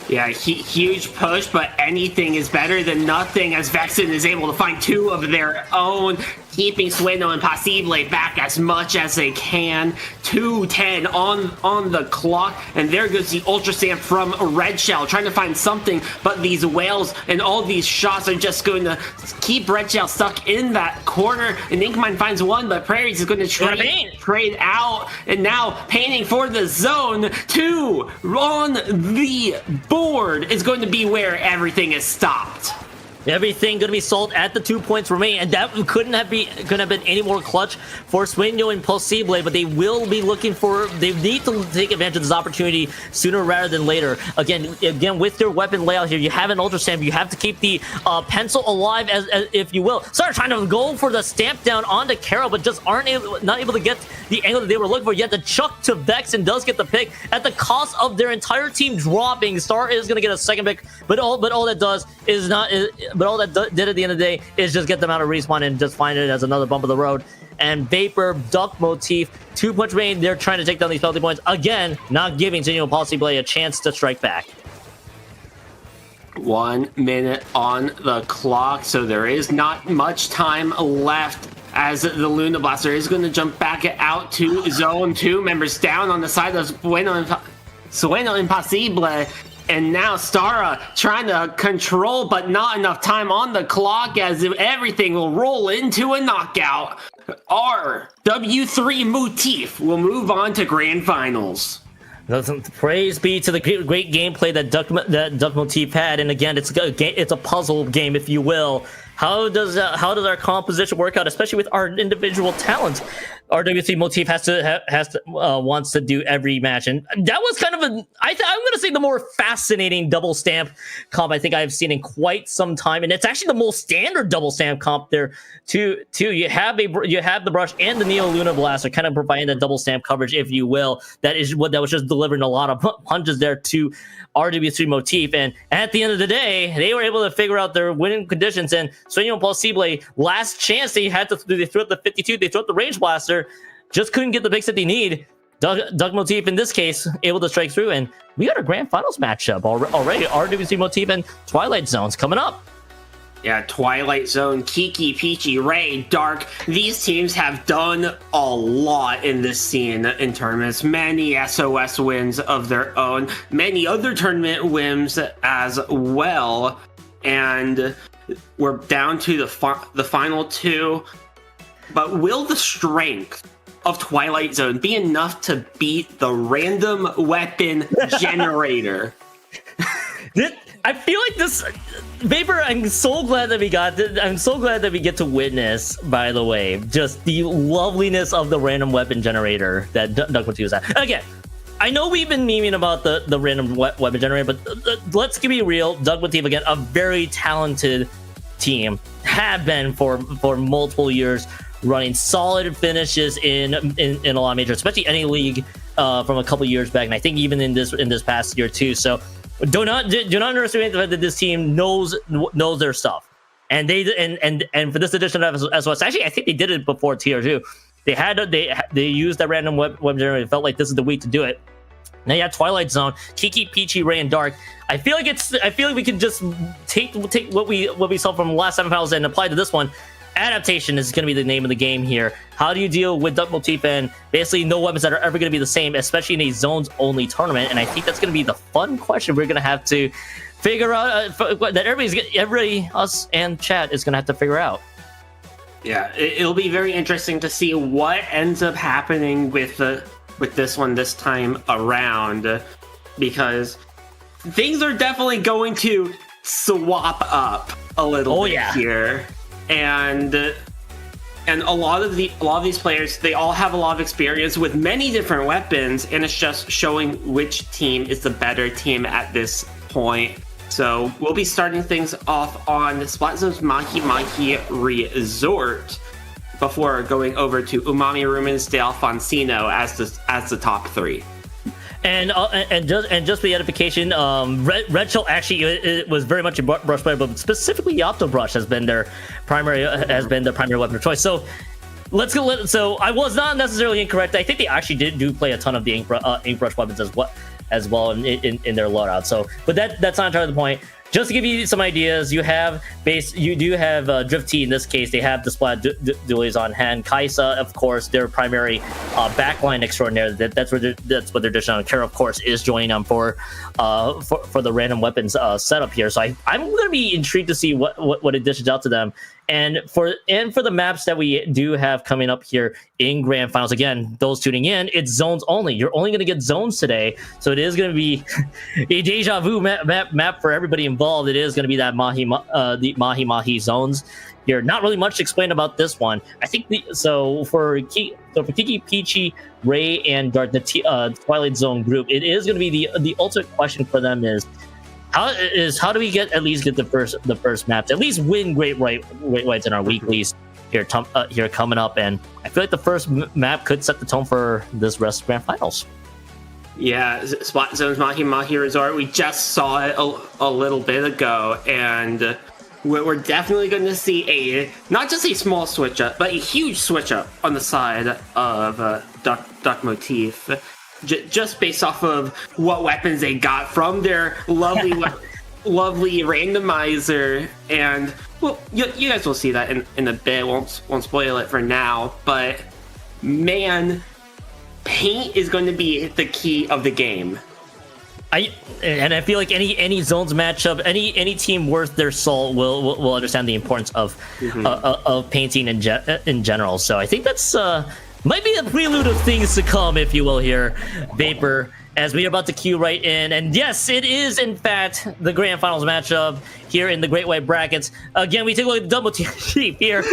D: Yeah, huge push, but anything is better than nothing as Vexen is able to find 2 of their own, keeping Sueno and Imposible back as much as they can. 2:10 on the clock, and there goes the Ultra Stamp from Red Shell, trying to find something, but these whales and all these shots are just going to keep Red Shell stuck in that corner, and Inkmine finds 1, but Prairies is going to trade out, and now painting for the zone. 2 on the board is going to be where everything is stopped.
E: Everything going to be sold at the 2 points remaining, and that couldn't have been any more clutch for Sueno and Imposible, but they will be looking for, they need to take advantage of this opportunity sooner rather than later. Again, with their weapon layout here, you have an Ultra Stamp, you have to keep the pencil alive, as if you will. Start trying to go for the stamp down onto Kara, but just not able to get the angle that they were looking for. Yet the chuck to Vex and does get the pick at the cost of their entire team dropping. Star is going to get a second pick, but all that does is not. But all that did at the end of the day is just get them out of respawn and just find it as another bump of the road. And Vapor, Duck Motif, 2 punch main, they're trying to take down these penalty points. Again, not giving Sueno and Imposible a chance to strike back.
D: 1 minute on the clock, so there is not much time left as the Luna Blaster is going to jump back out to Zone 2. Members down on the side of Sueno Imposible. And now Stara trying to control, but not enough time on the clock as if everything will roll into a knockout. RW3 Motif will move on to Grand Finals.
E: Praise be to the great gameplay that Duck Motif had, and again, it's a puzzle game, if you will. How does our composition work out, especially with our individual talents? RW3 Motif wants to do every match, and that was kind of I'm going to say the more fascinating double stamp comp I think I've seen in quite some time, and it's actually the most standard double stamp comp there too. You have the brush and the Neo Luna Blaster kind of providing the double stamp coverage, if you will. That was just delivering a lot of punches there to RW3 Motif, and at the end of the day, they were able to figure out their winning conditions. And Sueno and Imposible, last chance they threw out the 52, they threw out the range blaster, just couldn't get the picks that they need. Duck Motif in this case able to strike through, and we got a grand finals matchup already. RW3 Motif and Twilight Zones coming up.
D: Yeah, Twilight Zone, Kiki, Peachy, Ray, Dark. These teams have done a lot in this scene in tournaments. Many SOS wins of their own. Many other tournament wins as well. And we're down to the final 2. But will the strength of Twilight Zone be enough to beat the random weapon generator?
E: I feel like this Vapor. I'm so glad that we get to witness. By the way, just the loveliness of the random weapon generator that Duck Motif was at. Again, I know we've been memeing about the random weapon generator, but let's be real. Duck Motif, again, a very talented team, have been for multiple years, running solid finishes in a lot of majors, especially any league from a couple years back, and I think even in this past year too. So. Do not underestimate the fact that this team knows their stuff, and and for this edition of SOS, actually I think they did it before TR2. They used that random web generator. It felt like this is the week to do it. Now you have Twilight Zone, Kiki, Peachy, Ray, and Dark. I feel like we can just take what we saw from last semifinals and apply to this one. Adaptation is going to be the name of the game here. How do you deal with Duck Motif and basically no weapons that are ever going to be the same, especially in a zones-only tournament? And I think that's going to be the fun question we're going to have to figure out, that everybody, us and chat, is going to have to figure out.
D: Yeah, it'll be very interesting to see what ends up happening with this one this time around, because things are definitely going to swap up a little bit here. And And a lot of these players, they all have a lot of experience with many different weapons, and it's just showing which team is the better team at this point. So we'll be starting things off on Splatzone's Mahi Mahi Resort before going over to Umami Rumens de Alfonsino as the top 3.
E: And just for the edification, Red Shell actually it was very much a brush player, but specifically Yapto Brush has been their primary weapon of choice. So let's go. So I was not necessarily incorrect. I think they actually do play a ton of the ink brush weapons as well in their loadout. So, but that's not entirely the point. Just to give you some ideas, you do have Drift T in this case. They have the Splat Dualies on hand. Kaisa, of course, their primary backline extraordinaire. That's what they're dishing out. Kara, of course, is joining them for the random weapons setup here. So I'm going to be intrigued to see what it dishes out to them. And for the maps that we do have coming up here in Grand Finals, again, those tuning in, it's zones only. You're only going to get zones today, so it is going to be a deja vu map for everybody involved. It is going to be that the Mahi Mahi zones. Here, not really much to explain about this one. I think for Kiki, Peachy, Ray, and Dark, the Twilight Zone group, it is going to be the ultimate question for them is how do we at least get the first map to at least win Great Whites in our weeklies here coming up, and I feel like the first map could set the tone for this rest of Grand Finals.
D: Yeah, Splat Zone's Mahi Mahi Resort, we just saw it a little bit ago, and we're definitely going to see not just a small switch up, but a huge switch up on the side of Duck Motif. Just based off of what weapons they got from their lovely randomizer, and well, you guys will see that in a bit. Won't spoil it for now, but man, paint is going to be the key of the game.
E: I feel like any zones matchup, any team worth their salt will understand the importance of painting in general. So I think that's might be a prelude of things to come, if you will, here, Vapor, as we are about to queue right in. And yes, it is, in fact, the Grand Finals matchup here in the Great White Brackets. Again, we take a look at the double team here.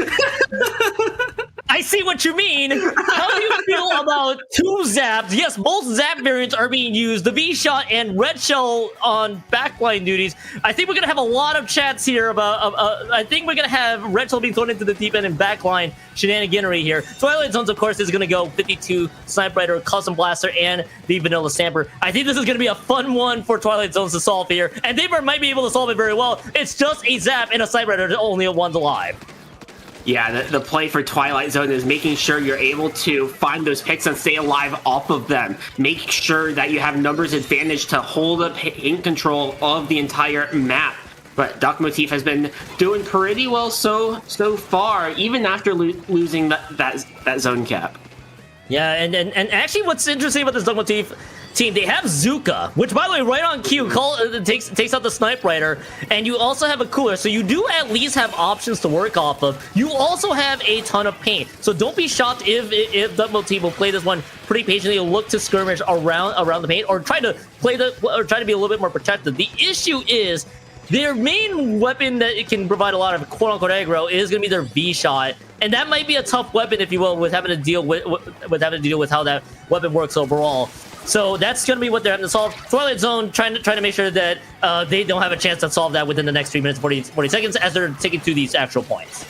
E: I see what you mean. How do you feel about 2 zaps? Yes, both zap variants are being used. The V-Shot and Red Shell on backline duties. I think we're going to have a lot of chats here about... I think we're going to have Red Shell being thrown into the deep end and backline shenaniganery here. Twilight Zones, of course, is going to go 52, Sniper Rider, Custom Blaster, and the Vanilla Stamper. I think this is going to be a fun one for Twilight Zones to solve here. And they might be able to solve it very well. It's just a zap and a Sniper Rider, only one's alive.
D: Yeah, the play for Twilight Zone is making sure you're able to find those picks and stay alive off of them. Make sure that you have numbers advantage to hold up in control of the entire map. But Duck Motif has been doing pretty well so far, even after losing that zone cap.
E: Yeah, and actually what's interesting about this Duck Motif team, they have Zuka, which, by the way, right on cue, takes out the Snipe Rider, and you also have a Cooler, so you do at least have options to work off of. You also have a ton of paint, so don't be shocked if Duck Motif will play this one pretty patiently, look to skirmish around the paint, or try to be a little bit more protected. The issue is their main weapon that it can provide a lot of quote-unquote aggro is going to be their V-Shot, and that might be a tough weapon, if you will, with having to deal with how that weapon works overall. So that's going to be what they're having to solve. Twilight Zone trying to make sure that they don't have a chance to solve that within the next 3 minutes 40 seconds as they're taking to these actual points.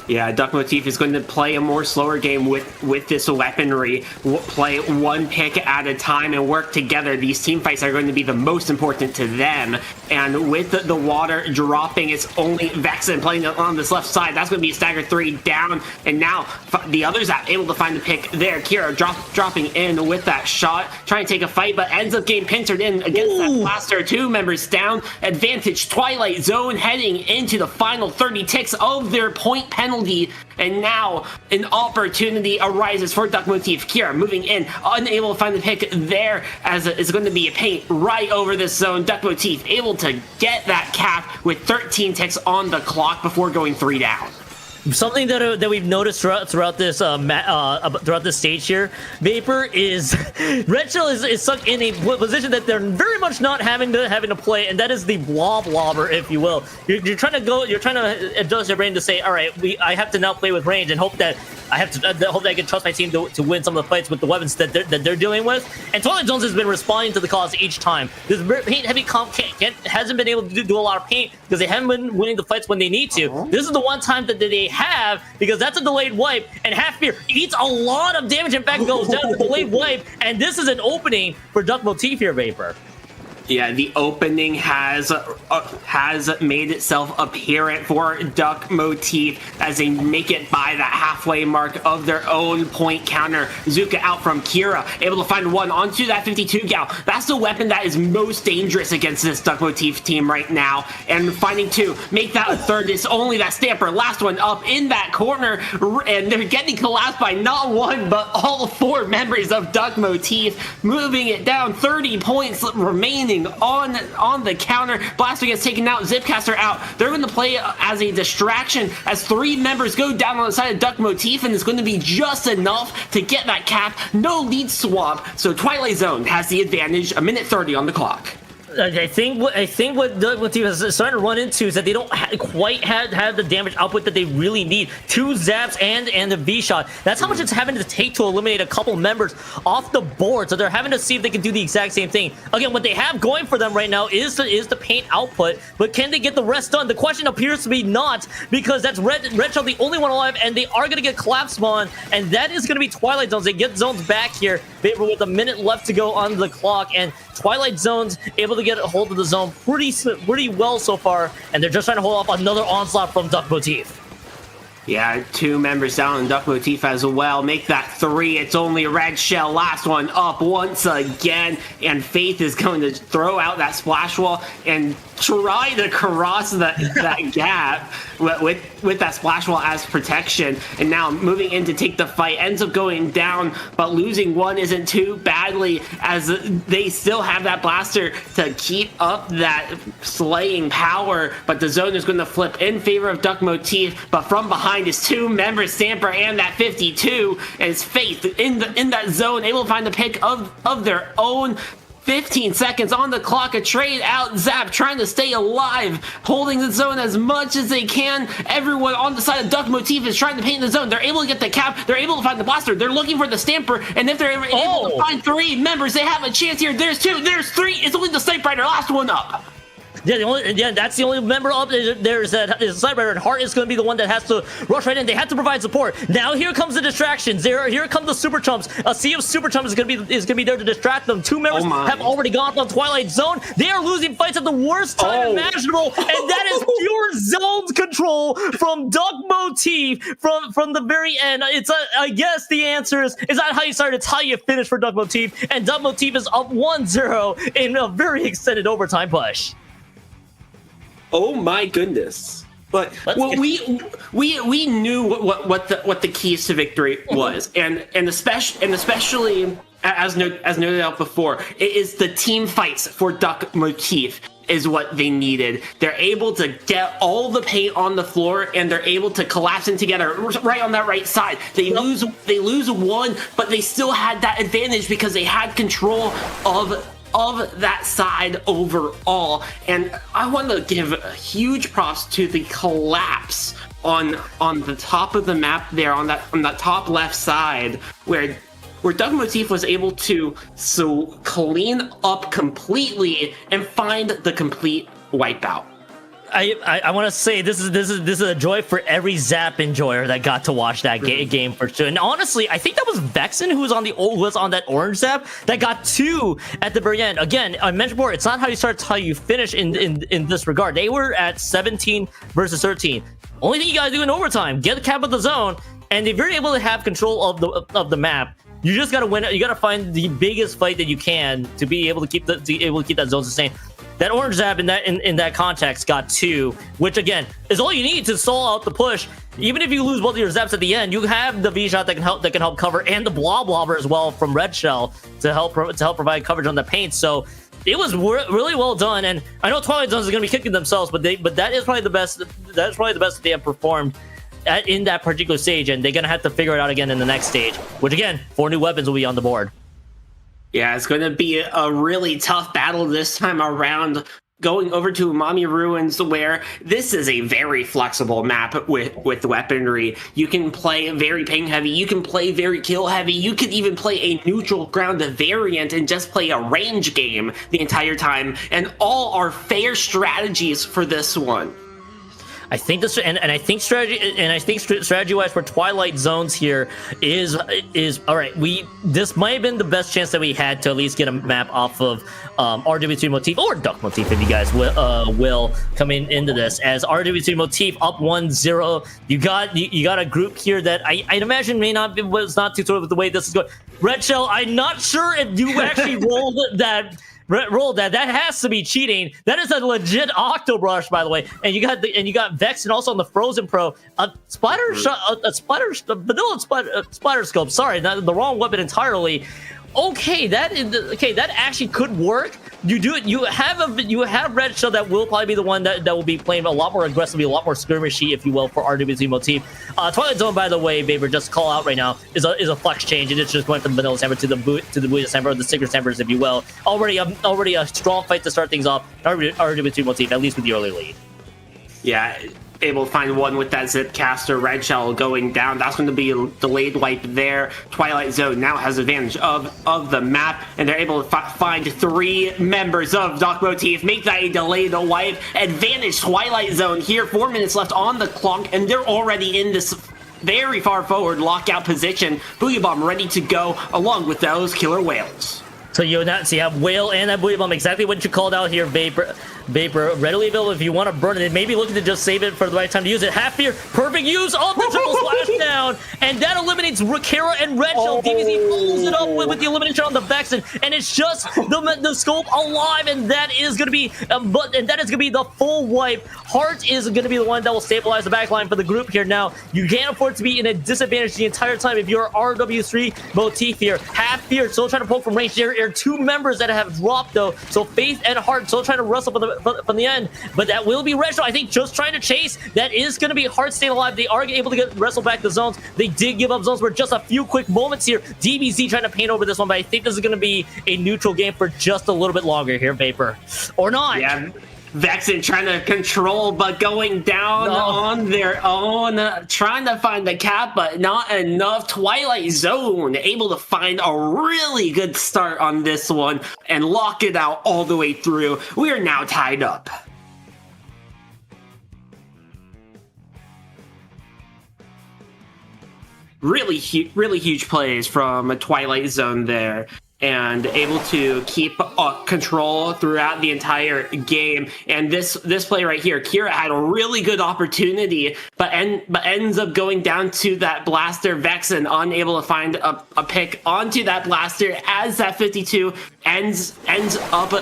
D: Yeah, Duck Motif is going to play a more slower game with this weaponry, play one pick at a time and work together. These team fights are going to be the most important to them. And with the water dropping, it's only Vexen playing on this left side. That's going to be a stagger 3 down. And now the others are able to find the pick there. Kira dropping in with that shot, trying to take a fight, but ends up getting pincered in against that blaster. 2 members down. Advantage Twilight Zone heading into the final 30 ticks of their point penalty. And now an opportunity arises for Duck Motif. Kira moving in, unable to find the pick there, as it's going to be a paint right over this zone. Duck Motif able to get that cap with 13 ticks on the clock before going 3 down.
E: Something that we've noticed throughout this throughout this stage here, Vapor, is Red Shell is stuck in a position that they're very much not having to play, and that is the blob lobber, if you will. You're trying to adjust your brain to say, all right, I have to now play with range and hope that I can trust my team to win some of the fights with the weapons that they're dealing with. And Twilight Zones has been responding to the cause each time. This paint heavy comp hasn't been able to do a lot of paint because they haven't been winning the fights when they need to. This is the one time that they have, because that's a delayed wipe, and Half Spear eats a lot of damage. In fact, goes down to delayed wipe, and this is an opening for Duck Motif here, Vapor.
D: Yeah, the opening has made itself apparent for Duck Motif as they make it by that halfway mark of their own point counter. Zuka out from Kira, able to find one onto that 52 gal. That's the weapon that is most dangerous against this Duck Motif team right now. And finding two, make that a third. It's only that Stamper, last one up in that corner, and they're getting collapsed by not one, but all four members of Duck Motif, moving it down. 30 points remaining on the counter. Blaster gets taken out, Zipcaster out. They're going to play as a distraction as three members go down on the side of Duck Motif, and it's going to be just enough to get that cap. No lead swap, so Twilight Zone has the advantage. A minute 30 on the clock.
E: I think what Duck Motif is starting to run into is that they don't quite have the damage output that they really need. 2 zaps and a V shot. That's how much it's having to take to eliminate a couple members off the board. So they're having to see if they can do the exact same thing. Again, what they have going for them right now is the paint output, but can they get the rest done? The question appears to be not, because that's Red Shell the only one alive, and they are going to get collapse spawn, and that is going to be Twilight Zones. They get zones back here with a minute left to go on the clock, and Twilight Zones able to get a hold of the zone pretty well so far, and they're just trying to hold off another onslaught from Duck Motif.
D: Yeah, 2 members down in Duck Motif as well. Make that 3. It's only Red Shell. Last one up once again, and Faith is going to throw out that splash wall and try to cross that gap with that splash wall as protection. And now moving in to take the fight, ends up going down, but losing one isn't too badly, as they still have that blaster to keep up that slaying power. But the zone is going to flip in favor of Duck Motif, but from behind is 2 members, Stamper and that 52, and it's Faith in that zone, able to find the pick of their own. 15 seconds on the clock, a trade out, Zap trying to stay alive, holding the zone as much as they can. Everyone on the side of Duck Motif is trying to paint the zone. They're able to get the cap, they're able to find the blaster, they're looking for the Stamper, and if they're able to find 3 members, they have a chance here. There's 2, there's 3, it's only the Sniper Rider, last one up.
E: Yeah, that's the only member up there's that Cyber, and Heart is going to be the one that has to rush right in. They have to provide support. Now here comes the distractions. Here come the Super Chumps. A sea of Super Chumps is going to be there to distract them. 2 members have already gone from Twilight Zone. They are losing fights at the worst time imaginable, and that is pure zones control from Duck Motif from the very end. I guess the answer is not how you start, it's how you finish for Duck Motif, and Duck Motif is up 1-0 in a very extended overtime push.
D: Oh my goodness! But we knew what the keys to victory was, and especially as noted out before, it is the team fights for Duck Motif is what they needed. They're able to get all the paint on the floor, and they're able to collapse in together right on that right side. They lose one, but they still had that advantage because they had control of that side overall. And I want to give huge props to the collapse on the top of the map there, on that top left side, where Duck Motif was able to clean up completely and find the complete wipeout.
E: I want to say this is a joy for every Zap enjoyer that got to watch that game for sure. And honestly, I think that was Vexen who was on that orange Zap that got 2 at the very end. Again, I mentioned before, it's not how you start, it's how you finish in this regard. They were at 17 versus 13. Only thing you gotta do in overtime, get the cap of the zone, and if you're able to have control of the map, you just gotta win. You gotta find the biggest fight that you can to be able to keep that zone sustained. That orange Zap in that context got 2, which again is all you need to stall out the push. Even if you lose both of your Zaps at the end, you have the V shot that can help cover, and the blob lobber as well from Red Shell to help provide coverage on the paint. So it was really well done. And I know Twilight Zones is going to be kicking themselves, but that is probably the best. That is probably the best that they have performed in that particular stage, and they're gonna have to figure it out again in the next stage. Which again, 4 new weapons will be on the board.
D: Yeah, it's going to be a really tough battle this time around. Going over to Umami Ruins, where this is a very flexible map with weaponry. You can play very ping heavy, you can play very kill heavy, you could even play a neutral ground variant and just play a range game the entire time, and all are fair strategies for this one.
E: I think this, and I think strategy wise for Twilight Zones here is all right. This might have been the best chance that we had to at least get a map off of RW3 Motif or Duck Motif, if you guys will coming into this, as RW3 Motif up 1-0. You got a group here that I'd imagine was not too thrilled with the way this is going. Red Shell, I'm not sure if you actually rolled that. That has to be cheating. That is a legit Octobrush, by the way. And you got Vex, and also on the Frozen Pro a vanilla spider scope. Sorry, the wrong weapon entirely. Okay, that actually could work. You have Red Shell that will probably be the one that will be playing a lot more aggressively, a lot more skirmishy, if you will, for RW3 Motif. Twilight Zone, by the way, Vapor, just call out right now, is a flex change, and it's just going from the vanilla Samber to the Booyah Samber, or the Secret Sambers, if you will. Already a strong fight to start things off. RW3 Motif, at least with the early lead.
D: Yeah, able to find one with that Zipcaster. Red Shell going down. That's going to be a delayed wipe there. Twilight Zone now has advantage of the map, and they're able to find 3 members of Duck Motif, make that a delayed wipe. Advantage Twilight Zone here. 4 minutes left on the clock, and they're already in this very far forward lockout position. Booyah Bomb ready to go, along with those killer whales.
E: So you have Whale and that Booyah Bomb, exactly what you called out here, Vapor, readily available if you want to burn it. Maybe looking to just save it for the right time to use it. Half Fear, perfect use of the triple splashdown, and that eliminates Kara and Red Shell. DBZ follows it up with the elimination on the Vexen, and it's just the scope alive, and that is going to be the full wipe. Heart is going to be the one that will stabilize the backline for the group here. Now you can't afford to be in a disadvantage the entire time if you're RW3 Motif here. Half Fear still trying to poke from range. There are 2 members that have dropped though, so Faith and Heart still trying to wrestle from the end, but that will be Red Shell, I think, just trying to chase. That is going to be Heart staying alive. They are able to wrestle back the zones. They did give up zones for just a few quick moments here. DBZ trying to paint over this one, but I think this is going to be a neutral game for just a little bit longer here, Vapor. Or not.
D: Yeah. Vexen trying to control, but going down on their own, trying to find the cap, but not enough. Twilight Zone able to find a really good start on this one and lock it out all the way through. We are now tied up. Really huge plays from Twilight Zone there, and able to keep control throughout the entire game. And this play right here, Kira had a really good opportunity, but ends up going down to that blaster. Vexen unable to find a pick onto that blaster, as that 52 ends up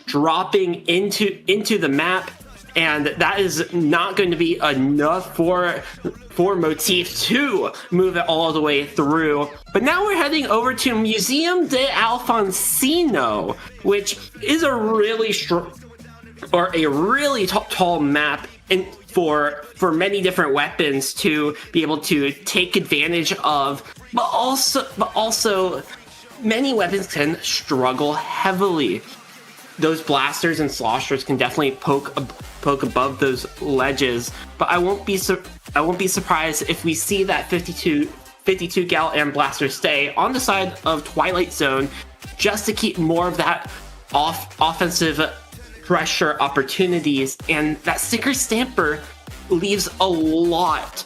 D: dropping into the map. And that is not going to be enough for Motif to move it all the way through. But now we're heading over to Museum de Alfonsino, which is a really tall map for many different weapons to be able to take advantage of. But also many weapons can struggle heavily. Those blasters and sloshers can definitely poke above those ledges, but I won't be surprised if we see that 52 gal and blaster stay on the side of Twilight Zone, just to keep more of that offensive pressure opportunities. And that Sticker Stamper leaves a lot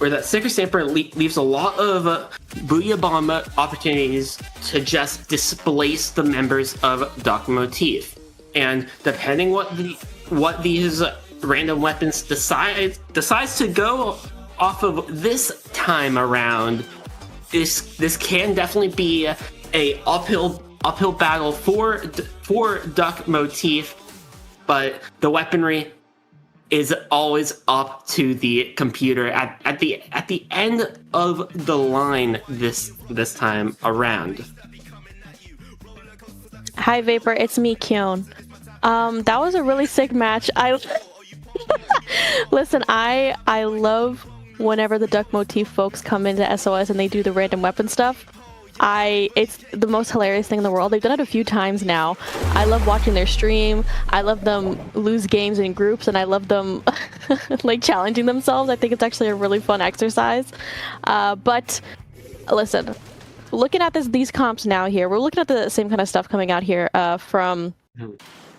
D: leaves a lot of Booyah Bomb opportunities to just displace the members of Duck Motif. And depending what these random weapons decides to go off of this time around, this can definitely be a uphill battle for Duck Motif, but the weaponry is always up to the computer at the end of the line this time around.
F: Hi Vapor, it's me, Kyon. That was a really sick match. Listen, I love whenever the Duck Motif folks come into SOS and they do the random weapon stuff. It's the most hilarious thing in the world. They've done it a few times now. I love watching their stream. I love them lose games in groups, and I love them like challenging themselves. I think it's actually a really fun exercise. But listen, looking at these comps now here, we're looking at the same kind of stuff coming out here from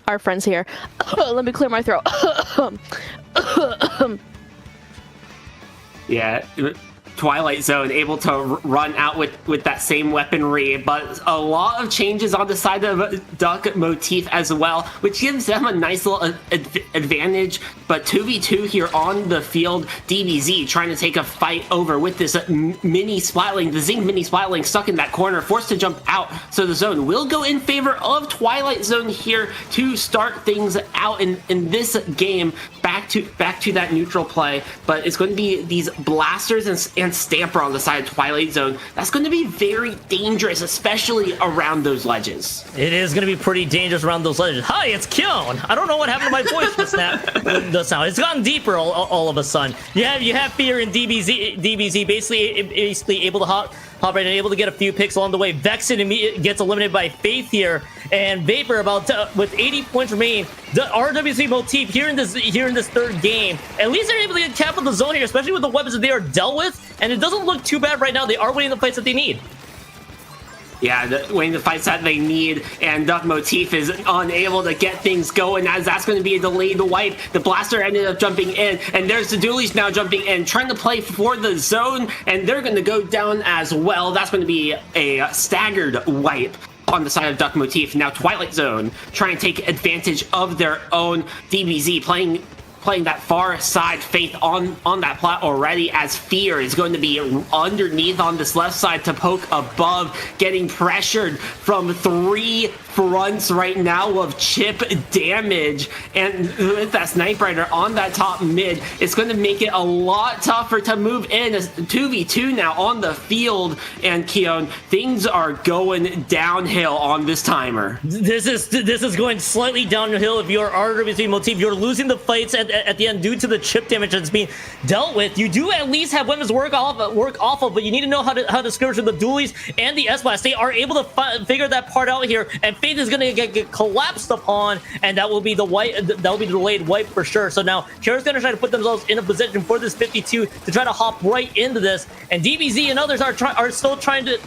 F: our friends here. Let me clear my throat.
D: Yeah, Twilight Zone able to run out with that same weaponry, but a lot of changes on the side of Duck Motif as well, which gives them a nice little advantage. But 2v2 here on the field, DBZ trying to take a fight over with this mini Splatling, the Zing mini Splatling stuck in that corner, forced to jump out. So the zone will go in favor of Twilight Zone here to start things out in this game. Back to that neutral play, but it's going to be these blasters and Stamper on the side of Twilight Zone. That's going to be very dangerous, especially around those ledges.
E: It is going to be pretty dangerous around those ledges. Hi, it's Kyon. I don't know what happened to my voice just now. It's gotten deeper all of a sudden. You have Fear and DBZ basically able to hop right and able to get a few picks along the way. Vexen gets eliminated by Faith here, and Vapor with 80 points remaining. The RW3 Motif here in this third game. At least they're able to get cap of the zone here, especially with the weapons that they are dealt with, and it doesn't look too bad right now. They are winning the fights that they need.
D: Yeah, winning the fights that they need, and Duck Motif is unable to get things going, as that's going to be a delayed wipe. The Blaster ended up jumping in, and there's the Dualies now jumping in, trying to play for the zone, and they're going to go down as well. That's going to be a staggered wipe on the side of Duck Motif. Now Twilight Zone trying to take advantage of their own. DBZ playing that far side. Faith on that plat already, as Fear is going to be underneath on this left side to poke above, getting pressured from 3 fronts right now of chip damage, and with that Sniper Rider on that top mid, it's going to make it a lot tougher to move in. As 2v2 now on the field, and Keon, things are going downhill on this timer.
E: This is going slightly downhill if you're RW3 Motif. You're losing the fights at the end due to the chip damage that's being dealt with. You do at least have weapons to work off of, but you need to know how to skirmish with the Dualies and the S-Blast. They are able to figure that part out here, and Faith is going to get collapsed upon, and that will be the delayed wipe for sure. So now Kara's going to try to put themselves in a position for this 52 to try to hop right into this, and DBZ and others are still trying to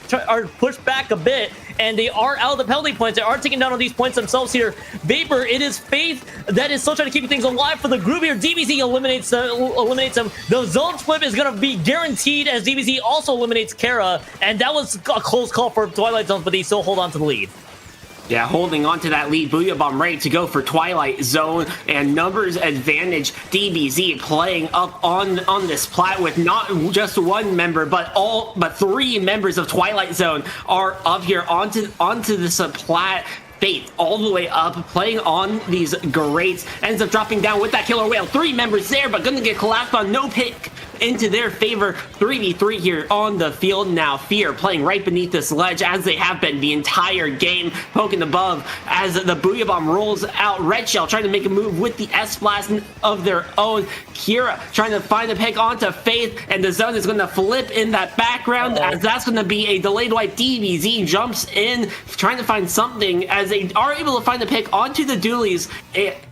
E: push back a bit, and they are out of the penalty points. They are taking down on these points themselves here. Vapor, it is Faith that is still trying to keep things alive for the group here. DBZ eliminates them. The zone flip is going to be guaranteed, as DBZ also eliminates Kara, and that was a close call for Twilight Zone, but they still hold on to the lead.
D: Yeah, holding on to that lead. Booyah Bomb ready to go for Twilight Zone, and numbers advantage. DBZ playing up on this plat with not just one member, but 3 members of Twilight Zone are up here onto this plat. Faith all the way up, playing on these grates, ends up dropping down with that Killer Whale. 3 members there, but gonna get collapsed on. No pick into their favor. 3v3 here on the field now. Fear playing right beneath this ledge, as they have been the entire game, poking above as the Booyah Bomb rolls out. Red Shell trying to make a move with the S-Blast of their own. Kira trying to find a pick onto Faith, and the zone is going to flip in that background, as that's going to be a delayed wipe. DBZ jumps in, trying to find something, as they are able to find a pick onto the Dualies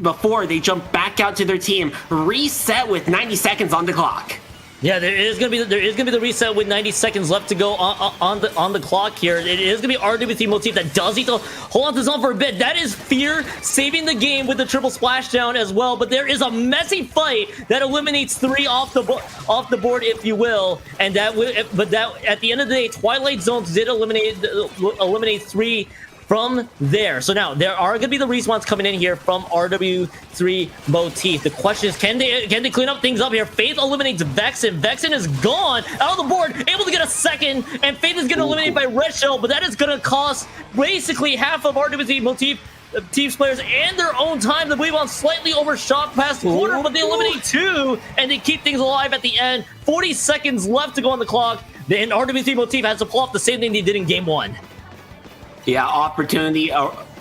D: before they jump back out to their team. Reset with 90 seconds on the clock.
E: Yeah, there is gonna be the reset with 90 seconds left to go on the clock here. It is gonna be RW3 Motif that does need to hold on to zone for a bit. That is Fear saving the game with the triple splashdown as well. But there is a messy fight that eliminates 3 off the board, if you will. And that at the end of the day, Twilight Zones did eliminate 3 from there. So now there are going to be the respawns coming in here from RW3 Motif. The question is, can they clean up things up here? Faith eliminates Vexen. Vexen is gone out of the board, able to get a second, and Faith is getting eliminated by Red Shell, but that is going to cost basically half of RW3 Motif team's players and their own time. The Booyah Bomb slightly overshot past the corner, but they eliminate 2, and they keep things alive at the end. 40 seconds left to go on the clock. Then RW3 Motif has to pull off the same thing they did in game 1.
D: Yeah, opportunity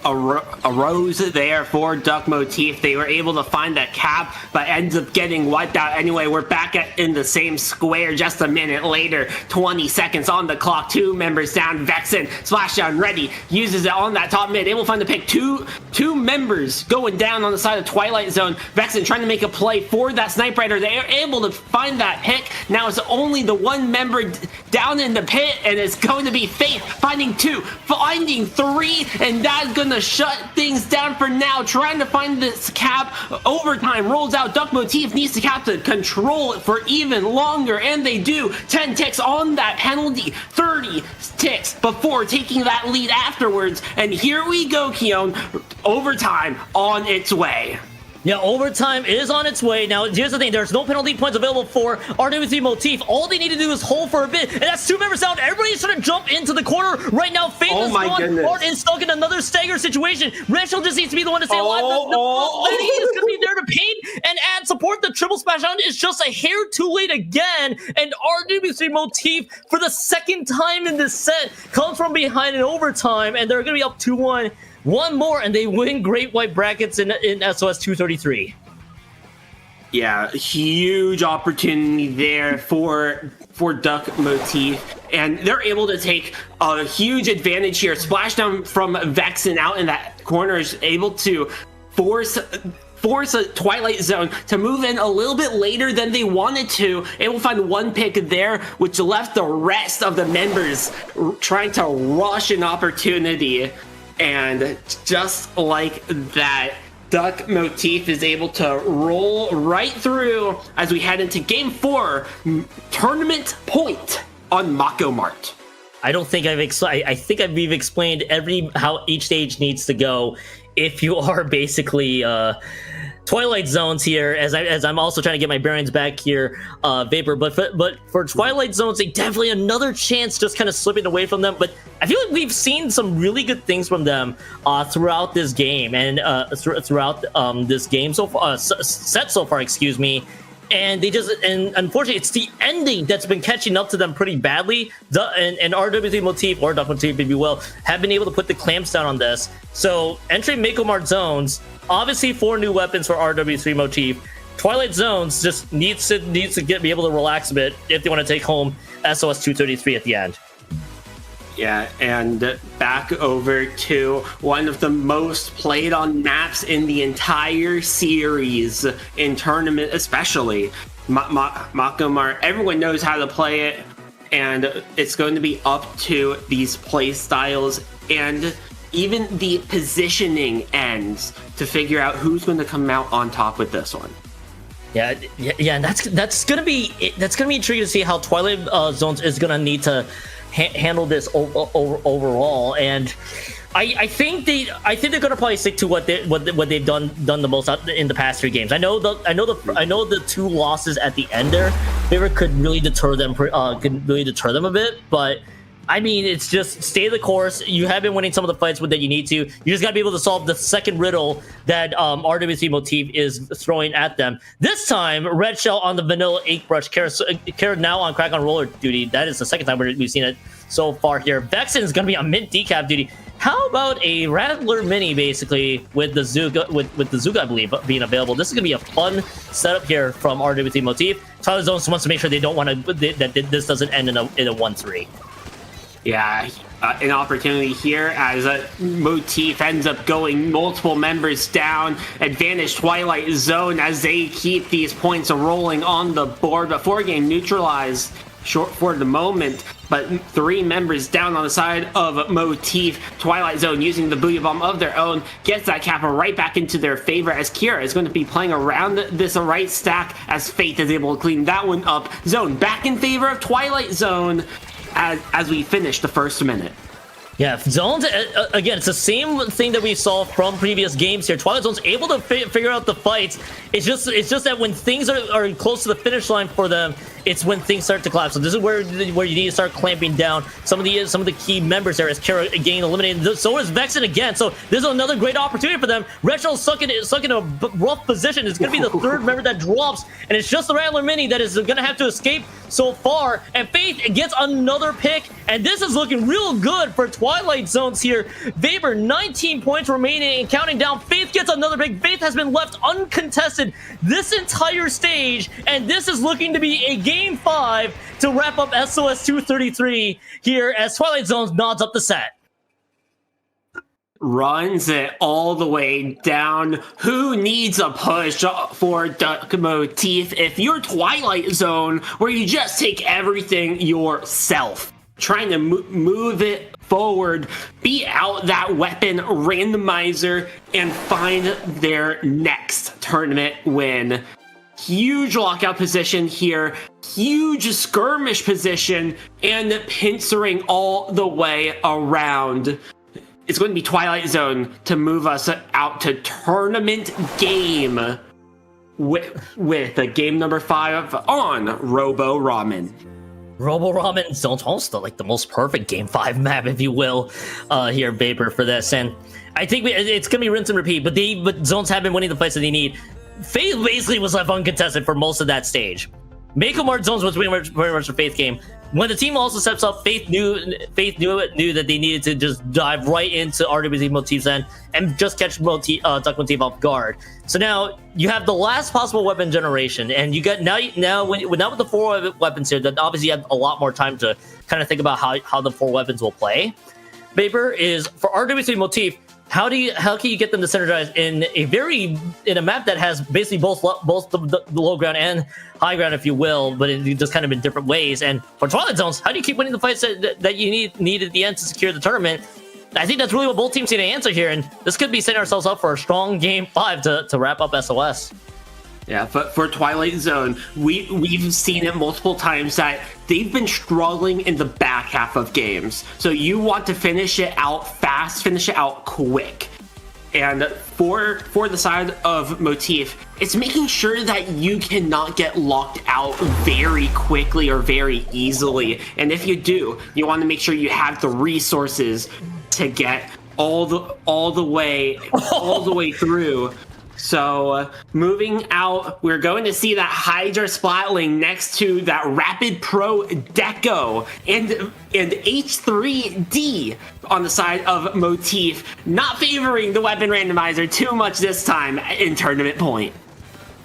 D: arose there for Duck Motif. They were able to find that cap, but ends up getting wiped out anyway. We're back in the same square just a minute later. 20 seconds on the clock. 2 members down. Vexen, splashdown ready. Uses it on that top mid. Able to find the pick. Two members going down on the side of Twilight Zone. Vexen trying to make a play for that Snipe Rider. They are able to find that pick. Now it's only the 1 member down in the pit, and it's going to be Faith finding 2, finding 3, and that's gonna shut things down for now. Trying to find this cap. Overtime rolls out. Duck Motif needs the cap to control it for even longer, and they do. 10 ticks on that penalty, 30 ticks before taking that lead afterwards, and here we go, Keon. Overtime on its way.
E: Yeah, overtime is on its way. Now, here's the thing. There's no penalty points available for RW3 Motif. All they need to do is hold for a bit, and that's 2 members down. Everybody's trying to jump into the corner right now. Faith is gone. Martin stuck in another stagger situation. Rachel just needs to be the one to stay alive. The lady is going to be there to paint and add support. The triple smash down is just a hair too late again, and RW3 Motif, for the 2nd time in this set, comes from behind in overtime, and they're going to be up 2-1. One more, and they win Great White Brackets in SOS 233.
D: Yeah, huge opportunity there for Duck Motif, and they're able to take a huge advantage here. Splashdown from Vexen out in that corner is able to force a Twilight Zone to move in a little bit later than they wanted to. Able to find 1 pick there, which left the rest of the members trying to rush an opportunity. And just like that, Duck Motif is able to roll right through as we head into Game 4, tournament point on Mako Mart.
E: I don't think I think we've explained how each stage needs to go. If you are basically Twilight Zones here, as I'm also trying to get my bearings back here, Vapor. But for Twilight Zones, they definitely another chance just kind of slipping away from them. But I feel like we've seen some really good things from them throughout this game and throughout this game so far, set so far. Excuse me. And unfortunately, it's the ending that's been catching up to them pretty badly. And RW3 Motif, or Duck Motif, if you will, have been able to put the clamps down on this. So entering Mako Mart zones, obviously 4 new weapons for RW3 Motif. Twilight Zones just needs to be able to relax a bit if they want to take home SOS 233 at the end.
D: Yeah, and back over to one of the most played on maps in the entire series, in tournament especially. Mako Mart, everyone knows how to play it, and it's going to be up to these play styles and even the positioning ends to figure out who's going to come out on top with this one.
E: Yeah, and that's gonna be intriguing to see how Twilight Zones is gonna need to handle this overall, and I think they're gonna probably stick to what they've done the most in the past 3 games. I know the 2 losses at the end there, could really deter them a bit, but I mean, it's just stay the course. You have been winning some of the fights that you need to. You just got to be able to solve the second riddle that RW3 Motif is throwing at them. This time, Red Shell on the vanilla ink brush. Kara now on crack on roller duty. That is the 2nd time we've seen it so far here. Vexen is going to be on mint decap duty. How about a Rattler Mini, basically, with the Zuga, with the Zuga, I believe, being available? This is going to be a fun setup here from RW3 Motif. Twilight Zones wants to make sure they don't want to that this doesn't end in a 1-3.
D: Yeah, an opportunity here as Motif ends up going multiple members down. Advantage Twilight Zone as they keep these points rolling on the board. But 4-game neutralized short for the moment. But 3 members down on the side of Motif. Twilight Zone using the Booyah Bomb of their own gets that Kappa right back into their favor as Kira is going to be playing around this right stack as Faith is able to clean that one up. Zone back in favor of Twilight Zone as we finish the first minute.
E: Yeah, Zones, again, it's the same thing that we saw from previous games here. Twilight Zone's able to figure out the fights. It's just that when things are close to the finish line for them, it's when things start to collapse. So this is where you need to start clamping down some of the key members there as Kara getting eliminated. So is Vexen again. So this is another great opportunity for them. Reginald's stuck in a rough position. It's going to be the third member that drops, and it's just the Rattler Mini that is going to have to escape so far. And Faith gets another pick, and this is looking real good for Twilight Zones here. Weber, 19 points remaining and counting down. Faith gets another pick. Faith has been left uncontested this entire stage, and this is looking to be a game 5 to wrap up SOS 233 here as Twilight Zones nods up the set.
D: Runs it all the way down. Who needs a push for Duck Motif if you're Twilight Zone, where you just take everything yourself? Trying to move it forward, beat out that weapon randomizer, and find their next tournament win. Huge lockout position here, huge skirmish position, and pincering all the way around. It's going to be Twilight Zone to move us out to tournament game with a game number 5 on Robo Ramen.
E: Robo Ramen Zones host, like the most perfect game 5 map, if you will, here, Vapor, for this. And I think it's going to be rinse and repeat, but Zones have been winning the fights that they need. Faith basically was left uncontested for most of that stage. Mako Mart Zones was pretty much a Faith game. When the team also steps up, Faith knew that they needed to just dive right into RW3 Motif's end and just catch Duck Motif off guard. So now you have the last possible weapon generation, and you got now with the 4 weapons here, that obviously you have a lot more time to kind of think about how the 4 weapons will play. Vapor is for RW3 Motif. How can you get them to synergize in a map that has basically both the low ground and high ground, if you will, but just kind of in different ways? And for Twilight Zones, how do you keep winning the fights that you need at the end to secure the tournament? I think that's really what both teams need to answer here, and this could be setting ourselves up for a strong game 5 to wrap up SOS.
D: Yeah, but for Twilight Zone, we've seen it multiple times that they've been struggling in the back half of games. So you want to finish it out fast, finish it out quick. And for the side of Motif, it's making sure that you cannot get locked out very quickly or very easily. And if you do, you want to make sure you have the resources to get all the way through. So moving out, we're going to see that Hydra Splatling next to that Rapid Pro Deco and H3D on the side of Motif, not favoring the weapon randomizer too much this time in tournament point.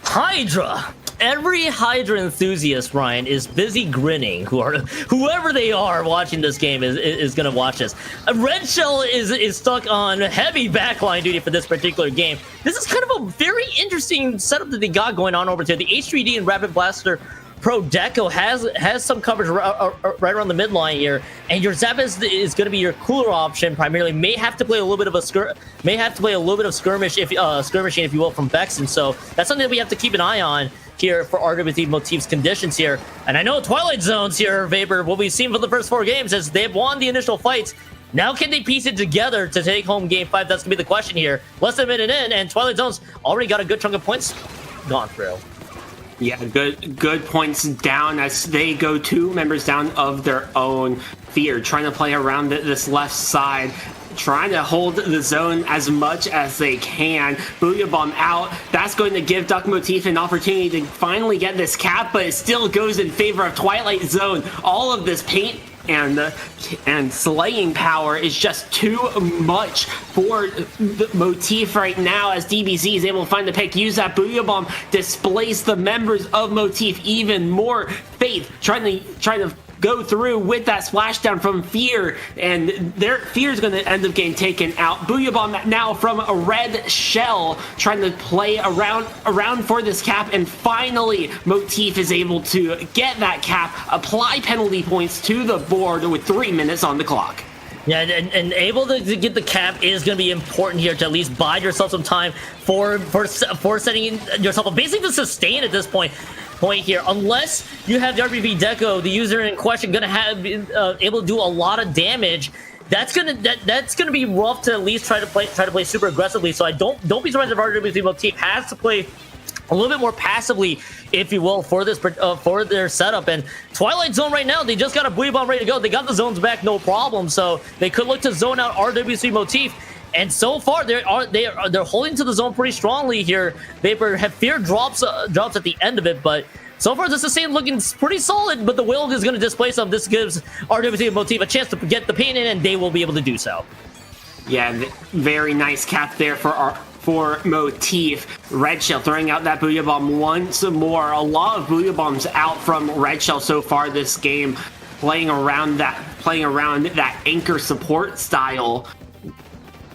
E: Hydra! Every Hydra enthusiast, Ryan, is busy grinning. Whoever they are watching this game is going to watch this. Red Shell is stuck on heavy backline duty for this particular game. This is kind of a very interesting setup that they got going on over there. The H3D and Rapid Blaster Pro Deco has some coverage right around the midline here, and your Zap is going to be your cooler option primarily. May have to play a little bit of skirmishing, if you will, from Vexen. So that's something that we have to keep an eye on here for RW3 Motif's conditions here. And I know Twilight Zones here, Vapor, what we've seen for the first 4 games is they've won the initial fights. Now can they piece it together to take home game 5? That's gonna be the question here. Less than a minute in, and Twilight Zones already got a good chunk of points gone through.
D: Yeah, good points down as they go 2 members down of their own. Fear trying to play around this left side, trying to hold the zone as much as they can. Booyah Bomb out. That's going to give Duck Motif an opportunity to finally get this cap, but it still goes in favor of Twilight Zone. All of this paint and slaying power is just too much for the Motif right now, as DBZ is able to find the pick, use that Booyah Bomb, displace the members of Motif even more. Faith trying to go through with that splashdown from Fear, and their Fear is going to end up getting taken out. Booyah Bomb now from a Red Shell, trying to play around for this cap, and finally Motif is able to get that cap, apply penalty points to the board with 3 minutes on the clock.
E: Yeah, and able to get the cap is going to be important here to at least buy yourself some time for setting yourself up, basically to sustain at this point here, unless you have the RBV Deco, the user in question, going to have able to do a lot of damage. That's gonna be rough to at least try to play super aggressively. So don't be surprised if RW3 Motif has to play a little bit more passively, if you will, for this for their setup. And Twilight Zone right now, they just got a Buoy Bomb ready to go. They got the zones back, no problem. So they could look to zone out RW3 Motif. And so far, they're holding to the zone pretty strongly here. Vapor have fear drops at the end of it, but so far this is looking pretty solid. But the Will is going to displace them. This gives RW3 Motif a chance to get the paint in, and they will be able to do so.
D: Yeah, very nice cap there for Motif. Red Shell throwing out that Booyah Bomb once more. A lot of Booyah Bombs out from Red Shell so far this game, playing around that anchor support style,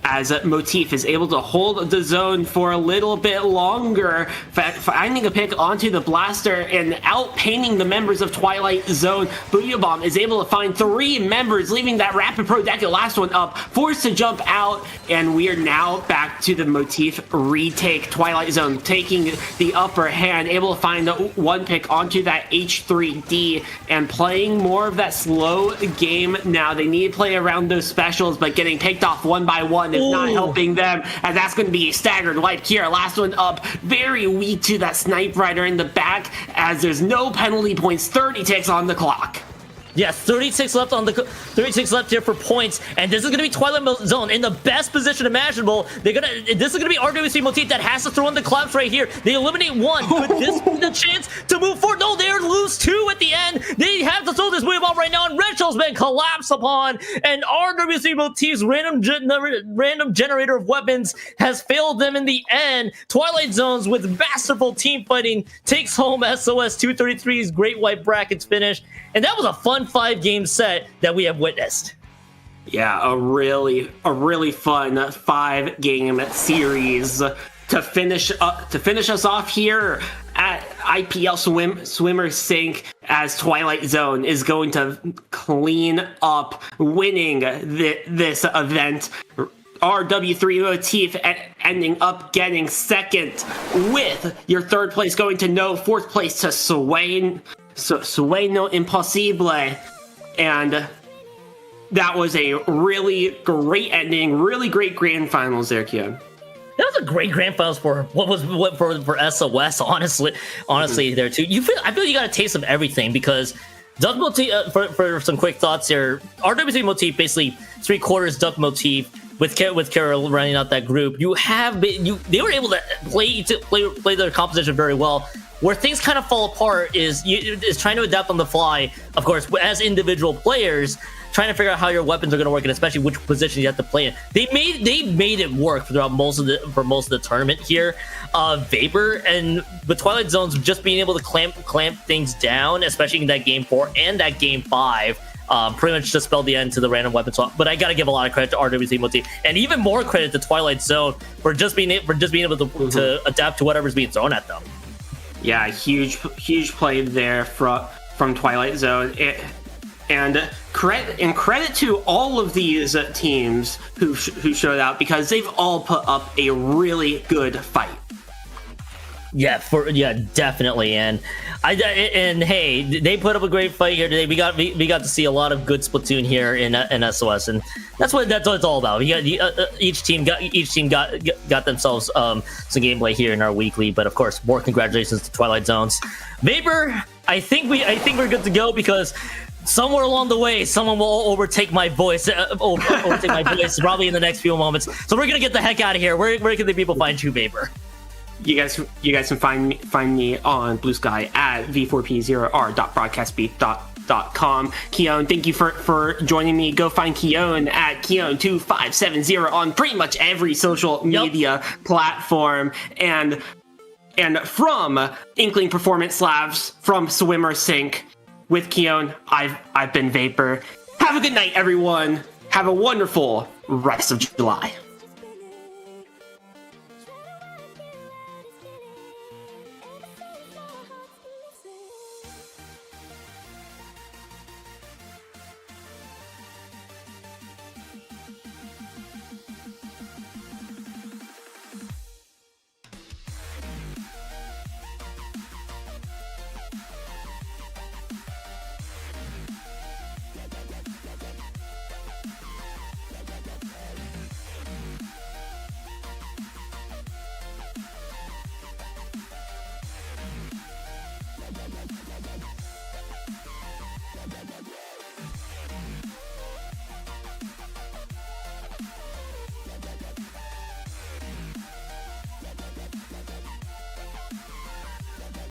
D: as Motif is able to hold the zone for a little bit longer, finding a pick onto the blaster and outpainting the members of Twilight Zone. Booyah Bomb is able to find 3 members, leaving that Rapid Pro deck, the last one up, forced to jump out, and we are now back to the Motif retake. Twilight Zone taking the upper hand, able to find the 1 pick onto that H3D, and playing more of that slow game now. They need to play around those specials, but getting picked off one by one is not helping them, as that's going to be a staggered wipe here. Last one up, very weak to that Snipe Rider in the back, as there's no penalty points, 30 ticks on the clock.
E: Yeah, 36 left here for points, and this is going to be Twilight Zone in the best position imaginable. This is going to be RW3 Motif that has to throw in the collapse right here. They eliminate 1. Could this be the chance to move forward? No, they lose 2 at the end. They have to throw this wave off right now, and Red Shell's been collapsed upon, and RW3 Motif's random generator of weapons has failed them in the end. Twilight Zones, with masterful team fighting, takes home SOS 233's Great White Brackets finish, and that was a fun 5-game set that we have witnessed.
D: Yeah, a really fun 5-game series to finish us off here at IPL Swimmer Sync, as Twilight Zone is going to clean up, winning this event. RW3 Motif ending up getting second, with your 3rd place going to No, 4th place to Sueno Imposible. And that was a really great ending, really great grand finals there, Kian.
E: That was a great grand finals for for SOS, honestly there too. I feel you got a taste of everything, because Duck Motif, for some quick thoughts here, RW3 Motif basically 3/4 Duck Motif with Carol running out that group. They were able to play their composition very well. Where things kind of fall apart is trying to adapt on the fly, of course, as individual players, trying to figure out how your weapons are going to work, and especially which position you have to play in. They made it work throughout most of the tournament here. Vapor and the Twilight Zones just being able to clamp things down, especially in that game 4 and that game 5. Pretty much just spelled the end to the random weapon swap. But I gotta give a lot of credit to RW3 Motif, and even more credit to Twilight Zone for just being able to adapt to whatever's being thrown at them.
D: Yeah, huge play there from Twilight Zone. And credit to all of these teams who showed out, because they've all put up a really good fight.
E: Yeah, definitely, and hey, they put up a great fight here today. We got to see a lot of good Splatoon here in SOS, and that's what it's all about. Each team got themselves some gameplay here in our weekly, but of course, more congratulations to Twilight Zones. Vapor, I think we're good to go, because somewhere along the way, someone will overtake my voice. Probably in the next few moments. So we're gonna get the heck out of here. Where can the people find you, Vapor?
D: You guys can find me on Blue Sky at v4p0r.broadcastbeat.com. Keon, thank you for joining me. Go find Keon at Keon2570 on pretty much every social media platform. And from Inkling Performance Labs, from Swimmer Sync, with Keon, I've been Vapor. Have a good night, everyone. Have a wonderful rest of July.